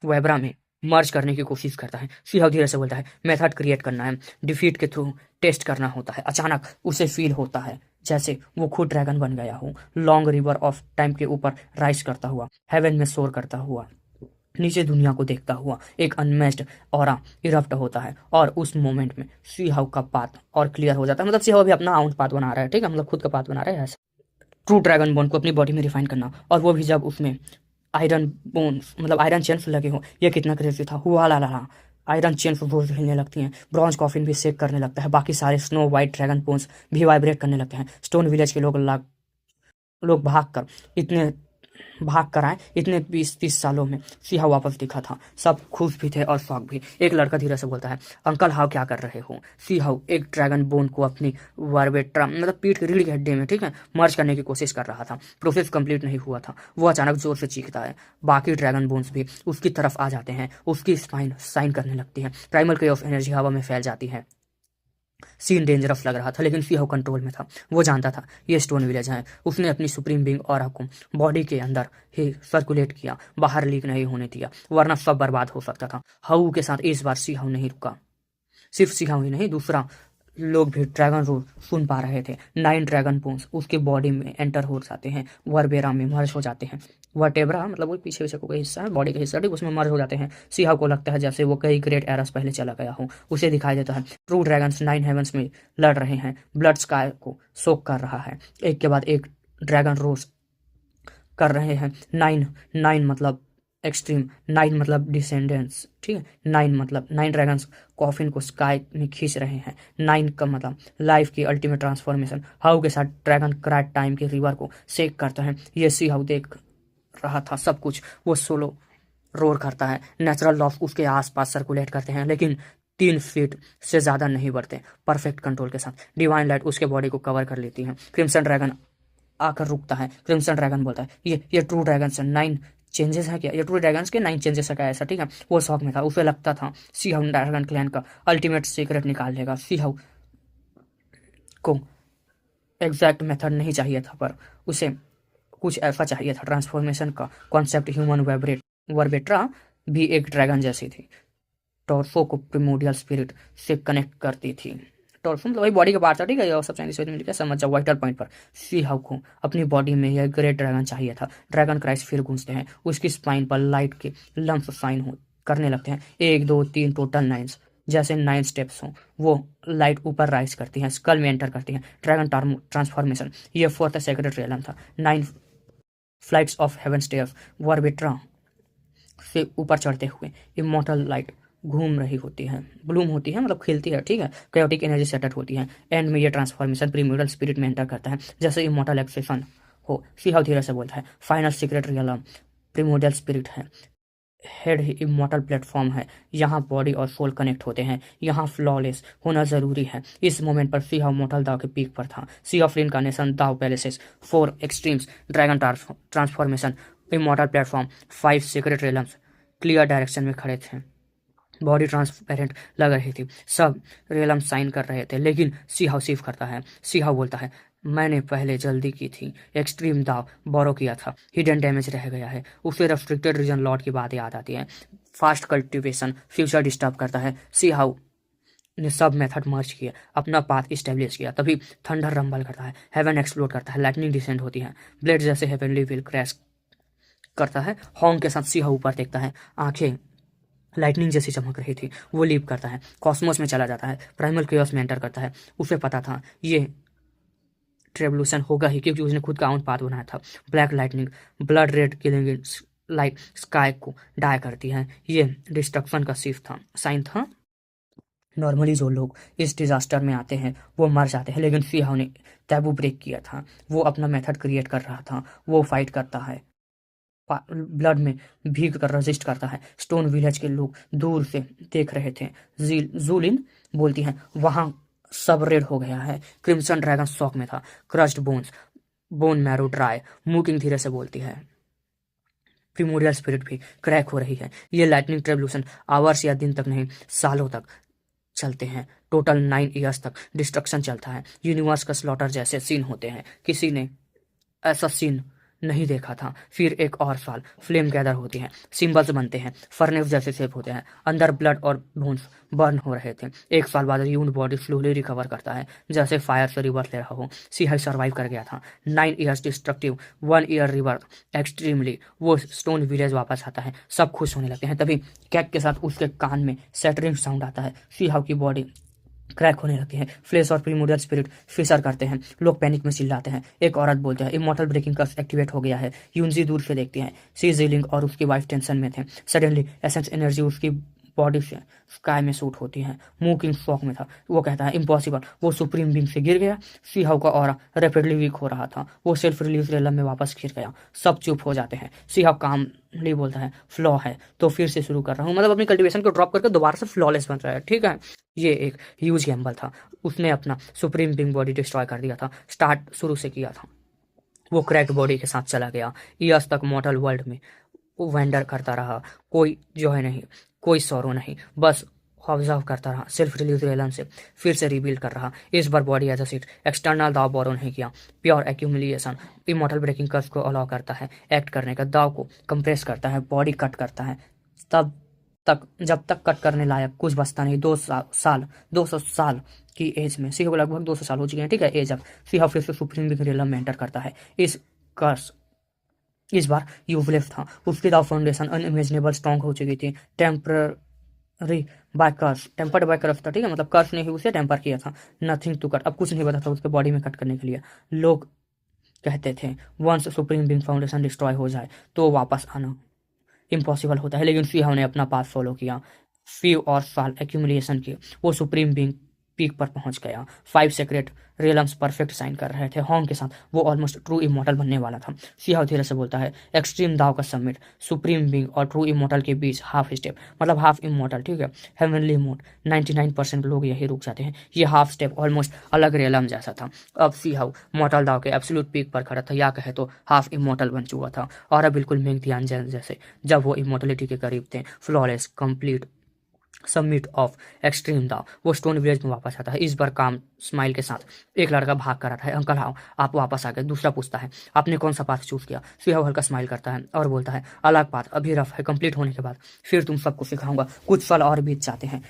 वेब्रा में मर्ज करने की कोशिश करता है। सी हाउ धीरे से बोलता है, मेथड क्रिएट करना है, डिफीट के थ्रू टेस्ट करना होता है। अचानक उसे फील होता है जैसे वो खुद ड्रैगन बन गया हो। लॉन्ग रिवर ऑफ टाइम के ऊपर राइज करता हुआ, हेवन में सोर करता हुआ, नीचे दुनिया को देखता हुआ एक अनमेच्ड ऑरा इरप्ट होता है। और उस मोमेंट में सी हाउ का पाथ और क्लियर हो जाता है। मतलब सी हाउ अभी अपना ओन पाथ बना रहा है, ठीक है, मतलब खुद का पाथ बना रहा है ऐसा। ट्रू ड्रैगन बोन को अपनी बॉडी में रिफाइन करना, और वो भी जब उसमें आयरन बोन्स मतलब आयरन चेन्स लगे हो, ये कितना क्रेजी था। हुआ ला ला आयरन चेन्स रोज हिलने लगती हैं। ब्रॉन्ज कॉफिन भी शेक करने लगता है। बाकी सारे स्नो वाइट ड्रैगन बोन्स भी वाइब्रेट करने लगते हैं। स्टोन विलेज के लोग भाग कर आए। इतने 20-30 सालों में सी हाउ वापस दिखा था। सब खुश भी थे और शौक भी। एक लड़का धीरे से बोलता है, अंकल हाउ क्या कर रहे हो? सी हाउ एक ड्रैगन बोन को अपनी वर्बेट्रा मतलब पीठ की रीढ़ की हड्डी में, ठीक है, मर्ज करने की कोशिश कर रहा था। प्रोसेस कंप्लीट नहीं हुआ था। वो अचानक जोर से चीखता है। बाकी ड्रैगन बोन्स भी उसकी तरफ आ जाते हैं। उसकी स्पाइन साइन करने लगती है। प्राइमल के ऑफ एनर्जी हवा में फैल जाती है। सीन डेंजरस लग रहा था, लेकिन सी हाउ कंट्रोल में था। वो जानता था ये स्टोन विलेज है। उसने अपनी सुप्रीम बीइंग और को बॉडी के अंदर ही सर्कुलेट किया, बाहर लीक नहीं होने दिया, वरना सब बर्बाद हो सकता था। हाउ के साथ इस बार सी हाउ नहीं रुका। सिर्फ सी हाउ ही नहीं, दूसरा लोग भी ड्रैगन रोल सुन पा रहे थे। 9 ड्रैगन बोन्स उसके बॉडी में एंटर हो जाते हैं, वर्बेरा में मर्ज हो जाते हैं। वर्टेब्रा मतलब वो पीछे पीछे कोई हिस्सा है, बॉडी का हिस्सा, ठीक, उसमें मर्ज हो जाते हैं। सी हाउ को लगता है जैसे वो कई ग्रेट एरस पहले चला गया हो। उसे दिखाई देता है ट्रू ड्रैगन्स 9 हेवंस में लड़ रहे हैं। ब्लड स्काई को सोक कर रहा है, एक के बाद एक ड्रैगन रोज कर रहे हैं। 9 मतलब एक्सट्रीम, 9 मतलब डिसेंडेंट्स, ठीक है। 9 मतलब 9 ड्रैगन्स कॉफिन को स्काई में खींच रहे हैं। 9 का मतलब लाइफ की अल्टीमेट ट्रांसफॉर्मेशन। हाउ के साथ ड्रैगन क्राइट टाइम के रिवर को शेक करता है। ये सी हाउ देख रहा था सब कुछ। वो सोलो रोर करता है। नेचुरल लॉस उसके आसपास सर्कुलेट करते हैं, लेकिन 3 फीट से ज़्यादा नहीं बढ़ते। परफेक्ट कंट्रोल के साथ डिवाइन लाइट उसके बॉडी को कवर कर लेती है। क्रिम्सन ड्रैगन आकर रुकता है। क्रिम्सन ड्रैगन बोलता है, ये ट्रू ड्रैगन से 9 चेंजेस है क्या? ये ट्रू ड्रैगन्स के 9 चेंजेस है क्या? ऐसा, ठीक है। वो शौक में था। उसे लगता था सी हाउ ड्रैगन क्लैन का अल्टीमेट सीक्रेट निकाल लेगा। सी हाउ को एग्जैक्ट मेथड नहीं चाहिए था, पर उसे कुछ ऐसा चाहिए था। ट्रांसफॉर्मेशन का कॉन्सेप्ट ह्यूमन वर्बेट्रा भी एक ड्रैगन जैसी थी। टॉर्सो को प्रिमोडियल स्पिरिट से कनेक्ट करती थी। टॉर्सो मतलब वही बॉडी का पार्ट था, ठीक है। और सब चाइनीज में लिखा, समझ जाओ। वाइटल पॉइंट पर सी हाउ को अपनी बॉडी में यह ग्रेट ड्रैगन चाहिए था। ड्रैगन क्राइस्ट फिर गूंजते हैं। उसकी स्पाइन पर लाइट के लम्प साइन हो करने लगते हैं। 1 2 3 टोटल 9 जैसे 9 स्टेप्स हों। वो लाइट ऊपर राइज करती हैं, स्कल में एंटर करती हैं। ड्रैगन ट्रांसफॉर्मेशन, ये 4th सेक्रेट रियलम था। 9 फ्लाइट्स ऑफ हेवन स्टेयर्स वर्बिट्रा से ऊपर चढ़ते हुए इमोर्टल लाइट घूम रही होती है, ब्लूम होती है, मतलब खिलती है, ठीक है। कायोटिक एनर्जी सेटअप होती है। एंड में ये ट्रांसफॉर्मेशन प्रीमोडल स्पिरिट में एंटर करता है, जैसे इमोर्टल एक्सेशन हो। सी हाउ धीरे से बोलता है, फाइनल सीक्रेट रियलम प्रीमोडल स्पिरिट है। हेड ही इमोर्टल प्लेटफॉर्म है। यहाँ बॉडी और सोल कनेक्ट होते हैं। यहाँ फ्लॉलेस होना जरूरी है। इस मोमेंट पर सी हाउ मोर्टल दाव के पीक पर था। Sea of incarnation, Dao palaces, 4 extremes, dragon transformation, immortal platform, 5 secret realms clear direction में खड़े थे। बॉडी ट्रांसपेरेंट लग रही थी। सब रियलम साइन कर रहे थे, लेकिन सी हाउ सिर्फ करता है। सी हाउ बोलता है, मैंने पहले जल्दी की थी, एक्सट्रीम दाव बोरो किया था, हिडन डैमेज रह गया है। उसे रेस्ट्रिक्टेड रीजन लॉर्ड की बात याद आती है। फास्ट कल्टिवेशन फ्यूचर डिस्टर्ब करता है। सी हाउ ने सब मेथड मर्ज किया, अपना पाथ स्टेब्लिश किया। तभी थंडर रंबल करता है, हेवन एक्सप्लोड करता है, लाइटनिंग डिसेंड होती है, ब्लेड जैसे हेवनली व्हील क्रैश करता है। हॉर्न के साथ सी हाउ ऊपर देखता है, आंखें लाइटनिंग जैसी चमक रही थी। वो लीप करता है, कॉस्मोस में चला जाता है, प्राइमल केओस में एंटर करता है। उसे पता था ये ट्रेवल्यूशन होगा ही, क्योंकि उसने खुद का आउट पाथ बनाया था। Black lightning blood red killing light sky को डाई करती है। ये डिस्ट्रक्शन का सिर्फ था साइन था, नॉर्मली जो लोग इस डिजास्टर में आते हैं वो मर जाते हैं, लेकिन सिहाव ने टैबू ब्रेक किया था। वो अपना मेथड क्रिएट कर रहा था, वो फाइट करता है, ब्लड में भीग कर रजिस्ट करता है। स्टोन विलेज के लोग दूर से देख रहे थे। जूलिन बोलती है वहां सब रेड हो गया है। क्रिम्सन ड्रैगन शॉक में था। Crushed bones, bone marrow dry. मूकिंग धीरे से बोलती है प्रिमोरियल स्पिरिट भी क्रैक हो रही है। ये लाइटनिंग ट्रेवल्यूशन आवर्स या दिन तक नहीं, सालों तक चलते हैं। टोटल 9 ईयर्स तक डिस्ट्रक्शन चलता है। यूनिवर्स का स्लॉटर जैसे सीन होते हैं, किसी ने ऐसा सीन नहीं देखा था। फिर एक और साल, फ्लेम गैदर होती है, सिंबल्स बनते हैं, फर्नेस जैसे शेप होते हैं, अंदर ब्लड और बोन्स बर्न हो रहे थे। एक साल बाद ह्यूमन बॉडी स्लोली रिकवर करता है, जैसे फायर से रिवर्स ले रहा हो। सिहाई सर्वाइव कर गया था। 9 years destructive, 1 year reverse extremely. वो स्टोन विलेज वापस आता है, सब खुश होने लगते हैं। तभी कैक के साथ उसके कान में सैटरिंग साउंड आता है। सिहाव की बॉडी क्रैक होने लगती है। फ्लेश और प्रीमोरियल स्पिरिट फिसर करते हैं। लोग पैनिक में चिल्लाते हैं। एक औरत बोलती है इमॉर्टल ब्रेकिंग कर्स एक्टिवेट हो गया है। यूनजी दूर से देखती है। सी जीलिंग और उसकी वाइफ टेंशन में थे। सडनली एसेंस एनर्जी उसकी बॉडी से स्काई में शूट होती है। मूकिंग शॉक में था। वो कहता है इम्पॉसिबल। वो सुप्रीम बींग से गिर गया। सिहाव का ऑरा रैपिडली वीक हो रहा था। वो सेल्फ रिलीज रेलम में वापस गिर गया। सब चुप हो जाते हैं। सिहाव कामली बोलता है फ्लॉ है तो फिर से शुरू कर रहा हूँ। मतलब अपनी कल्टीवेशन को ड्रॉप करके दोबारा से फ्लॉलेस बन रहा है। ठीक है, ये एक ह्यूज गैम्बल था। उसने अपना सुप्रीम बींग बॉडी डिस्ट्रॉय कर दिया था। स्टार्ट शुरू से किया था। वो क्रैक्ड बॉडी के साथ चला गया। ईयर्स तक मॉर्टल वर्ल्ड में वो वेंडर करता रहा। कोई जो है नहीं, कोई सौरो नहीं, बस ऑब्जर्व करता रहा। सेल्फ रिलीज रेलन से फिर से रिबिल्ड कर रहा। इस बार body as a seat external Dao borrow नहीं किया। Pure accumulation immortal breaking curse को अलाउ करता है एक्ट करने का। दाव को कंप्रेस करता है, बॉडी कट करता है। तब तक जब तक कट करने लायक कुछ बचता नहीं। 200 साल की एज में सिंह को लगभग 200 साल हो चुके हैं। ठीक है, एज अब सिंह फिर से सुप्रीम बिग रेलम में एंटर करता है। इस बार यूवलेस था। उसकी दाव फाउंडेशन अनइमेजिनेबल स्ट्रॉन्ग हो चुकी थी। टेम्पररी बाय कर्स, टेम्पर्ड बाय कर्स था। ठीक है, मतलब कर्स ने ही उसे टेम्पर किया था। नथिंग टू कट, अब कुछ नहीं बचा था उसके बॉडी में कट करने के लिए। लोग कहते थे once supreme being foundation destroy हो जाए तो वापस आना इम्पॉसिबल होता है, लेकिन सिंह ने अपना पाथ फॉलो किया। फ्यू और साल एक्यूमुलेशन के वो सुप्रीम बीइंग पीक पर पहुंच गया। 5 सेक्रेट रियल्म्स परफेक्ट साइन कर रहे थे। हॉन्ग के साथ वो ऑलमोस्ट ट्रू इमॉर्टल बनने वाला था। सिंह धीरे से बोलता है एक्सट्रीम दाव का सबमिट, सुप्रीम बीइंग और ट्रू इमॉर्टल के बीच हाफ स्टेप, मतलब हाफ इमॉर्टल। ठीक है, हेवनली मोड 99% लोग यही रुक जाते हैं। ये हाफ स्टेप ऑलमोस्ट अलग रियलम जैसा था। अब सिंह मॉर्टल दाव के एब्सोल्यूट पीक पर खड़ा था, या कहे तो हाफ इमॉर्टल बन चुका था। और अब बिल्कुल मेघ ध्यान जैसे जब वो इमॉर्टलिटी के करीब थे। Flawless complete submit of extreme दाव। वो स्टोन विलेज में वापस आता है। इस बार काम स्माइल के साथ। एक लड़का भाग कर आता है, अंकल हाउ आप वापस आ गए। दूसरा पूछता है आपने कौन सा पाथ चूज किया। सिंह हल्का स्माइल करता है और बोलता है अलग पाथ, अभी रफ है, कंप्लीट होने के बाद फिर तुम सबको सिखाऊंगा। कुछ साल और बीत जाते हैं।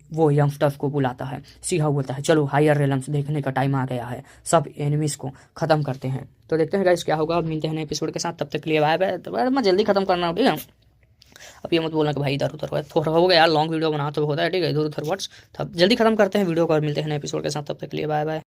वो यंगस्टर्स को बुलाता है। सिंह बोलता है चलो हायर रेलम्स देखने का टाइम आ गया है, सब एनिमीज को खत्म करते हैं। तो देखते हैं गाइस क्या होगा। अब मिलते हैं एपिसोड के साथ, तब तक के लिए बाय बाय। तो मैं जल्दी खत्म करना ठीक है। अब ये मत बोलना कि भाई इधर उधर हुआ, थोड़ा हो गया यार, लॉन्ग वीडियो बना तो होता है। ठीक है, इधर उधर वर्ड्स। तब जल्दी खत्म करते हैं वीडियो को और मिलते हैं एपिसोड के साथ, तब तक के लिए बाय बाय।